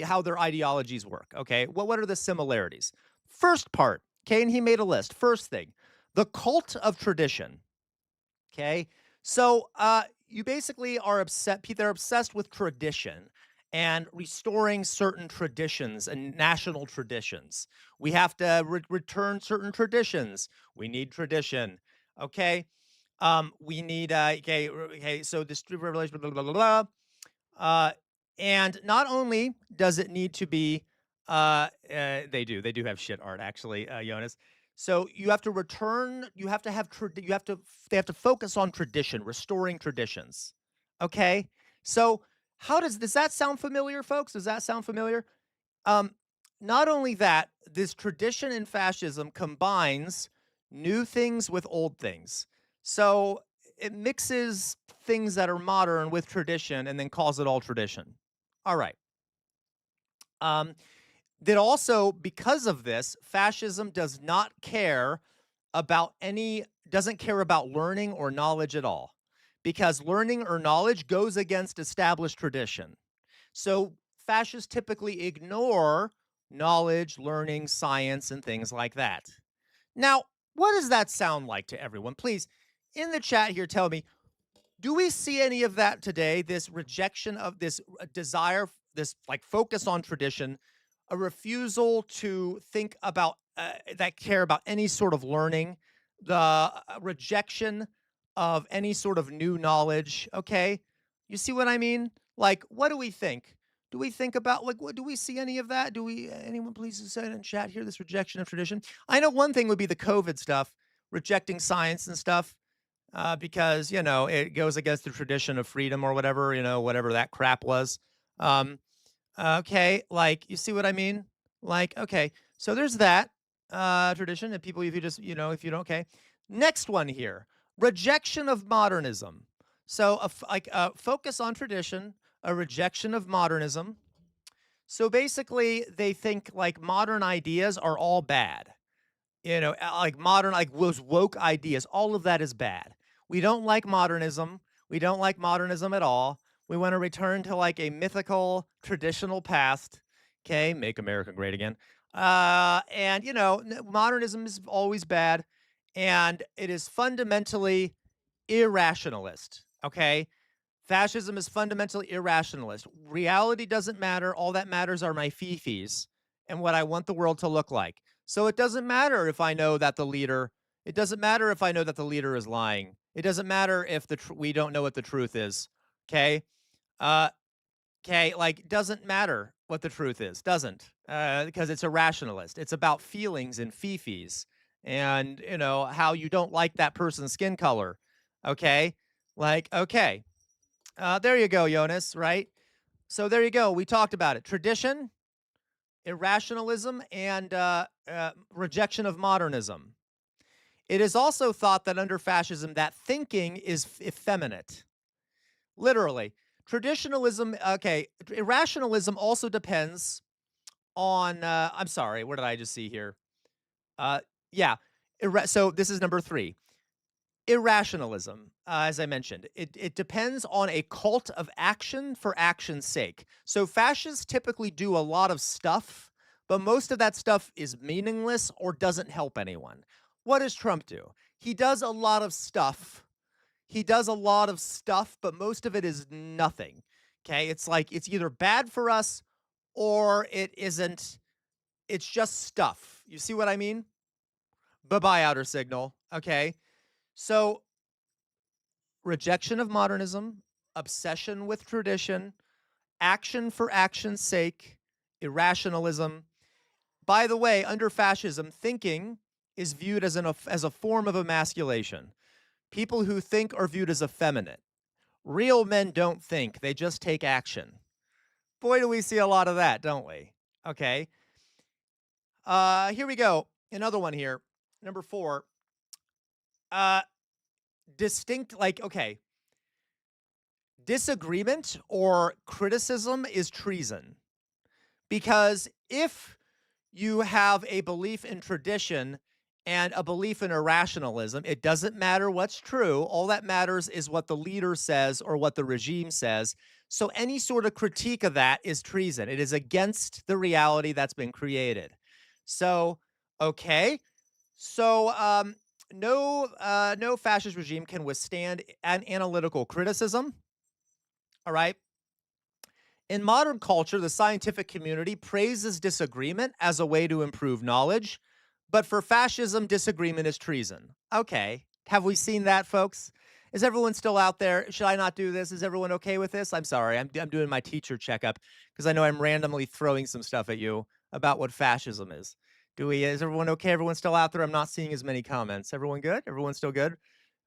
how their ideologies work, okay? What are the similarities? First part, okay, and he made a list. First thing, the cult of tradition, okay? So you basically are they're obsessed with tradition and restoring certain traditions and national traditions. We have to return certain traditions. We need tradition. Okay. We need, okay. So this revelation, blah, blah, blah, blah. And not only does it need to be, they do have shit art actually, Jonas. So you have to return, they have to focus on tradition, restoring traditions. Okay. So does that sound familiar, folks? Does that sound familiar? Not only that, this tradition in fascism combines new things with old things. So it mixes things that are modern with tradition and then calls it all tradition. All right. That also, because of this, fascism doesn't care about learning or knowledge at all. Because learning or knowledge goes against established tradition. So fascists typically ignore knowledge, learning, science, and things like that. Now, what does that sound like to everyone? Please, in the chat here, tell me, do we see any of that today? This rejection of this desire, this like focus on tradition, a refusal to think about, care about any sort of learning, the rejection of any sort of new knowledge, okay? You see what I mean? Like, what do we think? Do we think about, like, what do we see any of that? Anyone please say it in chat here, this rejection of tradition? I know one thing would be the COVID stuff, rejecting science and stuff, because, it goes against the tradition of freedom or whatever, whatever that crap was. Okay, like, you see what I mean? Like, okay, so there's that tradition, and people, if you don't, okay. Next one here. Rejection of modernism. So a focus on tradition, a rejection of modernism. So basically they think like modern ideas are all bad. like modern, like those woke ideas, all of that is bad. We don't like modernism. We don't like modernism at all. We want to return to like a mythical, traditional past. Okay, make America great again. And modernism is always bad, and it is fundamentally irrationalist. Okay, fascism is fundamentally irrationalist. Reality doesn't matter. All that matters are my fifis and what I want the world to look like. So it doesn't matter if I know that the leader. It doesn't matter if I know that the leader is lying. It doesn't matter if we don't know what the truth is. Okay. Okay, like, doesn't matter what the truth is, doesn't, because it's a rationalist. It's about feelings and fifis and, how you don't like that person's skin color, okay? Like, okay, there you go, Jonas, right? So there you go. We talked about it. Tradition, irrationalism, and rejection of modernism. It is also thought that under fascism, that thinking is effeminate. Literally. Traditionalism, okay, irrationalism also depends on, I'm sorry, what did I just see here? Yeah, so this is number 3. Irrationalism, as I mentioned, it depends on a cult of action for action's sake. So fascists typically do a lot of stuff, but most of that stuff is meaningless or doesn't help anyone. What does Trump do? He does a lot of stuff. But most of it is nothing. Okay, it's like it's either bad for us or it isn't. It's just stuff. You see what I mean? Bye-bye, outer signal. Okay, so rejection of modernism, obsession with tradition, action for action's sake, irrationalism. By the way, under fascism, thinking is viewed as a form of emasculation. People who think are viewed as effeminate. Real men don't think, they just take action. Boy, do we see a lot of that, don't we? Okay. Here we go. Another one here. Number 4. Disagreement or criticism is treason. Because if you have a belief in tradition and a belief in irrationalism, it doesn't matter what's true. All that matters is what the leader says or what the regime says. So any sort of critique of that is treason. It is against the reality that's been created. So, okay. So, no fascist regime can withstand an analytical criticism. All right. In modern culture, the scientific community praises disagreement as a way to improve knowledge. But for fascism, disagreement is treason. Okay. Have we seen that, folks? Is everyone still out there? Should I not do this? Is everyone okay with this? I'm sorry. I'm doing my teacher checkup because I know I'm randomly throwing some stuff at you about what fascism is. Is everyone okay? Everyone still out there? I'm not seeing as many comments. Everyone good? Everyone still good?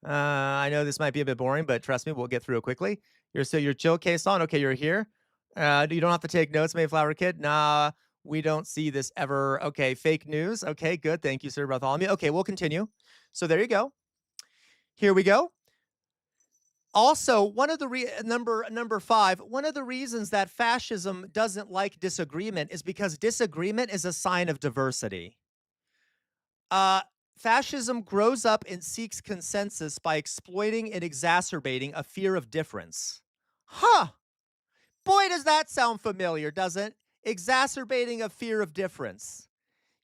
I know this might be a bit boring, but trust me, we'll get through it quickly. You're chill case on. Okay, you're here. You don't have to take notes, Mayflower Kid. Nah. We don't see this ever. Okay, fake news. Okay, good. Thank you, Sir Bartholomew. Okay, we'll continue. So there you go. Here we go. Also, one of the number 5, one of the reasons that fascism doesn't like disagreement is because disagreement is a sign of diversity. Fascism grows up and seeks consensus by exploiting and exacerbating a fear of difference. Huh. Boy, does that sound familiar, doesn't it? Exacerbating a fear of difference.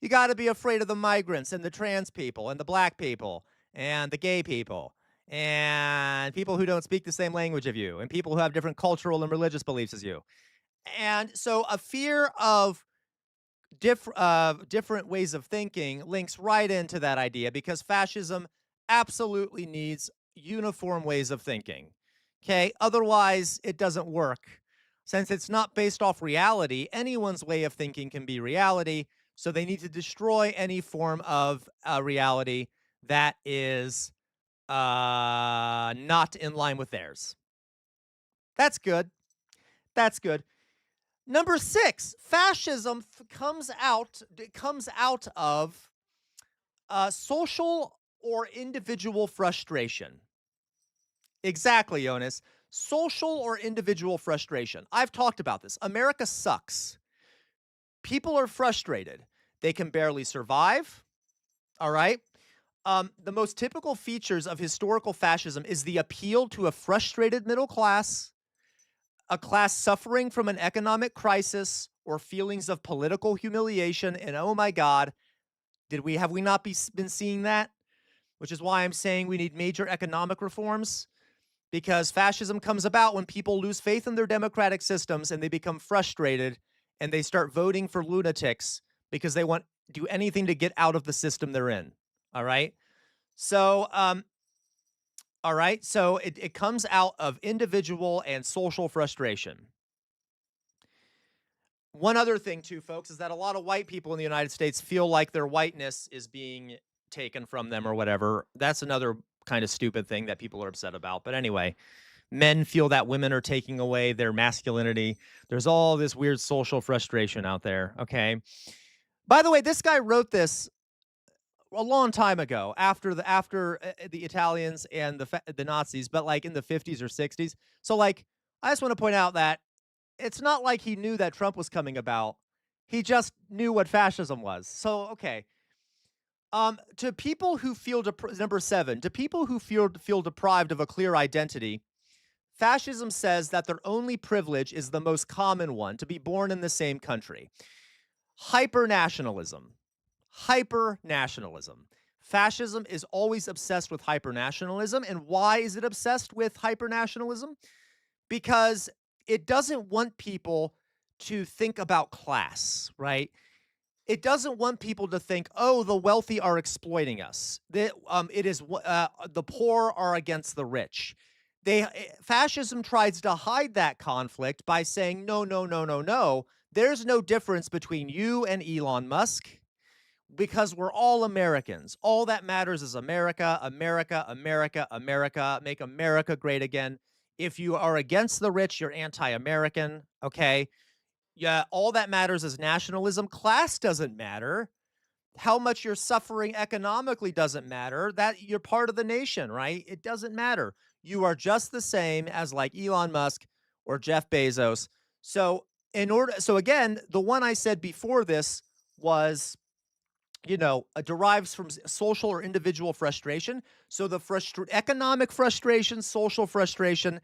You got to be afraid of the migrants and the trans people and the black people and the gay people and people who don't speak the same language of you and people who have different cultural and religious beliefs as you. And so a fear of different ways of thinking links right into that idea because fascism absolutely needs uniform ways of thinking. Okay, otherwise it doesn't work. Since it's not based off reality, anyone's way of thinking can be reality, so they need to destroy any form of reality that is not in line with theirs. That's good. That's good. Number 6, fascism comes out of social or individual frustration. Exactly, Jonas. Social or individual frustration. I've talked about this. America sucks. People are frustrated. They can barely survive. All right? The most typical features of historical fascism is the appeal to a frustrated middle class, a class suffering from an economic crisis or feelings of political humiliation. And oh my God, have we not been seeing that? Which is why I'm saying we need major economic reforms, because fascism comes about when people lose faith in their democratic systems and they become frustrated and they start voting for lunatics because they want to do anything to get out of the system they're in. All right. So, it comes out of individual and social frustration. One other thing, too, folks, is that a lot of white people in the United States feel like their whiteness is being taken from them or whatever. That's another kind of stupid thing that people are upset about. But anyway, men feel that women are taking away their masculinity. There's all this weird social frustration out there. Okay. By the way, this guy wrote this a long time ago, after the Italians and the Nazis, but like in the 50s or 60s. So like, I just want to point out that it's not like he knew that Trump was coming about. He just knew what fascism was. So, okay. To people who feel number 7, to people who feel deprived of a clear identity, fascism says that their only privilege is the most common one, to be born in the same country. Hyper-nationalism. Hyper-nationalism. Fascism is always obsessed with hyper-nationalism. And why is it obsessed with hyper-nationalism? Because it doesn't want people to think about class, right? It doesn't want people to think, oh, the wealthy are exploiting us. The poor are against the rich. Fascism tries to hide that conflict by saying, no, no, no, no, no. There's no difference between you and Elon Musk because we're all Americans. All that matters is America, America, America, America. Make America great again. If you are against the rich, you're anti-American, okay? Yeah, all that matters is nationalism. Class doesn't matter. How much you're suffering economically doesn't matter. That you're part of the nation, right? It doesn't matter. You are just the same as like Elon Musk or Jeff Bezos. So again, the one I said before this was, derives from social or individual frustration. So the economic frustration, social frustration,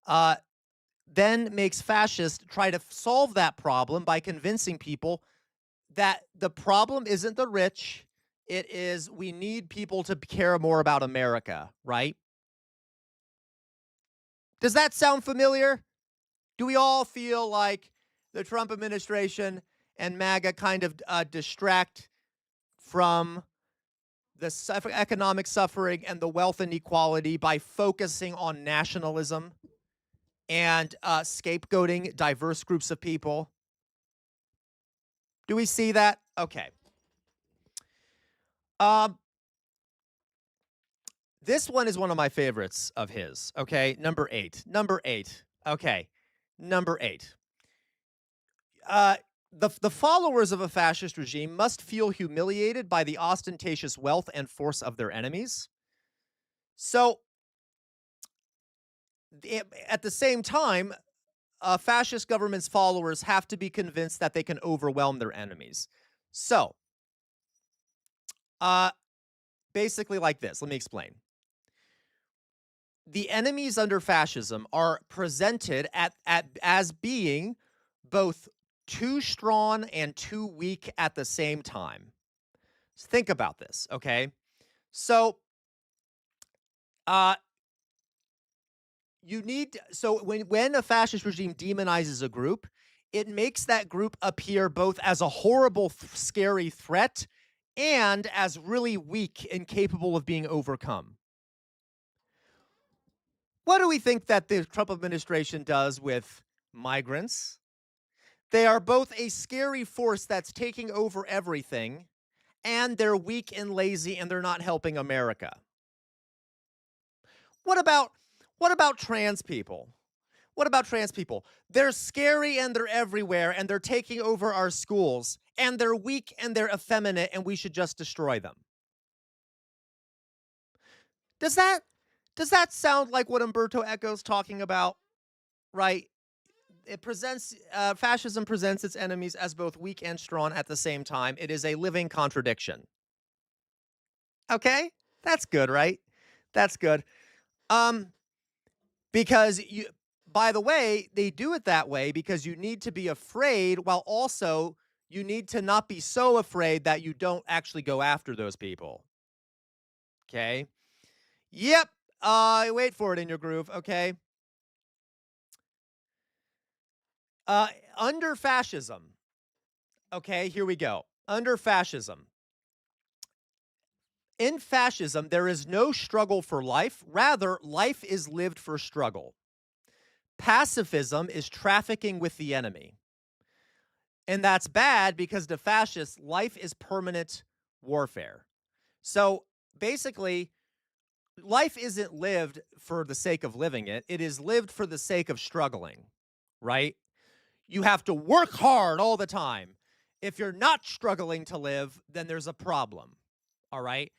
then makes fascists try to solve that problem by convincing people that the problem isn't the rich. It is we need people to care more about America, right? Does that sound familiar? Do we all feel like the Trump administration and MAGA kind of distract from the economic suffering and the wealth inequality by focusing on nationalism and scapegoating diverse groups of people? Do we see that? Okay. This one is one of my favorites of his. Okay, number 8. Okay, number 8. The followers of a fascist regime must feel humiliated by the ostentatious wealth and force of their enemies. So, at the same time, fascist government's followers have to be convinced that they can overwhelm their enemies. So, basically like this. Let me explain. The enemies under fascism are presented as being both too strong and too weak at the same time. So think about this, okay? So, when a fascist regime demonizes a group, it makes that group appear both as a horrible, scary threat and as really weak and capable of being overcome. What do we think that the Trump administration does with migrants? They are both a scary force that's taking over everything, and they're weak and lazy, and they're not helping America. What about trans people? What about trans people? They're scary and they're everywhere, and they're taking over our schools, and they're weak and they're effeminate, and we should just destroy them. Does that sound like what Umberto Eco's talking about? Right? Fascism presents its enemies as both weak and strong at the same time. It is a living contradiction. Okay? That's good, right? That's good. Because by the way, they do it that way because you need to be afraid while also you need to not be so afraid that you don't actually go after those people. Okay? Yep. Wait for it in your groove, okay? Under fascism. Okay, here we go. Under fascism. In fascism, there is no struggle for life. Rather, life is lived for struggle. Pacifism is trafficking with the enemy. And that's bad because to fascists, life is permanent warfare. So basically, life isn't lived for the sake of living it. It is lived for the sake of struggling, right? You have to work hard all the time. If you're not struggling to live, then there's a problem, all right?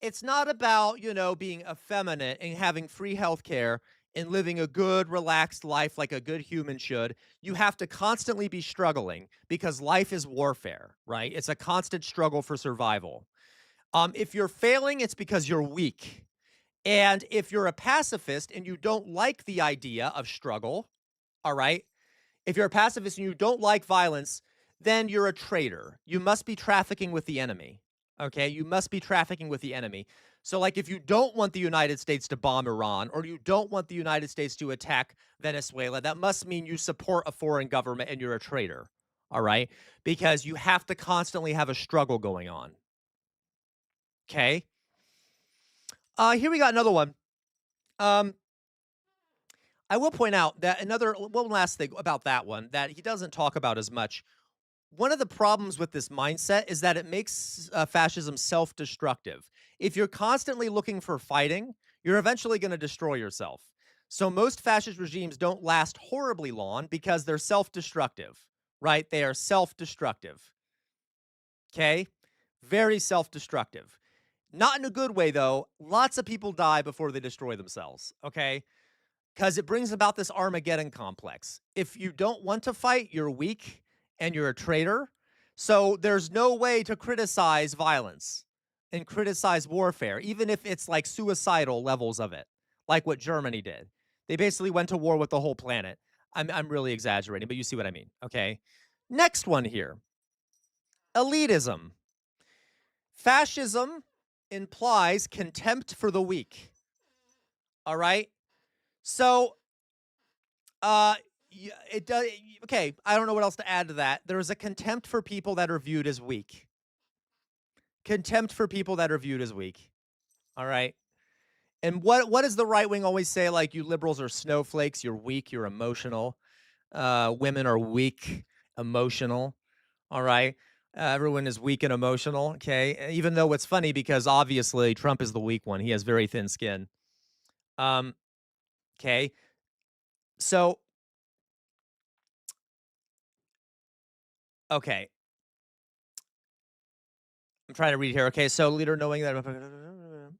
It's not about, being effeminate and having free health care and living a good, relaxed life like a good human should. You have to constantly be struggling because life is warfare, right? It's a constant struggle for survival. If you're failing, it's because you're weak. And if you're a pacifist and you don't like the idea of struggle, all right? If you're a pacifist and you don't like violence, then you're a traitor. You must be trafficking with the enemy. Okay, you must be trafficking with the enemy. So like if you don't want the United States to bomb Iran or you don't want the United States to attack Venezuela, that must mean you support a foreign government and you're a traitor. All right, because you have to constantly have a struggle going on. Okay. Here we got another one. I will point out that one last thing about that one that he doesn't talk about as much. One of the problems with this mindset is that it makes fascism self-destructive. If you're constantly looking for fighting, you're eventually going to destroy yourself. So most fascist regimes don't last horribly long because they're self-destructive, right? They are self-destructive. Okay? Very self-destructive. Not in a good way, though. Lots of people die before they destroy themselves, okay? Because it brings about this Armageddon complex. If you don't want to fight, you're weak and you're a traitor. So there's no way to criticize violence and criticize warfare, even if it's like suicidal levels of it, like what Germany did. They basically went to war with the whole planet. I'm really exaggerating, but you see what I mean, okay? Next one here. Elitism. Fascism implies contempt for the weak. All right? So, it does. Okay, I don't know what else to add to that. There is a contempt for people that are viewed as weak. Contempt for people that are viewed as weak. All right? And what does the right wing always say? Like, you liberals are snowflakes, you're weak, you're emotional. Women are weak, emotional. All right? Everyone is weak and emotional, okay? Even though it's funny because obviously Trump is the weak one. He has very thin skin. Okay. So, okay. I'm trying to read here. Okay, so leader knowing that...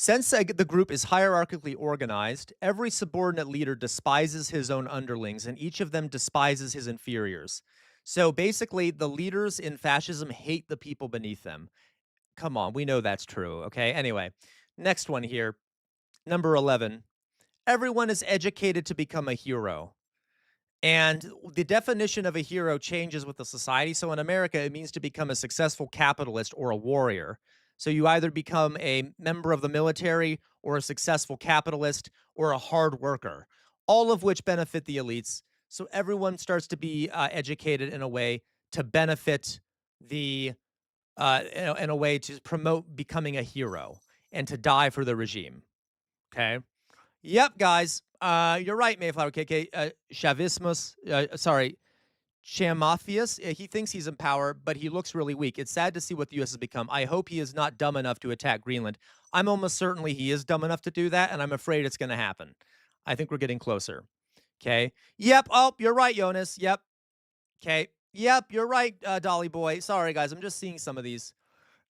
Since the group is hierarchically organized, every subordinate leader despises his own underlings, and each of them despises his inferiors. So basically, the leaders in fascism hate the people beneath them. Come on, we know that's true, okay? Anyway, next one here. Number 11. Everyone is educated to become a hero. And the definition of a hero changes with the society. So in America, it means to become a successful capitalist or a warrior. So you either become a member of the military or a successful capitalist or a hard worker, all of which benefit the elites. So everyone starts to be educated in a way to benefit the, in a way to promote becoming a hero and to die for the regime. Okay. Yep, guys. You're right, Mayflower KK. Chavismus, Chamafius, he thinks he's in power, but he looks really weak. It's sad to see what the U.S. has become. I hope he is not dumb enough to attack Greenland. I'm almost certainly he is dumb enough to do that, and I'm afraid it's going to happen. I think we're getting closer. Okay. Yep. Oh, you're right, Jonas. Yep. Okay. Yep, you're right, Dolly Boy. Sorry, guys. I'm just seeing some of these.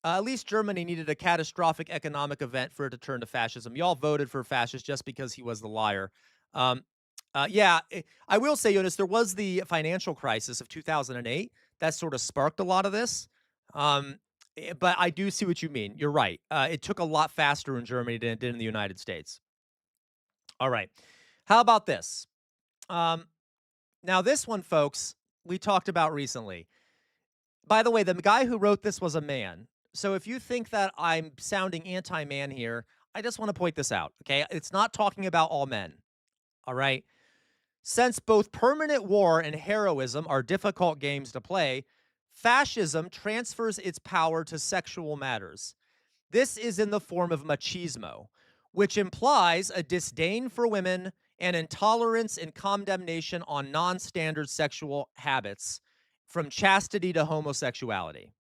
At least Germany needed a catastrophic economic event for it to turn to fascism. Y'all voted for fascist just because he was the liar. Yeah, I will say, Jonas, there was the financial crisis of 2008 that sort of sparked a lot of this. But I do see what you mean. You're right. It took a lot faster in Germany than it did in the United States. All right. How about this? Now, this one, folks, we talked about recently. By the way, the guy who wrote this was a man. So if you think that I'm sounding anti-man here, I just want to point this out, okay? It's not talking about all men, all right? Since both permanent war and heroism are difficult games to play, fascism transfers its power to sexual matters. This is in the form of machismo, which implies a disdain for women and intolerance and condemnation on non-standard sexual habits, from chastity to homosexuality.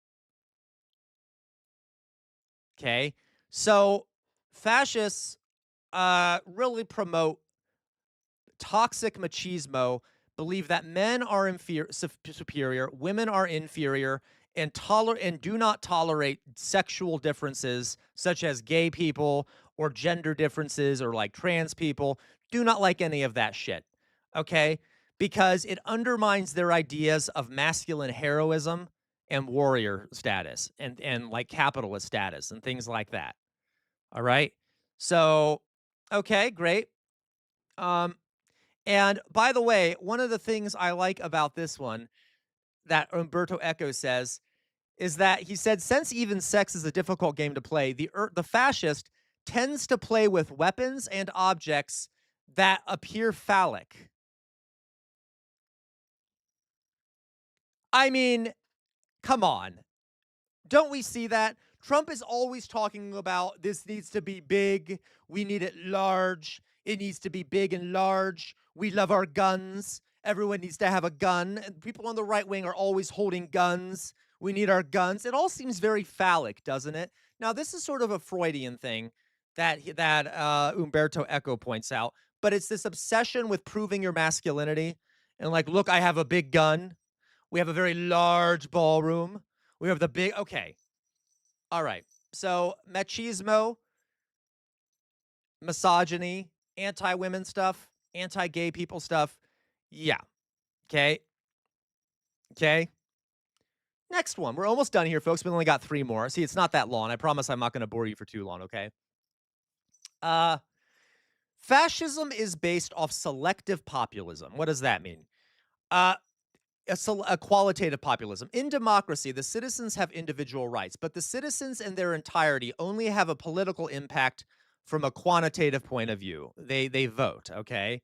Okay? So fascists really promote toxic machismo, believe that men are superior, women are inferior, and do not tolerate sexual differences such as gay people or gender differences or like trans people. Do not like any of that shit, okay? Because it undermines their ideas of masculine heroism and warrior status and like capitalist status and things like that. All right? So, okay, great. And by the way, one of the things I like about this one that Umberto Eco says is that he said, since even sex is a difficult game to play, the fascist tends to play with weapons and objects that appear phallic. I mean, come on. Don't we see that? Trump is always talking about this needs to be big. We need it large. It needs to be big and large. We love our guns. Everyone needs to have a gun. And people on the right wing are always holding guns. We need our guns. It all seems very phallic, doesn't it? Now, this is sort of a Freudian thing that Umberto Eco points out, but it's this obsession with proving your masculinity. And like, look, I have a big gun. We have a very large ballroom. We have the big, okay. All right. So machismo, misogyny, anti-women stuff, anti-gay people stuff. Yeah. Okay. Okay. Next one. We're almost done here, folks. We only got 3 more. See, it's not that long. I promise I'm not going to bore you for too long, okay? Fascism is based off selective populism. What does that mean? A qualitative populism. In democracy, the citizens have individual rights, but the citizens in their entirety only have a political impact from a quantitative point of view. They vote, okay?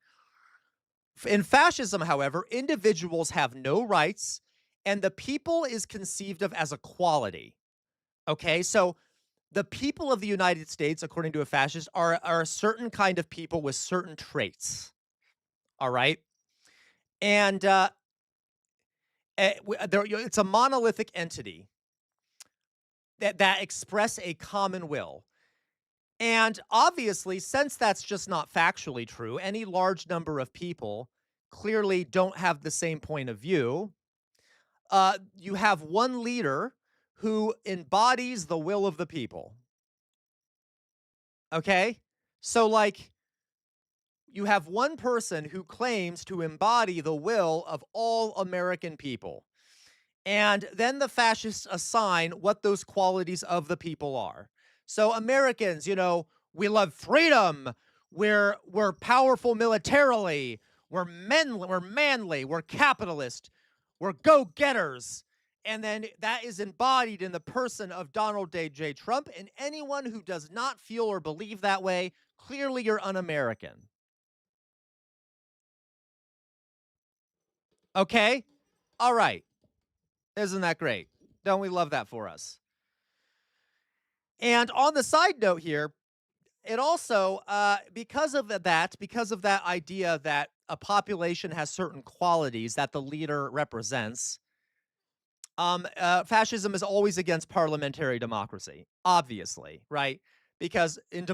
In fascism, however, individuals have no rights, and the people is conceived of as a quality, okay? So the people of the United States, according to a fascist, are a certain kind of people with certain traits, all right? And it's a monolithic entity that express a common will. And obviously, since that's just not factually true, any large number of people clearly don't have the same point of view. You have one leader who embodies the will of the people. Okay? So, like, you have one person who claims to embody the will of all American people. And then the fascists assign what those qualities of the people are. So Americans, you know, we love freedom. We're powerful militarily. We're manly. We're capitalist. We're go-getters. And then that is embodied in the person of Donald J. Trump. And anyone who does not feel or believe that way, clearly you're un-American. Okay? All right. Isn't that great? Don't we love that for us? And on the side note here, it also, because of that idea that a population has certain qualities that the leader represents, fascism is always against parliamentary democracy, obviously, right? Because in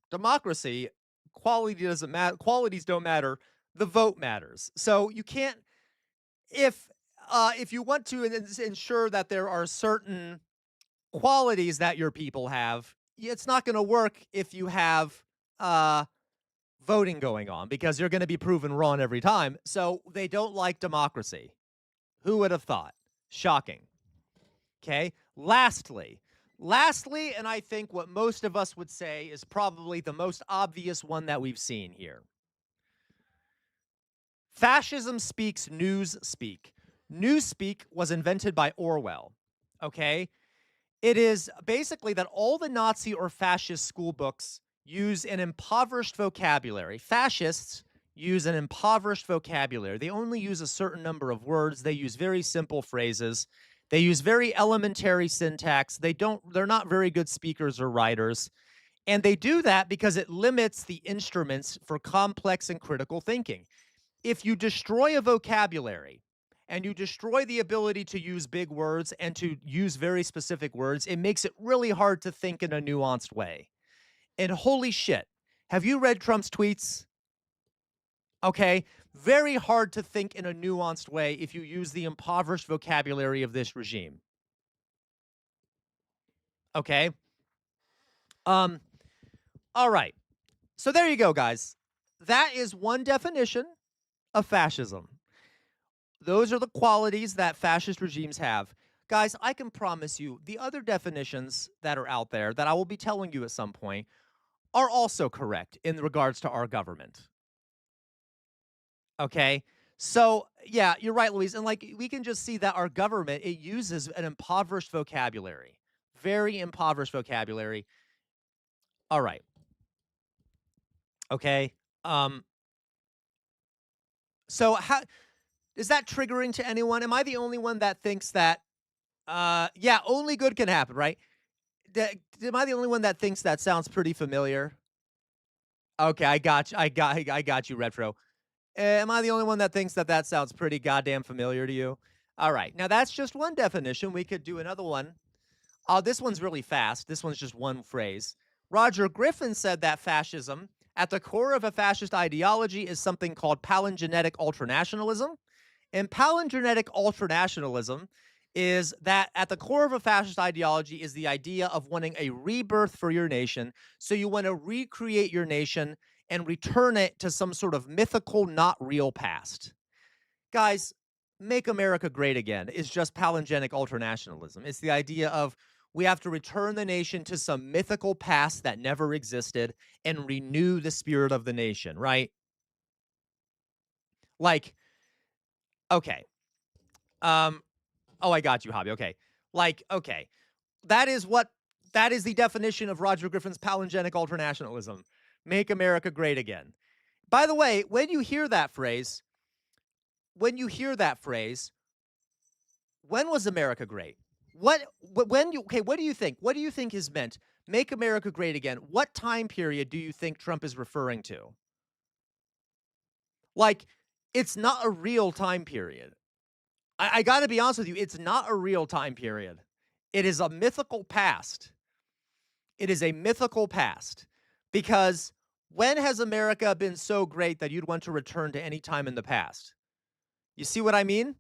democracy, qualities don't matter, the vote matters. So you can't, if you want to ensure that there are certain qualities that your people have, it's not going to work if you have voting going on, because you're going to be proven wrong every time. So they don't like democracy. Who would have thought? Shocking. Okay? Lastly, and I think what most of us would say is probably the most obvious one that we've seen here. Fascism speaks newspeak. Newspeak was invented by Orwell, okay? It is basically that all the Nazi or fascist school books use an impoverished vocabulary. Fascists use an impoverished vocabulary. They only use a certain number of words. They use very simple phrases. They use very elementary syntax. They're not very good speakers or writers. And they do that because it limits the instruments for complex and critical thinking. If you destroy a vocabulary and you destroy the ability to use big words and to use very specific words, it makes it really hard to think in a nuanced way. And holy shit, have you read Trump's tweets? Okay, very hard to think in a nuanced way if you use the impoverished vocabulary of this regime. Okay? All right. So there you go, guys. That is one definition of fascism. Those are the qualities that fascist regimes have. Guys, I can promise you the other definitions that are out there that I will be telling you at some point are also correct in regards to our government. Okay? So, yeah, you're right, Louise. And like, we can just see that our government, it uses an impoverished vocabulary. Very impoverished vocabulary. All right. Okay. So how is that triggering to anyone? Am I the only one that thinks that yeah, only good can happen, right? Am I the only one that thinks that sounds pretty familiar? Okay, I got you. I got you, Retro. Am I the only one that thinks that that sounds pretty goddamn familiar to you? All right. Now that's just one definition. We could do another one. This one's really fast. This one's just one phrase. Roger Griffin said that fascism, at the core of a fascist ideology, is something called palingenetic ultranationalism. And palingenetic ultranationalism is that at the core of a fascist ideology is the idea of wanting a rebirth for your nation. So you want to recreate your nation and return it to some sort of mythical, not real past. Guys, Make America Great Again is just palingenetic ultranationalism. It's the idea of we have to return the nation to some mythical past that never existed and renew the spirit of the nation, right? Like, okay. Oh, I got you, Hobby. Okay. Like, okay. That is the definition of Roger Griffin's palingenetic ultranationalism. Make America Great Again. By the way, when you hear that phrase, when was America great? What do you think? What do you think is meant? Make America Great Again. What time period do you think Trump is referring to? Like, it's not a real time period. I got to be honest with you. It's not a real time period. It is a mythical past. It is a mythical past. Because when has America been so great that you'd want to return to any time in the past? You see what I mean?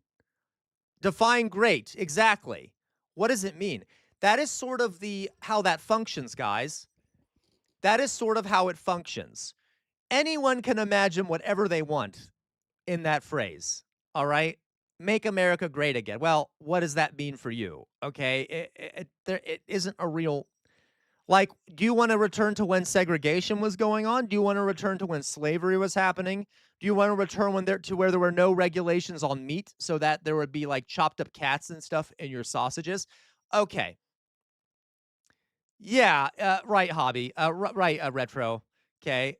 Define great. Exactly. What does it mean? That is sort of how that functions, guys. That is sort of how it functions. Anyone can imagine whatever they want in that phrase. All right? Make America Great Again. Well, what does that mean for you? Okay? It isn't a real... Like, do you want to return to when segregation was going on? Do you want to return to when slavery was happening? Do you want to return to where there were no regulations on meat so that there would be like chopped up cats and stuff in your sausages? Okay. Yeah, right, Hobby. Right, Retro. Okay.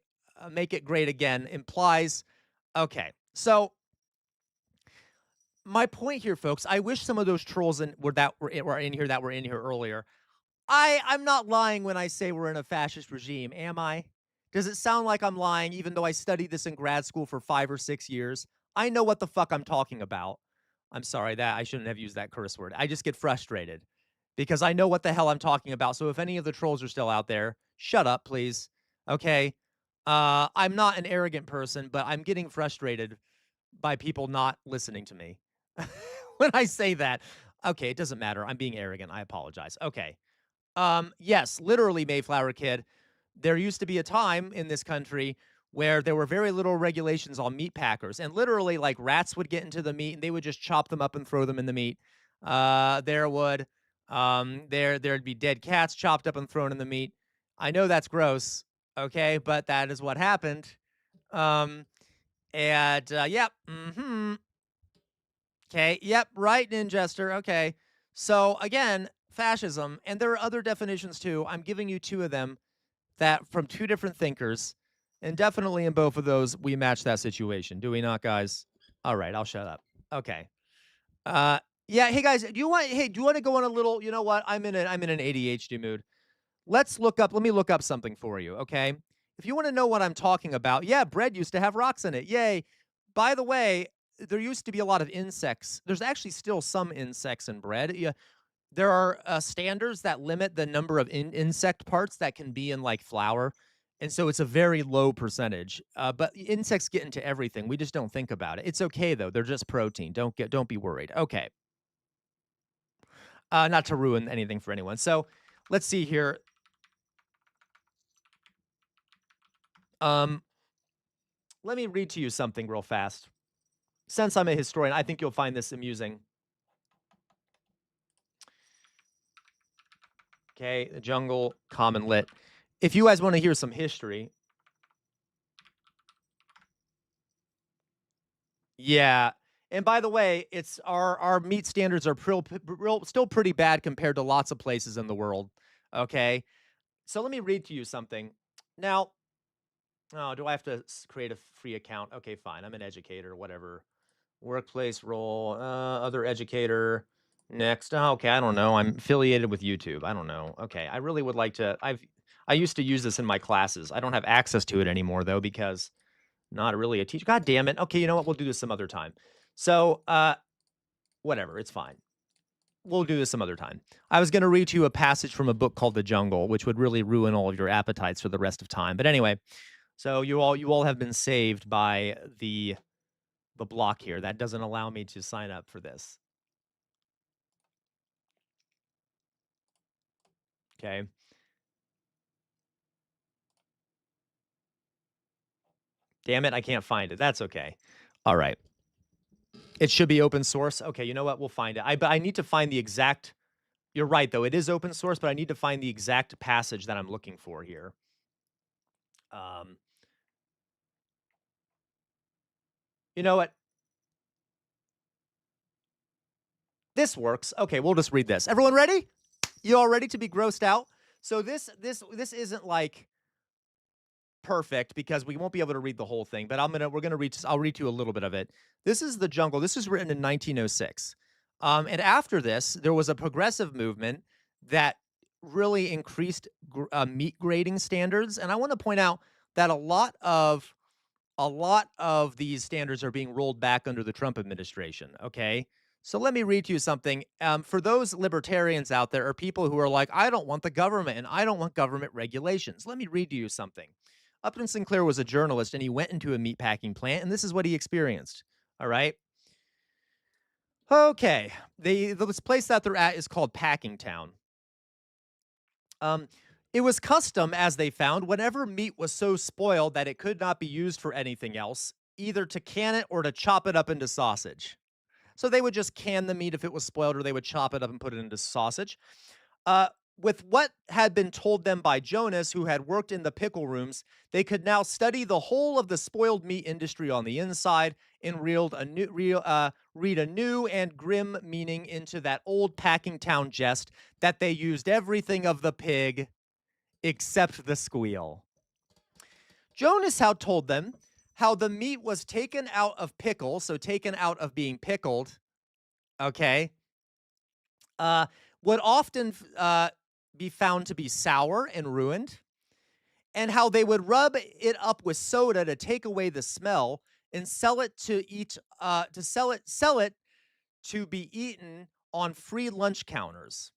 Make it great again implies... Okay. So, my point here, folks, I wish some of those trolls were in here earlier. I'm not lying when I say we're in a fascist regime, am I? Does it sound like I'm lying even though I studied this in grad school for 5 or 6 years? I know what the fuck I'm talking about. I'm sorry, that I shouldn't have used that curse word. I just get frustrated because I know what the hell I'm talking about. So if any of the trolls are still out there, shut up, please. Okay? I'm not an arrogant person, but I'm getting frustrated by people not listening to me. When I say that, okay, it doesn't matter. I'm being arrogant. I apologize. Okay. Yes, literally, Mayflower Kid. There used to be a time in this country where there were very little regulations on meat packers, and literally, like, rats would get into the meat, and they would just chop them up and throw them in the meat. There would There'd be dead cats chopped up and thrown in the meat. I know that's gross, okay, but that is what happened. Yep, okay, yep, right, Ninjester, okay. So, again, fascism, and there are other definitions too. I'm giving you two of them that from two different thinkers, and definitely in both of those, we match that situation. Do we not, guys? All right, I'll shut up. Okay. Yeah, hey, guys, do you want to go on a little, you know what? I'm in an ADHD mood. Let me look up something for you, okay? If you want to know what I'm talking about, yeah, bread used to have rocks in it. Yay. By the way, there used to be a lot of insects. There's actually still some insects in bread. Yeah, there are standards that limit the number of insect parts that can be in like flour. And so it's a very low percentage. But insects get into everything. We just don't think about it. It's okay though. They're just protein. Don't be worried. Okay. Not to ruin anything for anyone. So let's see here. Let me read to you something real fast. Since I'm a historian, I think you'll find this amusing. Okay, the jungle, common lit. If you guys want to hear some history. Yeah. And by the way, it's our meat standards are still pretty bad compared to lots of places in the world. Okay. So let me read to you something. Now, oh, do I have to create a free account? Okay, fine. I'm an educator, whatever. Workplace role, other educator. Next. Oh, okay, I don't know. I'm affiliated with YouTube. I don't know. Okay, I really would like to. I used to use this in my classes. I don't have access to it anymore though because not really a teacher. God damn it. Okay, you know what? We'll do this some other time. So, whatever. It's fine. We'll do this some other time. I was going to read to you a passage from a book called The Jungle, which would really ruin all of your appetites for the rest of time. But anyway, so you all have been saved by the block here. That doesn't allow me to sign up for this. Okay. Damn it, I can't find it. That's okay. All right. It should be open source. Okay, you know what? We'll find it. But I need to find the exact. You're right, though. It is open source, but I need to find the exact passage that I'm looking for here. You know what? This works. Okay, we'll just read this. Everyone ready? You all ready to be grossed out? So this isn't like perfect because we won't be able to read the whole thing, but I'll read to you a little bit of it. This is The Jungle. This was written in 1906. And after this, there was a progressive movement that really increased meat grading standards. And I want to point out that a lot of these standards are being rolled back under the Trump administration. Okay. So let me read to you something. For those libertarians out there or people who are like, I don't want the government and I don't want government regulations. Let me read to you something. Upton Sinclair was a journalist and he went into a meatpacking plant and this is what he experienced. All right. Okay. This place that they're at is called Packing Town. It was custom, as they found, whenever meat was so spoiled that it could not be used for anything else, either to can it or to chop it up into sausage. So they would just can the meat if it was spoiled, or they would chop it up and put it into sausage. With what had been told them by Jonas, who had worked in the pickle rooms, they could now study the whole of the spoiled meat industry on the inside and read a new and grim meaning into that old Packing Town jest that they used everything of the pig except the squeal. Jonas had told them how the meat was taken out of pickle, so taken out of being pickled, okay, would often be found to be sour and ruined, and how they would rub it up with soda to take away the smell and sell it to be eaten on free lunch counters.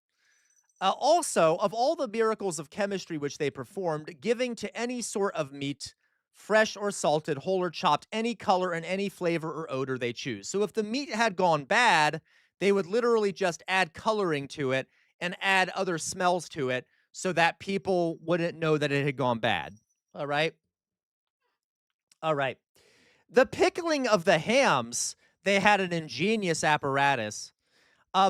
Also, of all the miracles of chemistry which they performed, giving to any sort of meat, fresh or salted, whole or chopped, any color and any flavor or odor they choose. So if the meat had gone bad, they would literally just add coloring to it and add other smells to it so that people wouldn't know that it had gone bad. All right? All right. The pickling of the hams, they had an ingenious apparatus.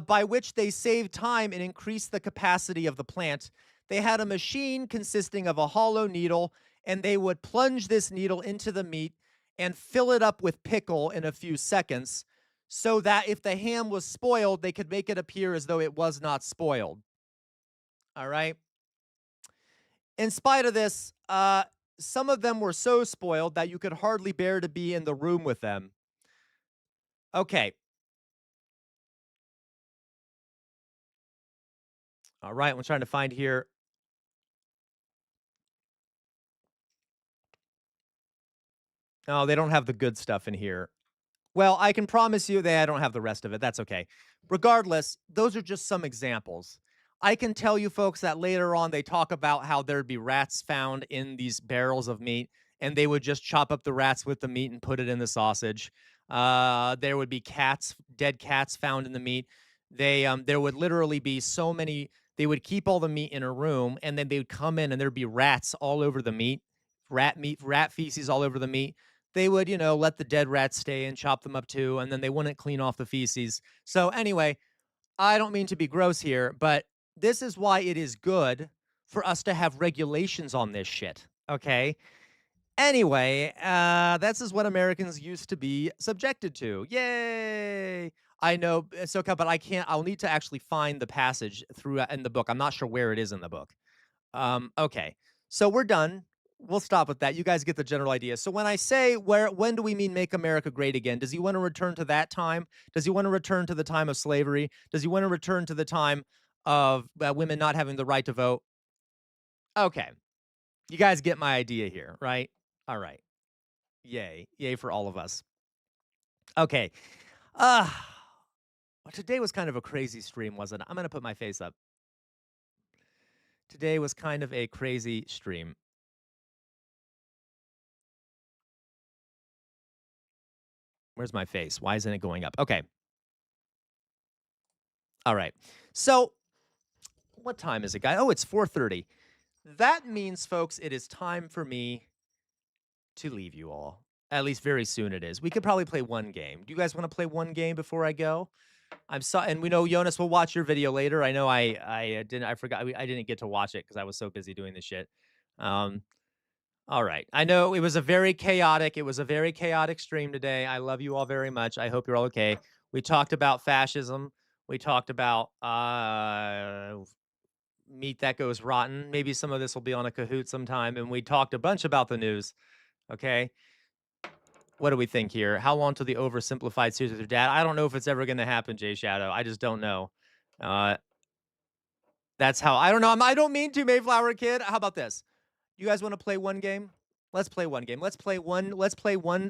by which they saved time and increased the capacity of the plant. They had a machine consisting of a hollow needle, and they would plunge this needle into the meat and fill it up with pickle in a few seconds, so that if the ham was spoiled, they could make it appear as though it was not spoiled. All right? In spite of this, some of them were so spoiled that you could hardly bear to be in the room with them. Okay. All right, I'm trying to find here. Oh, they don't have the good stuff in here. Well, I can promise you that I don't have the rest of it. That's okay. Regardless, those are just some examples. I can tell you folks that later on they talk about how there'd be rats found in these barrels of meat, and they would just chop up the rats with the meat and put it in the sausage. There would be cats, dead cats found in the meat. There would literally be so many. They would keep all the meat in a room, and then they would come in, and there'd be rats all over the meat, rat feces all over the meat. They would, let the dead rats stay and chop them up too, and then they wouldn't clean off the feces. So anyway, I don't mean to be gross here, but this is why it is good for us to have regulations on this shit, okay? Anyway, this is what Americans used to be subjected to. Yay! I know, Soka, but I'll need to actually find the passage in the book. I'm not sure where it is in the book. Okay, so we're done. We'll stop with that. You guys get the general idea. So when I say when do we mean make America great again? Does he want to return to that time? Does he want to return to the time of slavery? Does he want to return to the time of women not having the right to vote? Okay. You guys get my idea here, right? All right. Yay. Yay for all of us. Okay. Today was kind of a crazy stream, wasn't it? I'm going to put my face up. Today was kind of a crazy stream. Where's my face? Why isn't it going up? Okay. All right. So what time is it, guys? Oh, it's 4:30. That means, folks, it is time for me to leave you all. At least very soon it is. We could probably play one game. Do you guys want to play one game before I go? And we know Jonas will watch your video later. I know I didn't get to watch it because I was so busy doing this shit. All right. I know it was a very chaotic stream today. I love you all very much. I hope you're all okay. We talked about fascism. We talked about meat that goes rotten. Maybe some of this will be on a Kahoot sometime. And we talked a bunch about the news. Okay. What do we think here? How long till the oversimplified series with your dad? I don't know if it's ever going to happen, Jay Shadow. I just don't know. That's how, I don't know. I don't mean to, Mayflower Kid. How about this? You guys want to play one game? Let's play one game. Let's play one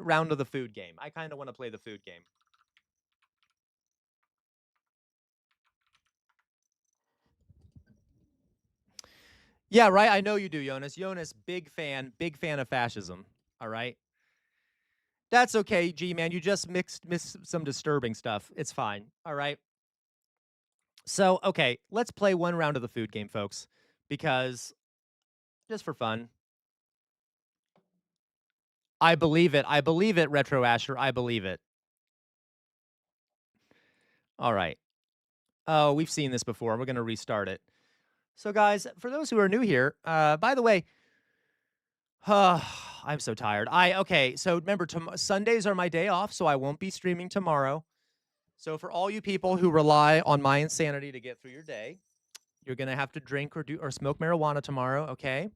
round of the food game. I kind of want to play the food game. Yeah, right. I know you do, Jonas. Jonas, big fan of fascism. All right. That's okay, G-Man. You just missed some disturbing stuff. It's fine. All right. So, okay, let's play one round of the food game, folks, because just for fun. I believe it. I believe it, Retro Asher. I believe it. All right. Oh, we've seen this before. We're going to restart it. So, guys, for those who are new here, by the way, I'm so tired. Okay, so remember, Sundays are my day off, so I won't be streaming tomorrow. So for all you people who rely on my insanity to get through your day, you're going to have to drink or smoke marijuana tomorrow, okay?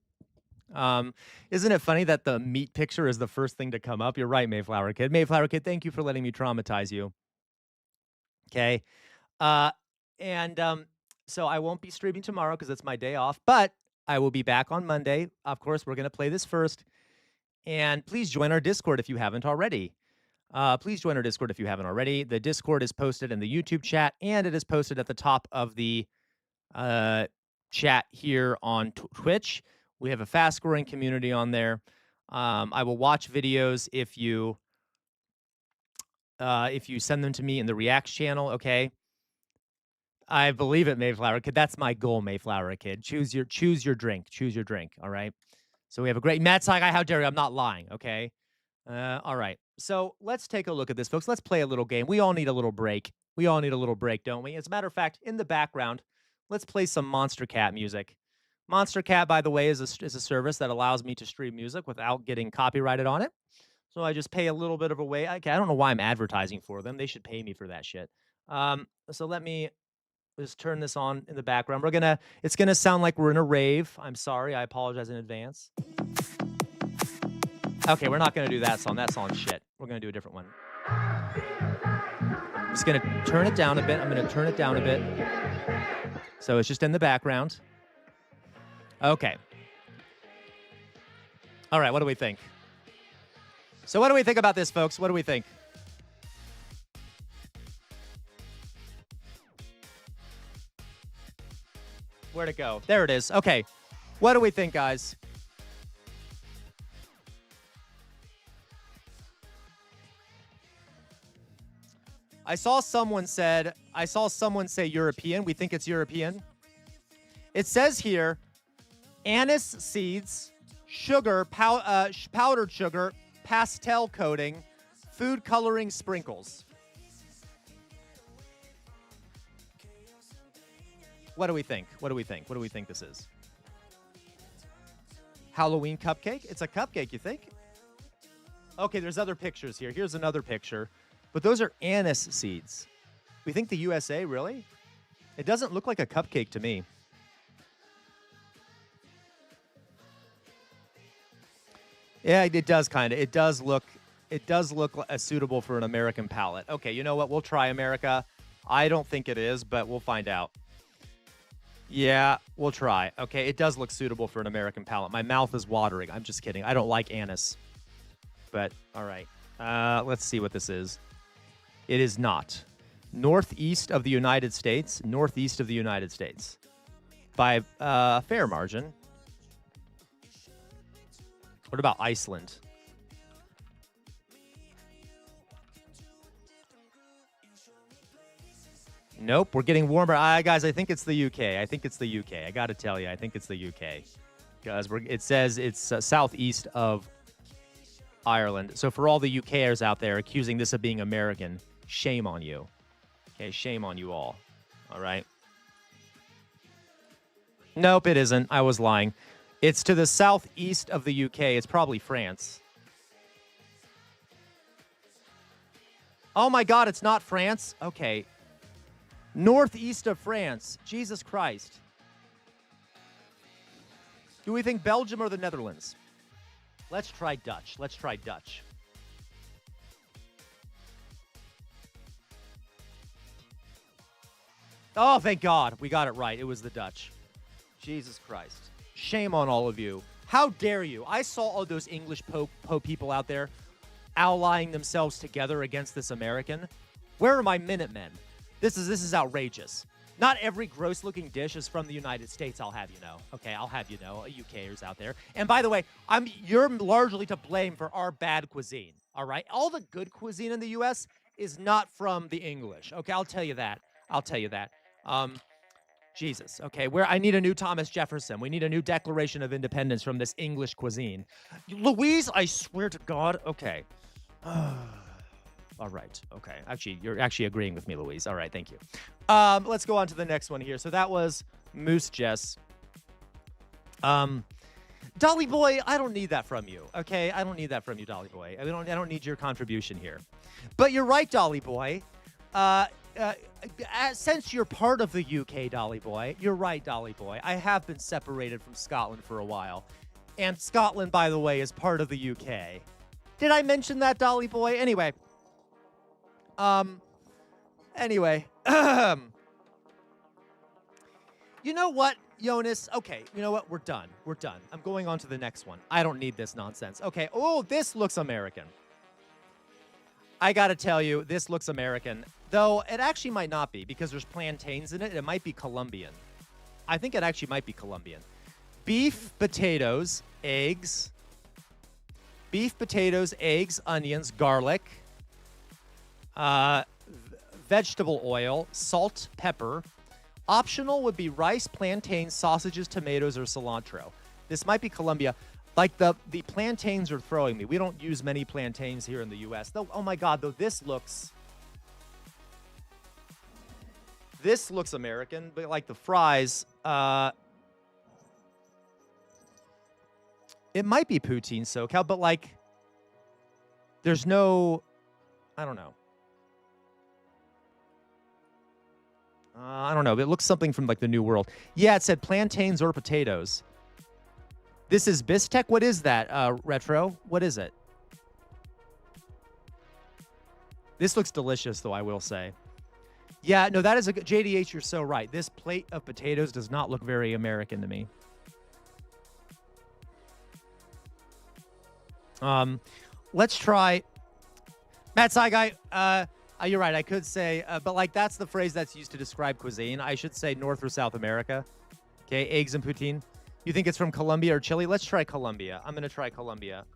Isn't it funny that the meat picture is the first thing to come up? You're right, Mayflower Kid. Mayflower Kid, thank you for letting me traumatize you. Okay. So I won't be streaming tomorrow because it's my day off, but I will be back on Monday. Of course, we're going to play this first. And please join our Discord if you haven't already. Please join our Discord if you haven't already. The Discord is posted in the YouTube chat, and it is posted at the top of the chat here on Twitch. We have a fast-growing community on there. I will watch videos if you send them to me in the Reacts channel, okay? I believe it, Mayflower Kid. That's my goal, Mayflower Kid. Choose your drink. Choose your drink, all right? So we have a great Matt Saigai, how dare you? I'm not lying, okay? All right. So let's take a look at this, folks. Let's play a little game. We all need a little break. We all need a little break, don't we? As a matter of fact, in the background, let's play some Monster Cat music. Monster Cat, by the way, is a service that allows me to stream music without getting copyrighted on it. So I just pay a little bit of a way. Okay, I don't know why I'm advertising for them. They should pay me for that shit. So let me just turn this on in the background. It's gonna sound like we're in a rave. I'm sorry. I apologize in advance. Okay, we're not going to do that song. That song's shit. We're going to do a different one. I'm just going to turn it down a bit. I'm going to turn it down a bit. So it's just in the background. Okay. All right, what do we think? So what do we think about this, folks? What do we think? Where'd it go? There it is. Okay. What do we think, guys? I saw someone say European. We think it's European. It says here, anise seeds, sugar, powdered sugar, pastel coating, food coloring sprinkles. What do we think? What do we think? What do we think this is? Halloween cupcake? It's a cupcake, you think? Okay, there's other pictures here. Here's another picture. But those are anise seeds. We think the USA, really? It doesn't look like a cupcake to me. Yeah, it does kind of. It does look suitable for an American palate. Okay, you know what? We'll try America. I don't think it is, but we'll find out. Yeah, we'll try. Okay, it does look suitable for an American palate. My mouth is watering. I'm just kidding. I don't like anise. But, all right. Let's see what this is. It is not. Northeast of the United States. Northeast of the United States. By a fair margin. What about Iceland? Nope, we're getting warmer. Guys, I think it's the UK. I think it's the UK. I got to tell you, I think it's the UK. Because it says it's southeast of Ireland. So for all the UKers out there accusing this of being American, shame on you. Okay, shame on you all. All right. Nope, it isn't. I was lying. It's to the southeast of the UK. It's probably France. Oh my God, it's not France? Okay. Northeast of France. Jesus Christ. Do we think Belgium or the Netherlands? Let's try Dutch. Let's try Dutch. Oh, thank God. We got it right. It was the Dutch. Jesus Christ. Shame on all of you. How dare you? I saw all those English Pope people out there allying themselves together against this American. Where are my Minutemen? This is outrageous. Not every gross-looking dish is from the United States, I'll have you know. Okay, I'll have you know, UKers out there. And by the way, you're largely to blame for our bad cuisine, all right? All the good cuisine in the U.S. is not from the English. Okay, I'll tell you that. I'll tell you that. Jesus, okay, I need a new Thomas Jefferson. We need a new Declaration of Independence from this English cuisine. Louise, I swear to God, okay. All right, okay. Actually, you're actually agreeing with me, Louise. All right, thank you. Let's go on to the next one here. So that was Moose Jess. Dolly Boy, I don't need that from you, okay? I don't need that from you, Dolly Boy. I don't need your contribution here. But you're right, Dolly Boy. Since you're part of the UK, Dolly Boy, you're right, Dolly Boy. I have been separated from Scotland for a while. And Scotland, by the way, is part of the UK. Did I mention that, Dolly Boy? Anyway. You know what, Jonas? Okay, you know what? We're done. We're done. I'm going on to the next one. I don't need this nonsense. Okay, oh, this looks American. I gotta tell you, this looks American. Though, it actually might not be, because there's plantains in it. It might be Colombian. I think it actually might be Colombian. Beef, potatoes, eggs. Beef, potatoes, eggs, onions, garlic. Vegetable oil, salt, pepper. Optional would be rice, plantains, sausages, tomatoes, or cilantro. This might be Colombia. Like the plantains are throwing me. We don't use many plantains here in the U.S. Though, oh my God, though this looks American, but like the fries, it might be poutine SoCal, but like there's no, I don't know. I don't know. It looks something from like the New World. Yeah, it said plantains or potatoes. This is Bistec? What is that, Retro? What is it? This looks delicious, though, I will say. Yeah, no, that is a good... JDH, you're so right. This plate of potatoes does not look very American to me. Let's try... Matt Saigai, you're right. I could say... but, like, that's the phrase that's used to describe cuisine. I should say North or South America. Okay, eggs and poutine. You think it's from Colombia or Chile? Let's try Colombia. I'm going to try Colombia.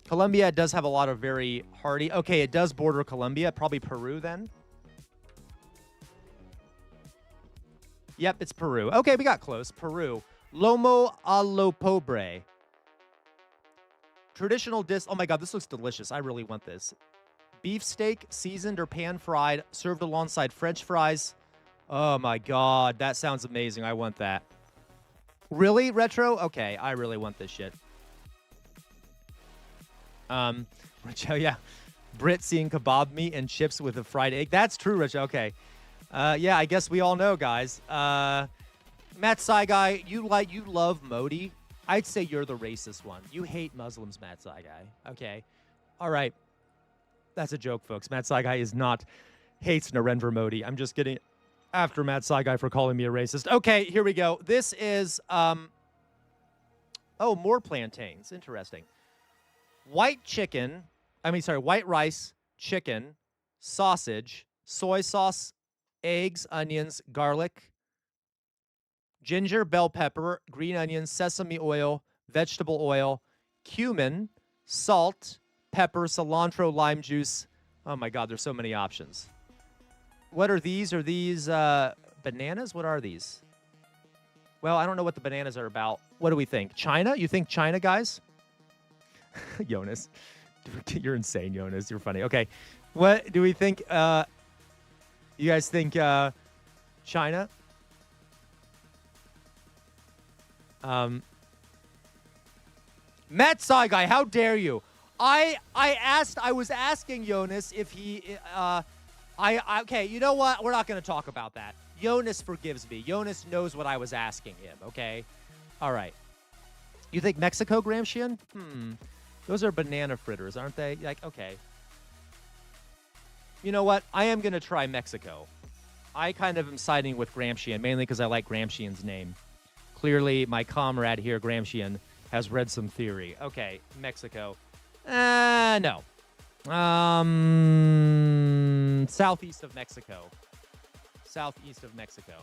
Colombia does have a lot of very hearty... Okay, it does border Colombia. Probably Peru, then. Yep, it's Peru. Okay, we got close. Peru. Lomo a lo pobre. Traditional dish... Oh, my God, this looks delicious. I really want this. Beef steak, seasoned or pan-fried, served alongside French fries. Oh, my God. That sounds amazing. I want that. Really, Retro? Okay, I really want this shit. Yeah. Brit seeing kebab meat and chips with a fried egg. That's true, Rich. Okay. Yeah, I guess we all know, guys. Matt Saigai, you love Modi. I'd say you're the racist one. You hate Muslims, Matt Saigai. Okay. All right. That's a joke, folks. Matt Saigai is not hates Narendra Modi. I'm just getting after Matt Saigai for calling me a racist. Okay, here we go. This is, more plantains. Interesting. White rice, chicken, sausage, soy sauce, eggs, onions, garlic, ginger, bell pepper, green onions, sesame oil, vegetable oil, cumin, salt, pepper, cilantro, lime juice. Oh my God, there's so many options. What are these? Are these bananas? What are these? Well, I don't know what the bananas are about. What do we think? China? You think China, guys? Jonas. You're insane, Jonas. You're funny. Okay. What do we think? You guys think China? Matt Saigai, how dare you? I was asking Jonas if he okay, you know what? We're not going to talk about that. Jonas forgives me. Jonas knows what I was asking him, okay? All right. You think Mexico, Gramscian? Those are banana fritters, aren't they? Like, okay. You know what? I am going to try Mexico. I kind of am siding with Gramscian, mainly because I like Gramscian's name. Clearly, my comrade here, Gramscian, has read some theory. Okay, Mexico. No. Southeast of Mexico. Southeast of Mexico.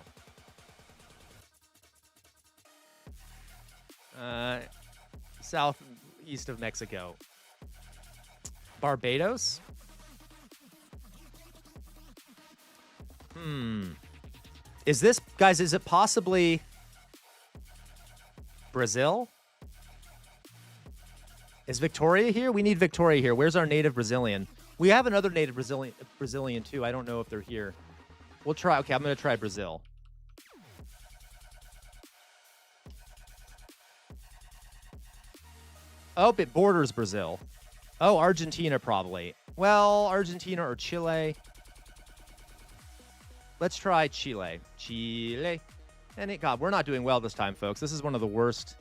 Southeast of Mexico. Barbados? Is this, guys, is it possibly Brazil? Is Victoria here? We need Victoria here. Where's our native Brazilian? We have another native Brazilian too. I don't know if they're here. We'll try. Okay, I'm going to try Brazil. Oh, it borders Brazil. Oh, Argentina probably. Well, Argentina or Chile. Let's try Chile. Chile. And God, we're not doing well this time, folks. This is one of the worst.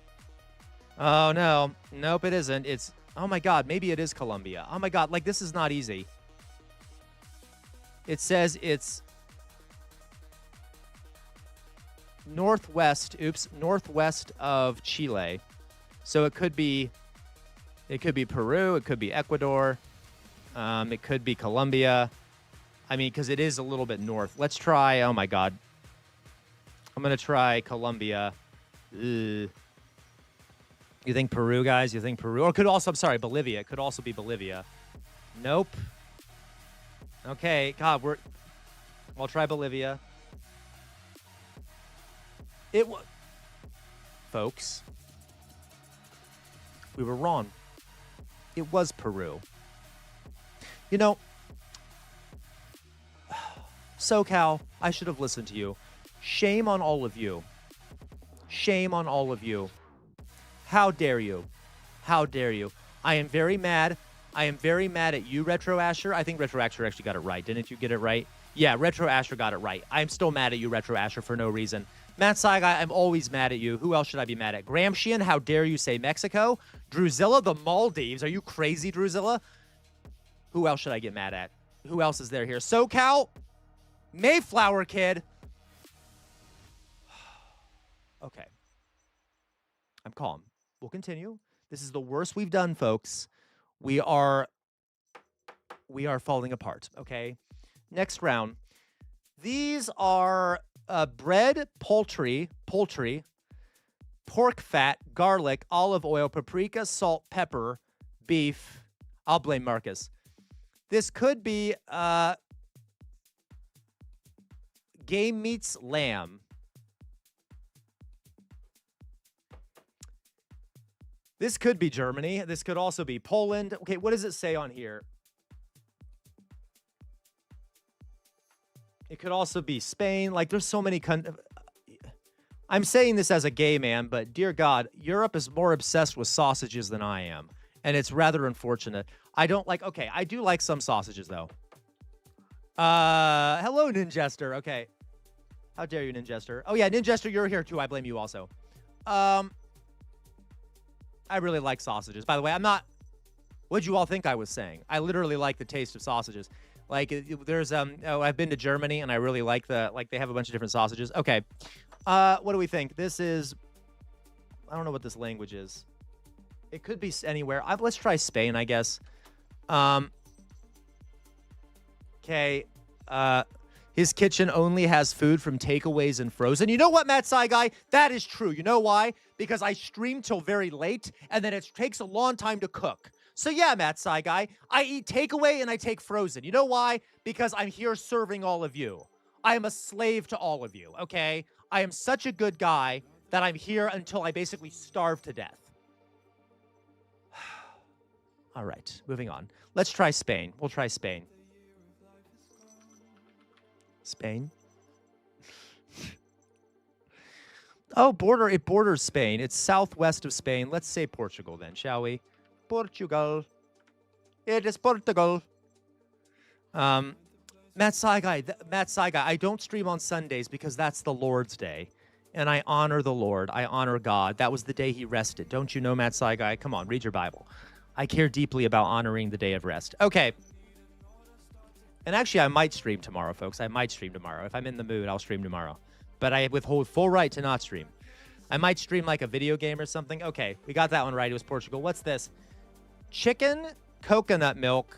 Oh, no. Nope, it isn't. It's, oh my God, maybe it is Colombia. Oh my God, like this is not easy. It says it's northwest of Chile. So it could be Peru, it could be Ecuador, it could be Colombia. I mean, because it is a little bit north. Let's try, oh my God. I'm going to try Colombia. Ugh. You think Peru, guys? You think Peru? Or it could also, I'm sorry, Bolivia. It could also be Bolivia. Nope. Okay, God, I'll try Bolivia. folks. We were wrong. It was Peru. You know, SoCal, I should have listened to you. Shame on all of you. Shame on all of you. How dare you? How dare you? I am very mad. I am very mad at you, Retro Asher. I think Retro Asher actually got it right. Didn't you get it right? Yeah, Retro Asher got it right. I'm still mad at you, Retro Asher, for no reason. Matt Saigai, I'm always mad at you. Who else should I be mad at? Gramscian, how dare you say Mexico? Druzilla, the Maldives. Are you crazy, Druzilla? Who else should I get mad at? Who else is there here? SoCal, Mayflower Kid. Okay. I'm calm. We'll continue. This is the worst we've done, folks. We are falling apart, okay? Next round. These are bread, poultry, pork fat, garlic, olive oil, paprika, salt, pepper, beef. I'll blame Marcus. This could be game meats lamb. This could be Germany. This could also be Poland. Okay, what does it say on here? It could also be Spain. Like, there's so many I'm saying this as a gay man, but dear God, Europe is more obsessed with sausages than I am. And it's rather unfortunate. I don't like, okay, I do like some sausages, though. Hello, Ninjester. Okay. How dare you, Ninjester? Oh, yeah, Ninjester, you're here, too. I blame you also. I really like sausages. By the way, I'm not... What'd you all think I was saying? I literally like the taste of sausages. Like, there's, I've been to Germany, and I really like they have a bunch of different sausages. Okay. What do we think? This is... I don't know what this language is. It could be anywhere. Let's try Spain, I guess. Okay. His kitchen only has food from takeaways and frozen. You know what, Matt Saigai? That is true. You know why? Because I stream till very late, and then it takes a long time to cook. So yeah, Matt Saigai, I eat takeaway and I take frozen. You know why? Because I'm here serving all of you. I am a slave to all of you, okay? I am such a good guy that I'm here until I basically starve to death. All right, moving on. Let's try Spain. We'll try Spain. Spain. Oh, it borders Spain. It's southwest of Spain. Let's say Portugal then, shall we? Portugal. It is Portugal. Matt Saigai, I don't stream on Sundays because that's the Lord's Day. And I honor the Lord. I honor God. That was the day he rested. Don't you know, Matt Saigai? Come on, read your Bible. I care deeply about honoring the day of rest. Okay. And actually, I might stream tomorrow, folks. I might stream tomorrow. If I'm in the mood, I'll stream tomorrow. But I withhold full right to not stream. I might stream like a video game or something. Okay, we got that one right. It was Portugal. What's this? Chicken, coconut milk,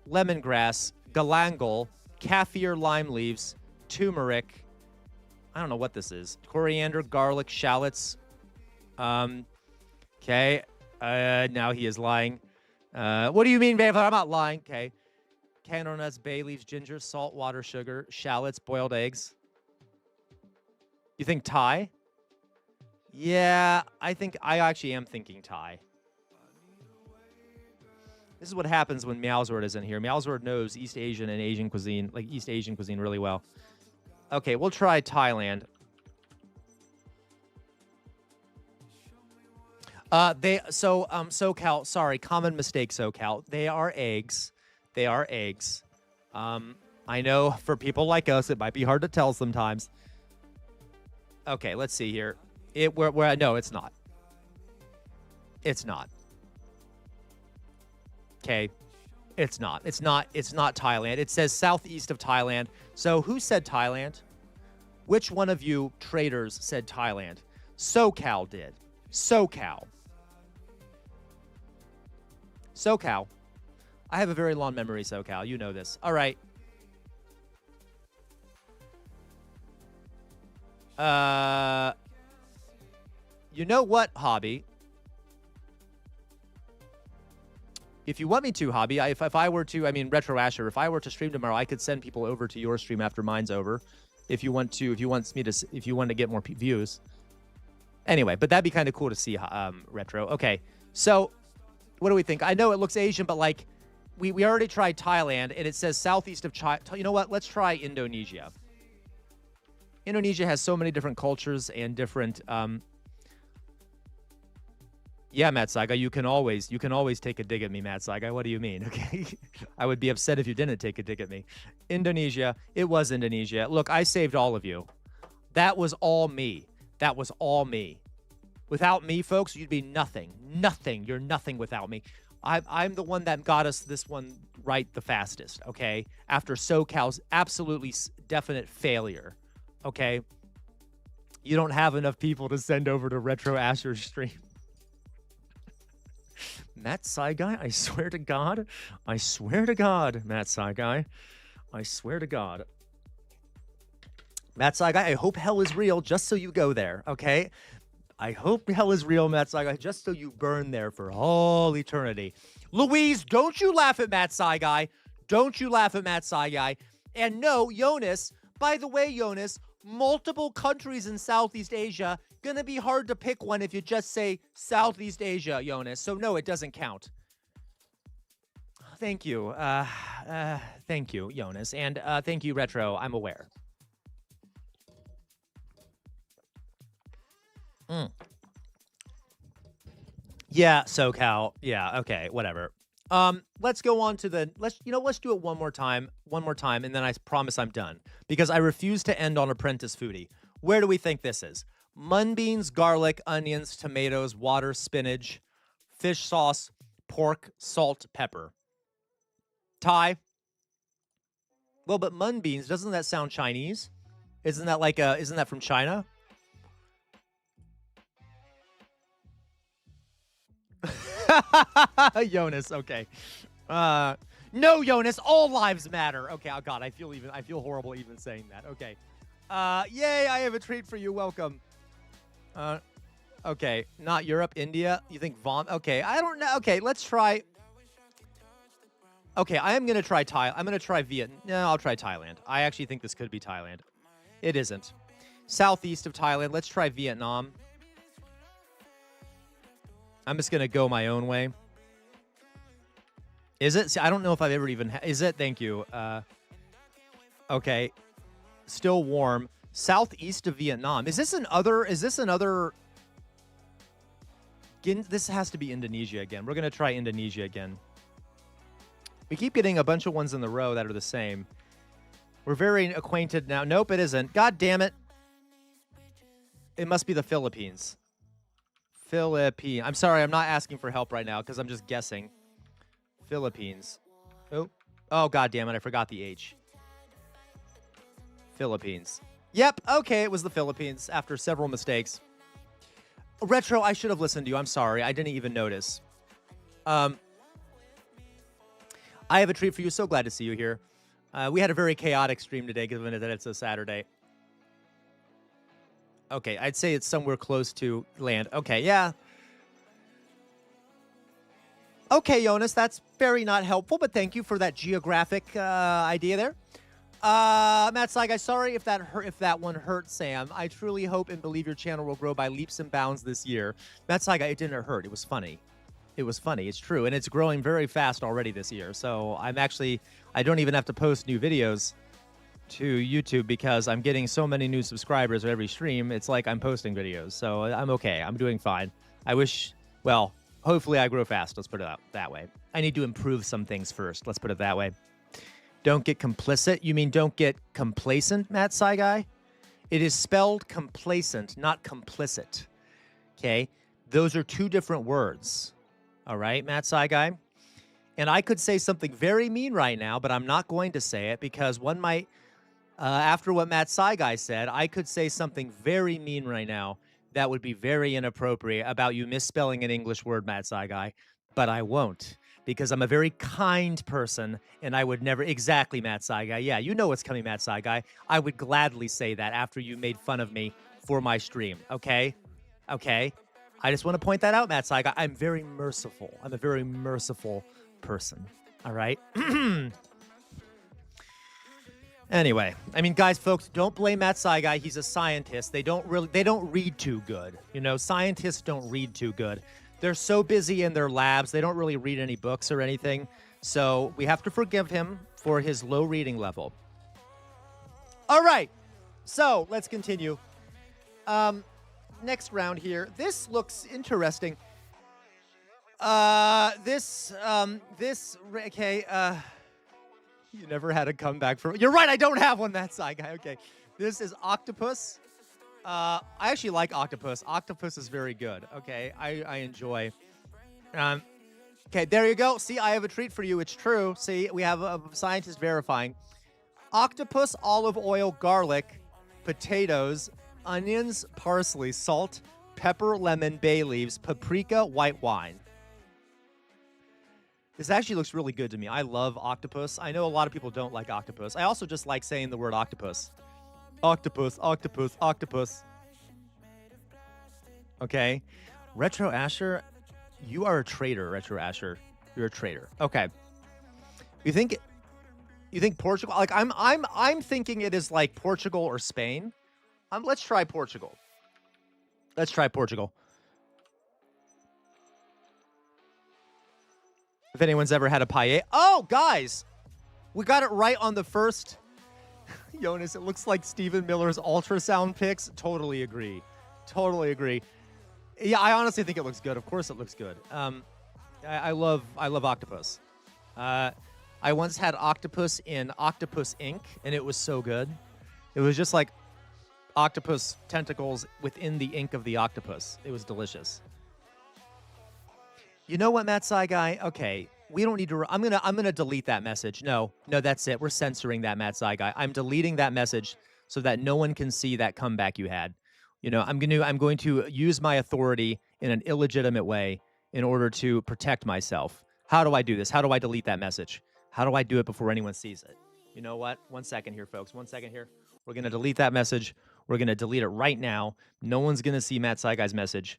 lemongrass, galangal, kaffir lime leaves, turmeric. I don't know what this is. Coriander, garlic, shallots. Okay. Now he is lying. What do you mean, babe? I'm not lying. Okay. Candle nuts, bay leaves, ginger, salt, water, sugar, shallots, boiled eggs. You think Thai? Yeah, I actually am thinking Thai. This is what happens when Meowsword isn't here. Meowsword knows East Asian and Asian cuisine, like East Asian cuisine really well. Okay, we'll try Thailand. SoCal, sorry, common mistake, SoCal. They are eggs. They are eggs. I know for people like us, it might be hard to tell sometimes. Okay, let's see here. No, it's not. It's not. Okay. It's not. It's not Thailand. It says southeast of Thailand. So who said Thailand? Which one of you traitors said Thailand? SoCal did. SoCal. SoCal. I have a very long memory, SoCal. You know this. All right. You know what, Hobby? If you want me to, Hobby, if I were to, I mean, Retro Asher, if I were to stream tomorrow, I could send people over to your stream after mine's over. If you want to get more views. Anyway, but that'd be kind of cool to see, Retro. Okay, so what do we think? I know it looks Asian, but like we already tried Thailand, and it says southeast of China. You know what? Let's try Indonesia. Indonesia has so many different cultures and different. Yeah, Matt Saiga, you can always take a dig at me, Matt Saiga. What do you mean? Okay, I would be upset if you didn't take a dig at me. Indonesia, it was Indonesia. Look, I saved all of you. That was all me. That was all me. Without me, folks, you'd be nothing. Nothing. You're nothing without me. I'm the one that got us this one right the fastest, okay? After SoCal's absolutely definite failure, okay? You don't have enough people to send over to Retro Asher's stream. Matt Saigai, I swear to God. I swear to God, Matt Saigai. I swear to God. Matt Saigai, I hope hell is real just so you go there, okay? I hope hell is real, Matt Saigai, just so you burn there for all eternity. Louise, don't you laugh at Matt Saigai. Don't you laugh at Matt Saigai. And no, Jonas, by the way, Jonas, multiple countries in Southeast Asia, gonna be hard to pick one if you just say Southeast Asia, Jonas. So no, it doesn't count. Thank you. Thank you, Jonas. And thank you, Retro. I'm aware. Yeah, SoCal. Yeah, okay, whatever. Let's go on to let's do it one more time, and then I promise I'm done. Because I refuse to end on Apprentice Foodie. Where do we think this is? Mung beans, garlic, onions, tomatoes, water, spinach, fish sauce, pork, salt, pepper. Thai? Well, but mung beans, doesn't that sound Chinese? Isn't that from China? Jonas, okay. No, Jonas, all lives matter. Okay, oh God, I feel horrible even saying that. Okay. Yay, I have a treat for you. Welcome. Okay, not Europe, India. You think okay, I don't know. Okay, let's try. Okay, I am going to try I'm going to try Vietnam. No, I'll try Thailand. I actually think this could be Thailand. It isn't. Southeast of Thailand. Let's try Vietnam. I'm just going to go my own way. Is it? See, I don't know if I've ever even... Is it? Thank you. Okay. Still warm. Southeast of Vietnam. Is this another... This has to be Indonesia again. We're going to try Indonesia again. We keep getting a bunch of ones in the row that are the same. We're very acquainted now. Nope, it isn't. God damn it. It must be the Philippines. Philippines. I'm sorry, I'm not asking for help right now because I'm just guessing. Philippines. Oh, God damn it. I forgot the H. Philippines. Yep. Okay, it was the Philippines after several mistakes. Retro, I should have listened to you. I'm sorry. I didn't even notice. I have a treat for you. So glad to see you here. We had a very chaotic stream today, given that it's a Saturday. Okay, I'd say it's somewhere close to land. Okay, yeah. Okay, Jonas, that's very not helpful, but thank you for that geographic idea there. Matt Saigai, sorry if that one hurt, Sam. I truly hope and believe your channel will grow by leaps and bounds this year. Matt Saigai, it didn't hurt. It was funny. It was funny. It's true. And it's growing very fast already this year. So I don't even have to post new videos to YouTube because I'm getting so many new subscribers every stream. It's like I'm posting videos. So I'm okay. I'm doing fine. Hopefully I grow fast. Let's put it that way. I need to improve some things first. Let's put it that way. Don't get complicit. You mean don't get complacent, Matt Saigai? It is spelled complacent, not complicit. Okay? Those are two different words. All right, Matt Saigai? And I could say something very mean right now, but I'm not going to say it because one might, after what Matt Saigai said, I could say something very mean right now that would be very inappropriate about you misspelling an English word, Matt Saigai, but I won't because I'm a very kind person and I would never... Exactly, Matt Saigai. Yeah, you know what's coming, Matt Saigai. I would gladly say that after you made fun of me for my stream, okay? Okay? I just want to point that out, Matt Saigai. I'm very merciful. I'm a very merciful person. All right? Anyway, I mean, guys, folks, don't blame Matt Saigai. He's a scientist. They don't read too good. You know, scientists don't read too good. They're so busy in their labs, they don't really read any books or anything. So we have to forgive him for his low reading level. All right, so let's continue. Next round here. This looks interesting. You never had a comeback from... You're right, I don't have one, that side guy. Okay. This is octopus. I actually like octopus. Octopus is very good. Okay, I enjoy. Okay, there you go. See, I have a treat for you. It's true. See, we have a scientist verifying. Octopus, olive oil, garlic, potatoes, onions, parsley, salt, pepper, lemon, bay leaves, paprika, white wine. This actually looks really good to me. I love octopus. I know a lot of people don't like octopus. I also just like saying the word octopus. Octopus, octopus, octopus. Okay. Retro Asher, you are a traitor, Retro Asher. You're a traitor. Okay. You think Portugal? Like I'm thinking it is like Portugal or Spain. Let's try Portugal. Let's try Portugal. If anyone's ever had a paella. Oh, guys, we got it right on the first. Jonas, it looks like Stephen Miller's ultrasound pics. Totally agree. Totally agree. Yeah, I honestly think it looks good. Of course it looks good. I love octopus. I once had octopus in Octopus Ink, and it was so good. It was just like octopus tentacles within the ink of the octopus. It was delicious. You know what, Matt Saigai? Okay, we don't need to. I'm gonna delete that message. No, that's it. We're censoring that, Matt Saigai. I'm deleting that message so that no one can see that comeback you had. You know, I'm going to use my authority in an illegitimate way in order to protect myself. How do I do this? How do I delete that message? How do I do it before anyone sees it? You know what? 1 second here, folks. 1 second here. We're gonna delete that message. We're gonna delete it right now. No one's gonna see Matt Saigai's message.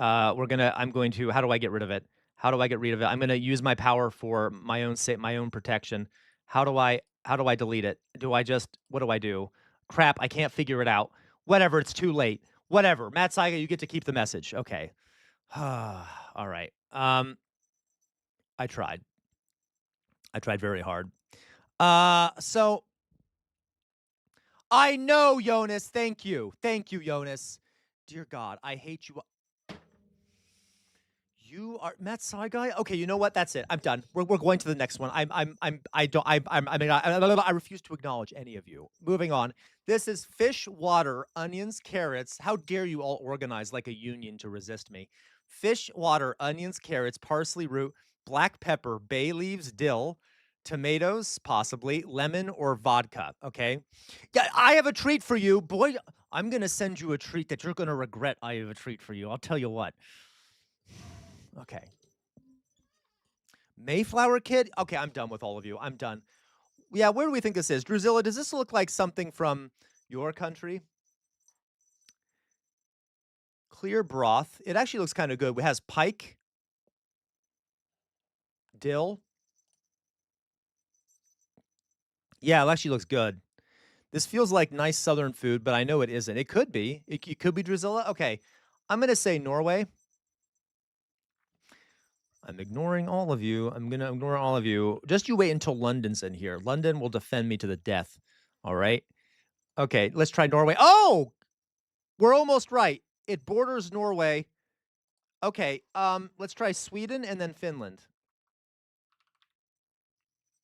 How do I get rid of it? How do I get rid of it? I'm going to use my power for my own protection. How do I delete it? What do I do? Crap, I can't figure it out. Whatever, it's too late. Whatever. Matt Saigai, you get to keep the message. Okay. All right. I tried very hard. So I know, Jonas. Thank you. Thank you, Jonas. Dear God, I hate you. You are Matt Saigai? Okay, you know what? That's it. I'm done. We're going to the next one. I refuse to acknowledge any of you. Moving on. This is fish, water, onions, carrots. How dare you all organize like a union to resist me? Fish, water, onions, carrots, parsley root, black pepper, bay leaves, dill, tomatoes, possibly, lemon or vodka. Okay? Yeah, I have a treat for you. Boy, I'm going to send you a treat that you're going to regret. I have a treat for you. I'll tell you what. Okay. Mayflower Kid? Okay, I'm done with all of you. I'm done. Yeah, where do we think this is? Druzilla, does this look like something from your country? Clear broth. It actually looks kind of good. It has pike, dill. Yeah, it actually looks good. This feels like nice southern food, but I know it isn't. It could be. It could be Druzilla. Okay, I'm going to say Norway. I'm ignoring all of you. I'm going to ignore all of you. Just you wait until London's in here. London will defend me to the death. All right? Okay, let's try Norway. Oh! We're almost right. It borders Norway. Okay, let's try Sweden and then Finland.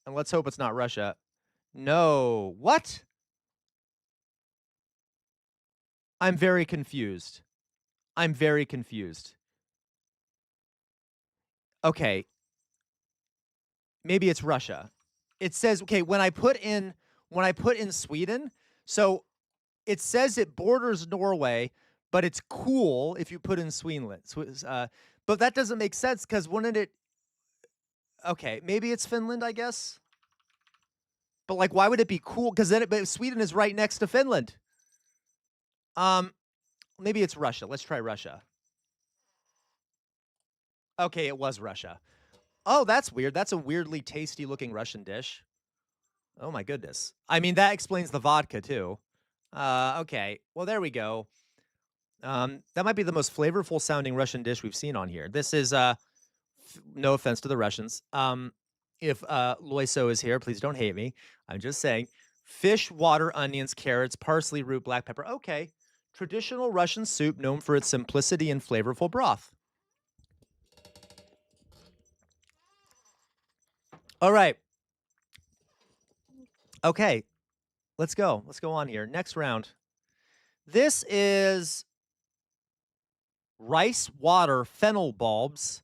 And let's hope it's not Russia. No. What? I'm very confused. I'm very confused. Okay. Maybe it's Russia. It says, okay, when I put in Sweden, so it says it borders Norway, but it's cool if you put in Sweden. But that doesn't make sense because wouldn't it? Okay, maybe it's Finland, I guess. But like, why would it be cool? Because then Sweden is right next to Finland. Maybe it's Russia. Let's try Russia. Okay, it was Russia. Oh, that's weird. That's a weirdly tasty looking Russian dish. Oh my goodness. I mean, that explains the vodka too. Okay. Well, there we go. That might be the most flavorful sounding Russian dish we've seen on here. This is no offense to the Russians. If Loiso is here, please don't hate me. I'm just saying. Fish, water, onions, carrots, parsley, root, black pepper. Okay. Traditional Russian soup known for its simplicity and flavorful broth. All right. Okay. Let's go. Let's go on here. Next round. This is rice, water, fennel bulbs,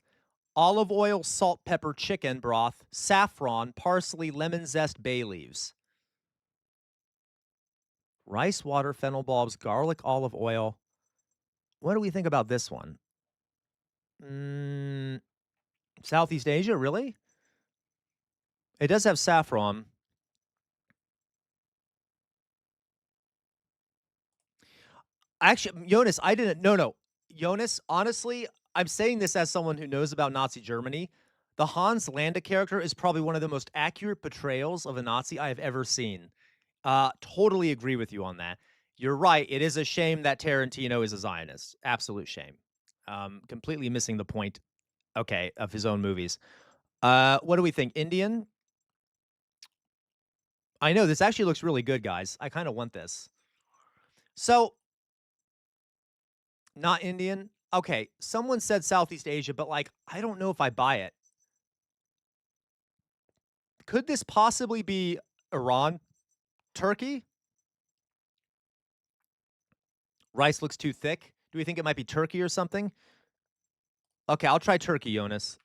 olive oil, salt, pepper, chicken broth, saffron, parsley, lemon zest, bay leaves. Rice, water, fennel bulbs, garlic, olive oil. What do we think about this one? Southeast Asia, really? It does have saffron. Actually, Jonas, I didn't. No. Jonas, honestly, I'm saying this as someone who knows about Nazi Germany. The Hans Landa character is probably one of the most accurate portrayals of a Nazi I have ever seen. Totally agree with you on that. You're right. It is a shame that Tarantino is a Zionist. Absolute shame. Completely missing the point, okay, of his own movies. What do we think? Indian? I know, this actually looks really good, guys. I kind of want this. So, not Indian? Okay, someone said Southeast Asia, but, like, I don't know if I buy it. Could this possibly be Iran? Turkey? Rice looks too thick. Do we think it might be Turkey or something? Okay, I'll try Turkey, Jonas.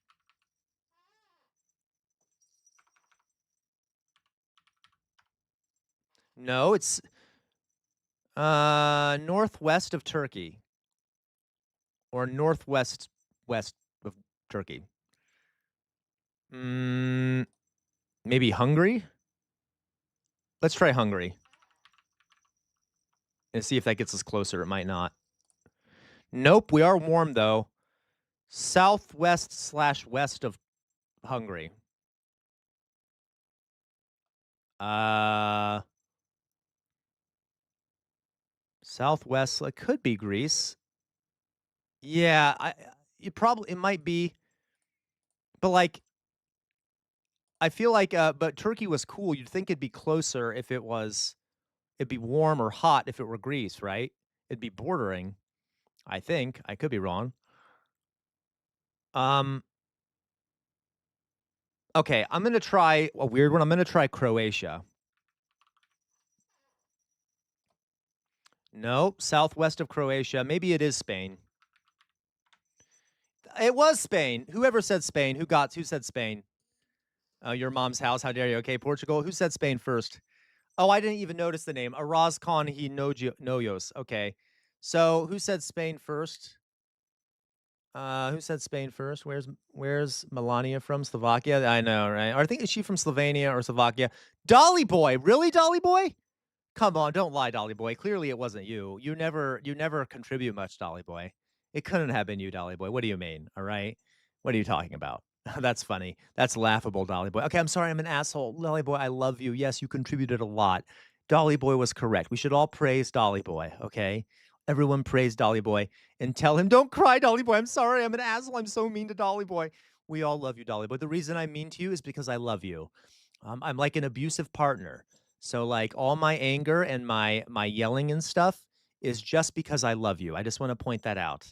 No, it's northwest of Turkey. Or northwest west of Turkey. Maybe Hungary? Let's try Hungary. And see if that gets us closer. It might not. Nope, we are warm, though. Southwest/west of Hungary. Southwest, it could be Greece. Yeah, it might be. But, like, I feel like, but Turkey was cool. You'd think it'd be closer if it'd be warm or hot if it were Greece, right? It'd be bordering, I think. I could be wrong. Okay, I'm going to try a weird one. I'm going to try Croatia. Nope, southwest of Croatia. Maybe it is Spain. It was Spain. Whoever said Spain? Who said Spain? Your mom's house. How dare you? Okay, Portugal. Who said Spain first? Oh, I didn't even notice the name. Araz Khan he Noyos. Okay. So who said Spain first? Who said Spain first? Where's Melania from? Slovakia? I know, right? Or I think, is she from Slovenia or Slovakia? Dolly Boy. Really, Dolly Boy? Come on, don't lie, Dolly Boy. Clearly it wasn't you. You never contribute much, Dolly Boy. It couldn't have been you, Dolly Boy. What do you mean? All right? What are you talking about? That's funny. That's laughable, Dolly Boy. Okay, I'm sorry, I'm an asshole. Dolly Boy, I love you. Yes, you contributed a lot. Dolly Boy was correct. We should all praise Dolly Boy, okay? Everyone praise Dolly Boy and tell him, don't cry, Dolly Boy. I'm sorry, I'm an asshole. I'm so mean to Dolly Boy. We all love you, Dolly Boy. The reason I'm mean to you is because I love you. I'm like an abusive partner. So, like, all my anger and my yelling and stuff is just because I love you. I just want to point that out.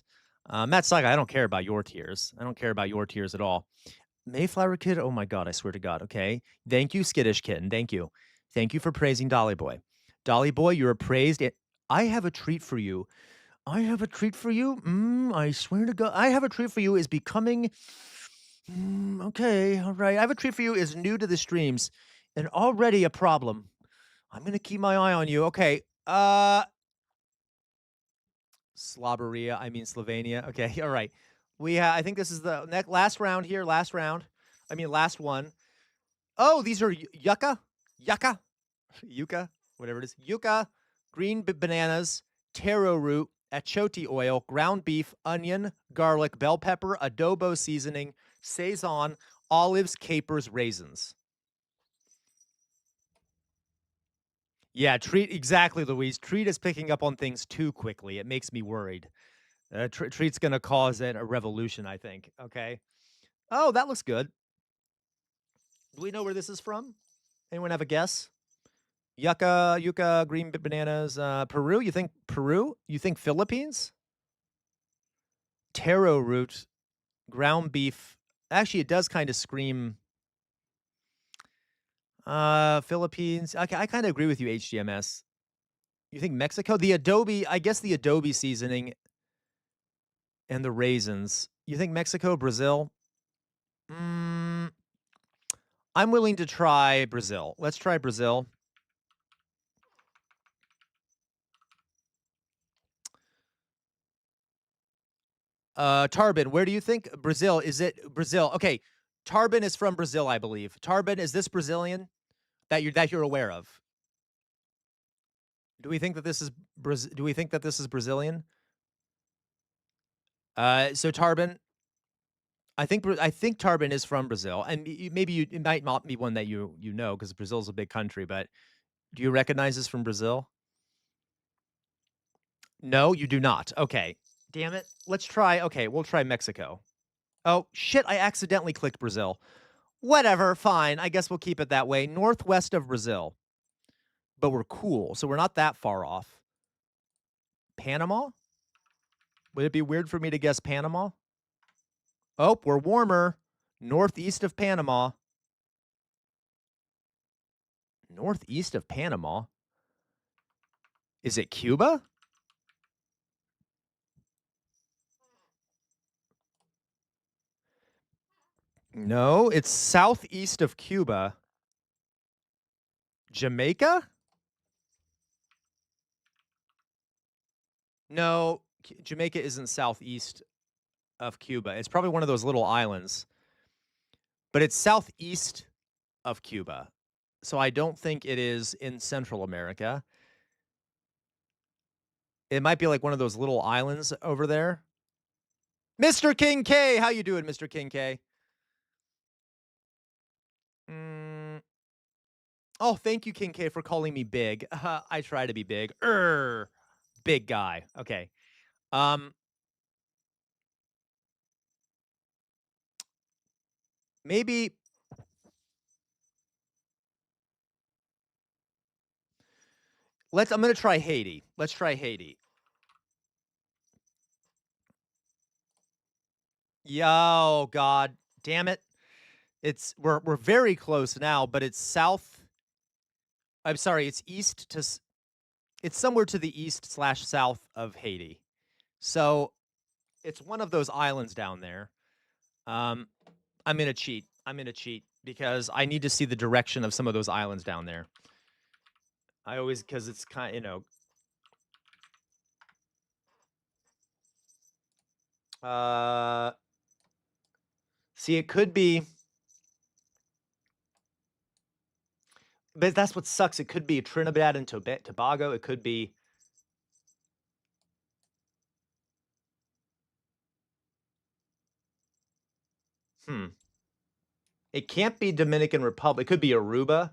Matt Saga, I don't care about your tears. I don't care about your tears at all. Mayflower Kid, oh my God, I swear to God, okay? Thank you, Skittish Kitten, thank you. Thank you for praising Dolly Boy. Dolly Boy, you're praised. I have a treat for you. I have a treat for you? I swear to God, I have a treat for you is becoming... okay, all right. I have a treat for you is new to the streams and already a problem. I'm going to keep my eye on you. Okay, Slobberia, I mean Slovenia. Okay, all right. I think this is the last round here. Last one. Oh, these are yucca, whatever it is. Yucca, green bananas, taro root, achoti oil, ground beef, onion, garlic, bell pepper, adobo seasoning, Saison, olives, capers, raisins. Yeah, exactly, Louise. Treat is picking up on things too quickly. It makes me worried. Treat's going to cause a revolution, I think. Okay. Oh, that looks good. Do we know where this is from? Anyone have a guess? Yucca, green bananas, Peru? You think Peru? You think Philippines? Taro root, ground beef. Actually, it does kind of scream Philippines. Okay, I kind of agree with you, HGMS. You think Mexico? The adobe, I guess the adobe seasoning and the raisins. You think Mexico, Brazil? I'm willing to try Brazil. Let's try Brazil. Tarbin, where do you think Brazil? Is it Brazil? Okay, Tarbin is from Brazil, I believe. Tarbin, is this Brazilian that you're aware of? Do we think that this is Brazilian? So Tarbin, I think Tarbin is from Brazil, and maybe it might not be one that you know because Brazil's a big country. But do you recognize this from Brazil? No, you do not. Okay, damn it. Let's try. Okay, we'll try Mexico. Oh shit! I accidentally clicked Brazil. Whatever, fine. I guess we'll keep it that way. Northwest of Brazil, but we're cool, so we're not that far off. Panama? Would it be weird for me to guess Panama? Oh, we're warmer. Northeast of Panama. Northeast of Panama? Is it Cuba? No, it's southeast of Cuba. Jamaica? No, Jamaica isn't southeast of Cuba. It's probably one of those little islands. But it's southeast of Cuba. So I don't think it is in Central America. It might be like one of those little islands over there. Mr. King K, how you doing, Mr. King K? Oh, thank you, King K, for calling me big. I try to be big. Big guy. Okay. Maybe I'm gonna try Haiti. Let's try Haiti. Yo, God damn it. We're very close now, but it's south. I'm sorry, it's east to it's somewhere to the east/south of Haiti. So it's one of those islands down there. I'm gonna cheat. Because I need to see the direction of some of those islands down there. Because it's kind of, see, it could be, but that's what sucks. It could be Trinidad and Tobago. It could be, it can't be Dominican Republic. It could be Aruba.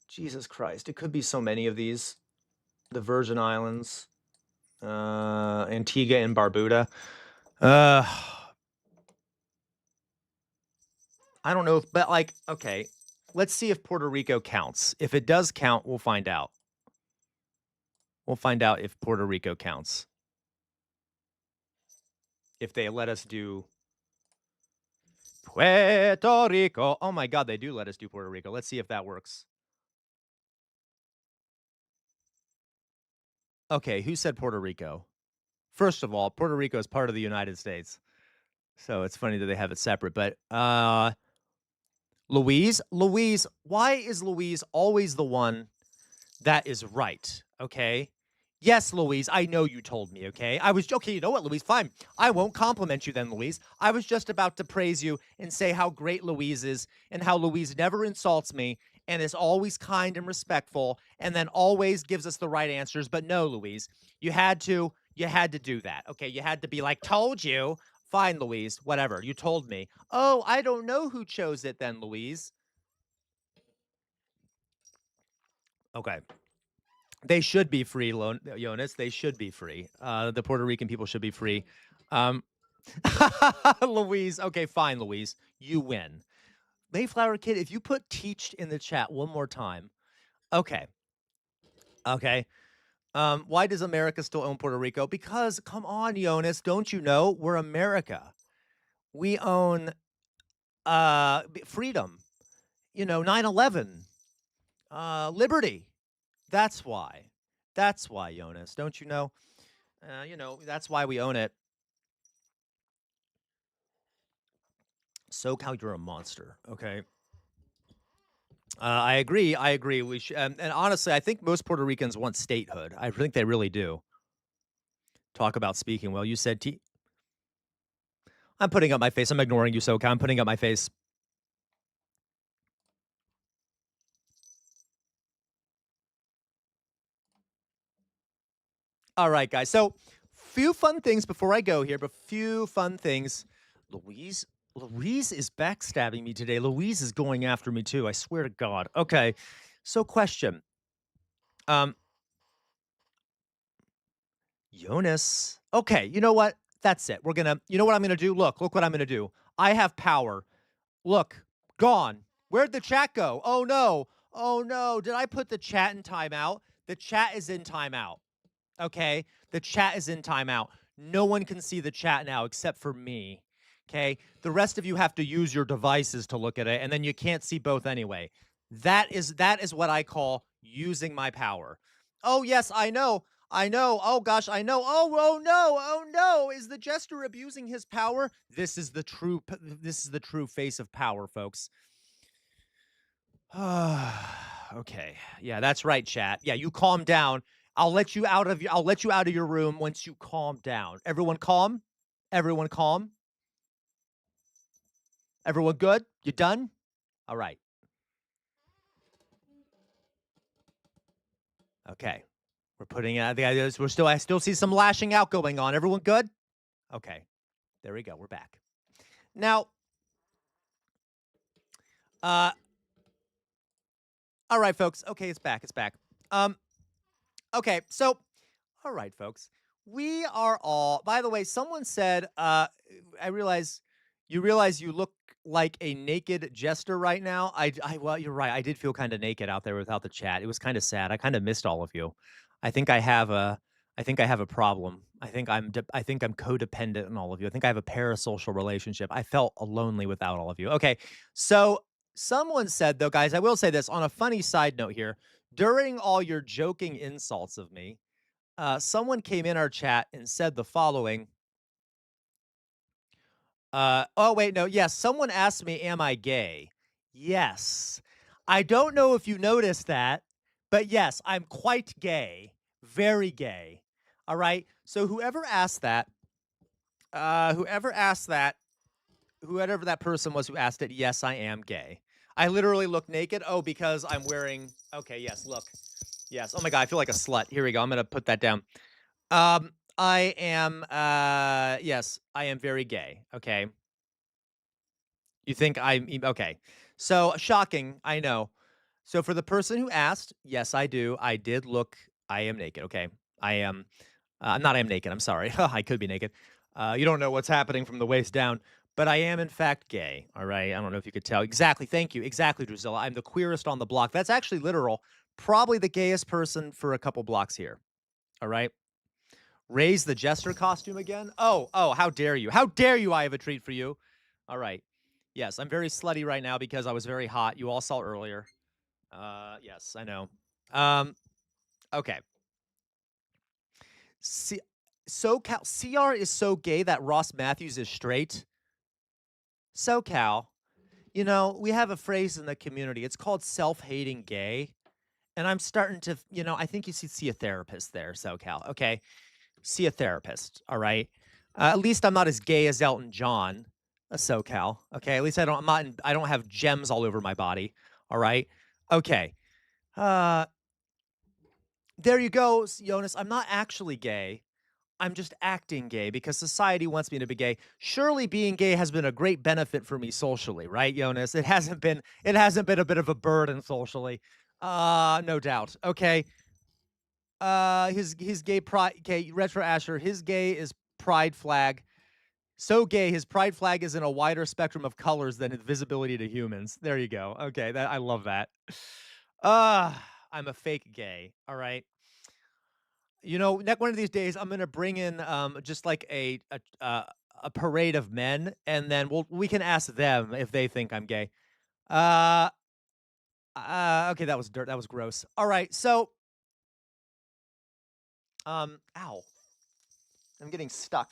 Jesus Christ. It could be so many of these. The Virgin Islands, Antigua and Barbuda. I don't know if, but like, okay, let's see if Puerto Rico counts. If it does count, we'll find out. We'll find out if Puerto Rico counts. If they let us do Puerto Rico. Oh my God, they do let us do Puerto Rico. Let's see if that works. Okay, who said Puerto Rico? First of all, Puerto Rico is part of the United States. So it's funny that they have it separate. But Louise, why is Louise always the one that is right? Okay. Yes, Louise, I know you told me, okay? Okay, you know what, Louise? Fine. I won't compliment you then, Louise. I was just about to praise you and say how great Louise is and how Louise never insults me and is always kind and respectful and then always gives us the right answers. But no, Louise, you had to do that, okay? You had to be like, told you. Fine, Louise, whatever. You told me. Oh, I don't know who chose it then, Louise. Okay. They should be free, Jonas. They should be free. The Puerto Rican people should be free. Louise. Okay, fine, Louise. You win. Mayflower Kid, if you put teached in the chat one more time. Okay. Okay. Why does America still own Puerto Rico? Because, come on, Jonas, don't you know? We're America. We own freedom. 9/11. Liberty. That's why. That's why, Jonas. Don't you know? That's why we own it. SoCal, you're a monster. Okay. I agree. We should, and honestly, I think most Puerto Ricans want statehood. I think they really do. Talk about speaking well. You said I'm putting up my face. I'm ignoring you, SoCal. I'm putting up my face. All right, guys. So, few fun things before I go here, but few fun things. Louise is backstabbing me today. Louise is going after me too. I swear to God. Okay. So, question. Jonas. Okay, you know what? That's it. You know what I'm gonna do? Look what I'm gonna do. I have power. Look, gone. Where'd the chat go? Oh no. Oh no. Did I put the chat in timeout? The chat is in timeout. Okay? The chat is in timeout. No one can see the chat now except for me. Okay? The rest of you have to use your devices to look at it, and then you can't see both anyway. That is what I call using my power. Oh, yes, I know. Oh, gosh, I know. Oh, no. Oh, no. Is the jester abusing his power? This is the true face of power, folks. Okay. Yeah, that's right, chat. Yeah, you calm down. I'll let you out of your room once you calm down. Everyone calm? Everyone calm? Everyone good? You done? All right. Okay. We're putting out the ideas. I still see some lashing out going on. Everyone good? Okay. There we go. We're back. Now, all right, folks. Okay, it's back. Okay, so, all right, folks. We are all, by the way, someone said, I realize you look like a naked jester right now. Well, you're right. I did feel kind of naked out there without the chat. It was kind of sad. I kind of missed all of you. I think I have a problem. I think I'm codependent on all of you. I think I have a parasocial relationship. I felt lonely without all of you. Okay, so someone said, though, guys, I will say this on a funny side note here. During all your joking insults of me, someone came in our chat and said the following. Oh, wait, no. Yes, someone asked me, am I gay? Yes. I don't know if you noticed that, but yes, I'm quite gay. Very gay. All right? So whoever that person was who asked it, yes, I am gay. I literally look naked. Oh, because I'm wearing, okay, yes, look. Yes. Oh my God, I feel like a slut. Here we go. I'm going to put that down. I am, yes, I am very gay. Okay. You think okay. So shocking. I know. So for the person who asked, yes, I do. I am naked. Okay. I am, not I am naked. I'm sorry. I could be naked. You don't know what's happening from the waist down, but I am in fact gay. All right. I don't know if you could tell. Exactly. Thank you. Exactly, Drusilla. I'm the queerest on the block. That's actually literal. Probably the gayest person for a couple blocks here. All right. Raise the jester costume again? Oh, how dare you? How dare you? I have a treat for you. All right. Yes, I'm very slutty right now because I was very hot. You all saw earlier. Yes, I know. Okay. SoCal, CR is so gay that Ross Matthews is straight. SoCal, we have a phrase in the community. It's called self-hating gay. And I'm starting to, I think you should see a therapist there, SoCal. Okay. See a therapist. All right. At least I'm not as gay as Elton John, a SoCal. Okay. At least I don't have gems all over my body. All right. Okay. There you go, Jonas. I'm not actually gay. I'm just acting gay because society wants me to be gay. Surely being gay has been a great benefit for me socially, right, Jonas? It hasn't been a bit of a burden socially. No doubt. Okay. His gay pride. Okay, Retro Asher. His gay is pride flag. So gay, his pride flag is in a wider spectrum of colors than his visibility to humans. There you go. Okay, I love that. I'm a fake gay. All right. You know, one of these days, I'm gonna bring in just like a parade of men, and then we can ask them if they think I'm gay. Okay, that was dirt. That was gross. All right, so ow, I'm getting stuck.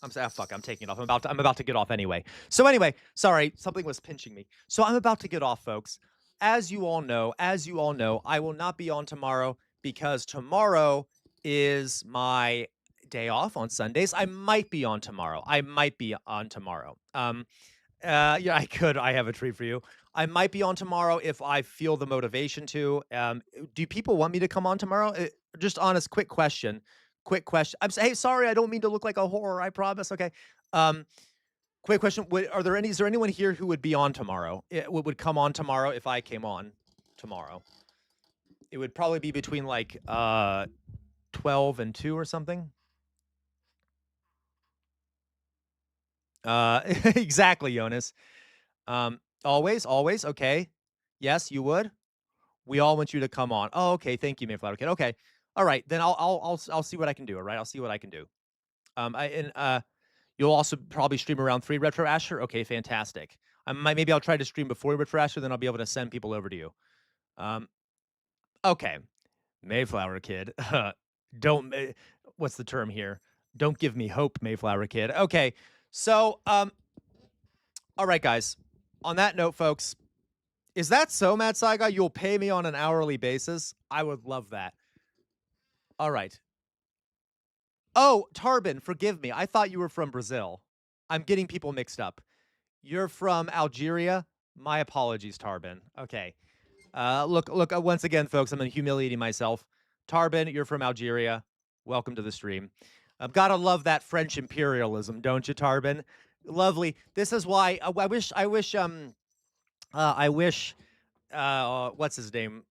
I'm sorry, fuck, I'm taking it off. I'm about to get off anyway. So anyway, sorry, something was pinching me. So I'm about to get off, folks. As you all know, I will not be on tomorrow because tomorrow is my day off on Sundays. I might be on tomorrow. Yeah, I have a treat for you. I might be on tomorrow if I feel the motivation to. Do people want me to come on tomorrow? Just honest, quick question. Hey, sorry, I don't mean to look like a whore. I promise. Okay. Quick question. Is there anyone here who would be on tomorrow? Would come on tomorrow if I came on tomorrow? It would probably be between like 12 and 2 or something. Exactly, Jonas. Always. Okay. Yes, you would. We all want you to come on. Oh, okay. Thank you, Mayflower Kid. Okay. All right. Then I'll see what I can do. All right. I'll see what I can do. You'll also probably stream around 3 Retro Asher. Okay, fantastic. Maybe I'll try to stream before Retro Asher, then I'll be able to send people over to you. Okay. Mayflower Kid. Don't what's the term here? Don't give me hope, Mayflower Kid. Okay. So, all right, guys. On that note, folks, is that so, Matt Saiga? You'll pay me on an hourly basis? I would love that. All right. Oh, Tarbin, forgive me. I thought you were from Brazil. I'm getting people mixed up. You're from Algeria? My apologies, Tarbin. Okay. Look, once again, folks, I'm humiliating myself. Tarbin, you're from Algeria. Welcome to the stream. I've got to love that French imperialism, don't you, Tarbin? Lovely. This is why I wish what's his name?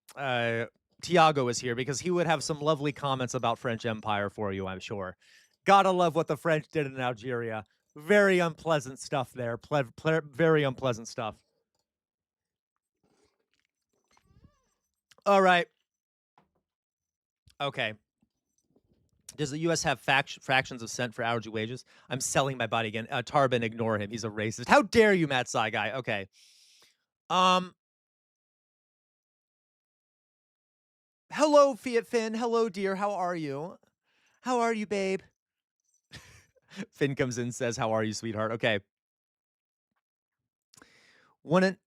Tiago is here because he would have some lovely comments about French Empire for you, I'm sure. Gotta love what the French did in Algeria. Very unpleasant stuff there. Very unpleasant stuff. All right. Okay. Does the U.S. have fractions of cent for hourly wages? I'm selling my body again. Tarbin, ignore him. He's a racist. How dare you, Matt Sai guy? Okay. Hello, Fiat Finn. Hello, dear. How are you? How are you, babe? Finn comes in and says, how are you, sweetheart? Okay. Wouldn't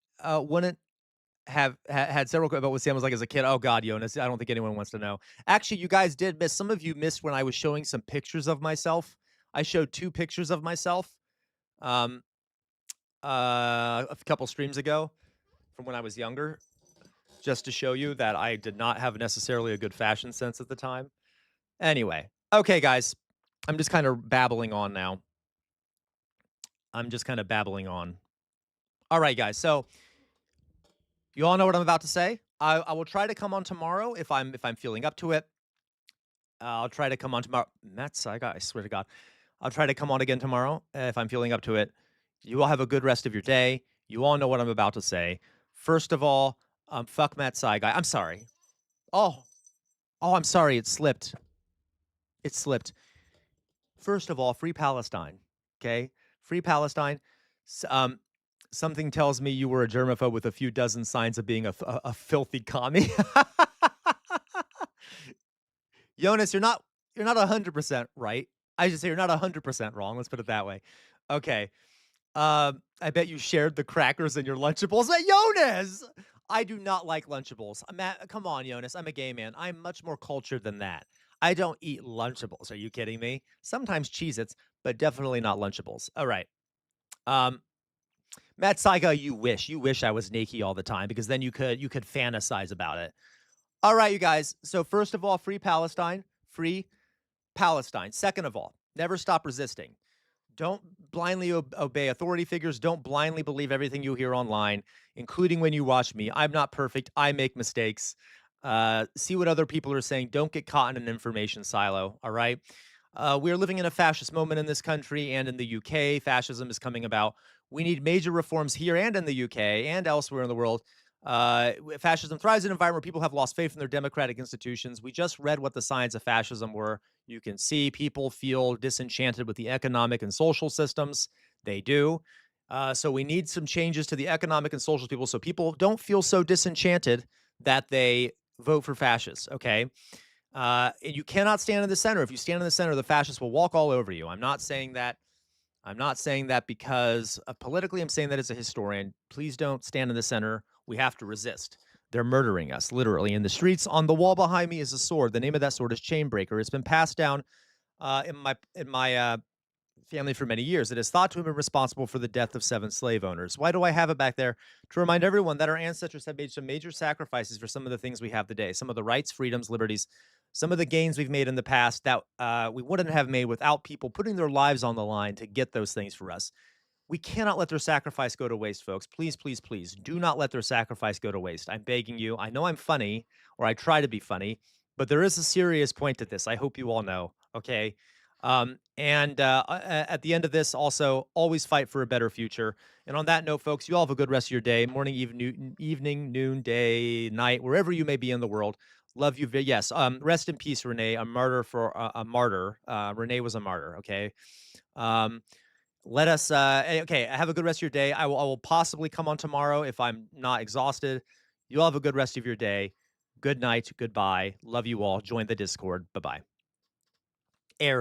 have had several about what Sam was like as a kid. Oh God, Jonas, I don't think anyone wants to know. Actually, you guys did miss. Some of you missed when I was showing some pictures of myself. I showed 2 pictures of myself, a couple streams ago, from when I was younger, just to show you that I did not have necessarily a good fashion sense at the time. Anyway, okay, guys, I'm just kind of babbling on now. All right, guys, so. You all know what I'm about to say. I will try to come on tomorrow if I'm feeling up to it. I'll try to come on tomorrow. Matt Saiga, I swear to God. I'll try to come on again tomorrow if I'm feeling up to it. You all have a good rest of your day. You all know what I'm about to say. First of all, fuck Matt Saiga. I'm sorry. Oh, I'm sorry. It slipped. First of all, free Palestine. Okay? Free Palestine. Something tells me you were a germaphobe with a few dozen signs of being a filthy commie. Jonas, you're not 100% right. I should say you're not 100% wrong. Let's put it that way. Okay. I bet you shared the crackers in your Lunchables. Jonas! I do not like Lunchables. Matt, come on, Jonas. I'm a gay man. I'm much more cultured than that. I don't eat Lunchables. Are you kidding me? Sometimes Cheez-Its, but definitely not Lunchables. All right. Matt Saiga, you wish I was naked all the time because then you could fantasize about it. All right, you guys. So first of all, free Palestine. Second of all, never stop resisting. Don't blindly obey authority figures. Don't blindly believe everything you hear online, including when you watch me. I'm not perfect. I make mistakes. See what other people are saying. Don't get caught in an information silo. All right. We are living in a fascist moment in this country and in the UK. Fascism is coming about. We need major reforms here and in the UK and elsewhere in the world. Fascism thrives in an environment where people have lost faith in their democratic institutions. We just read what the signs of fascism were. You can see people feel disenchanted with the economic and social systems. They do. So we need some changes to the economic and social people so people don't feel so disenchanted that they vote for fascists, okay? And you cannot stand in the center. If you stand in the center, the fascists will walk all over you. I'm not saying that because politically, I'm saying that as a historian. Please don't stand in the center. We have to resist. They're murdering us, literally, in the streets. On the wall behind me is a sword. The name of that sword is Chainbreaker. It's been passed down in my family for many years. It is thought to have been responsible for the death of 7 slave owners. Why do I have it back there? To remind everyone that our ancestors have made some major sacrifices for some of the things we have today, some of the rights, freedoms, liberties, some of the gains we've made in the past that we wouldn't have made without people putting their lives on the line to get those things for us. We cannot let their sacrifice go to waste, folks. Please, please, please do not let their sacrifice go to waste. I'm begging you. I know I'm funny, or I try to be funny, but there is a serious point to this. I hope you all know, okay? At the end of this, also, always fight for a better future. And on that note, folks, you all have a good rest of your day, morning, evening, noon, day, night, wherever you may be in the world. Love you. Yes. Rest in peace, Renee. A martyr for a martyr. Renee was a martyr. Okay. Let us. Okay. Have a good rest of your day. I will possibly come on tomorrow if I'm not exhausted. You all have a good rest of your day. Good night. Goodbye. Love you all. Join the Discord. Bye bye. Air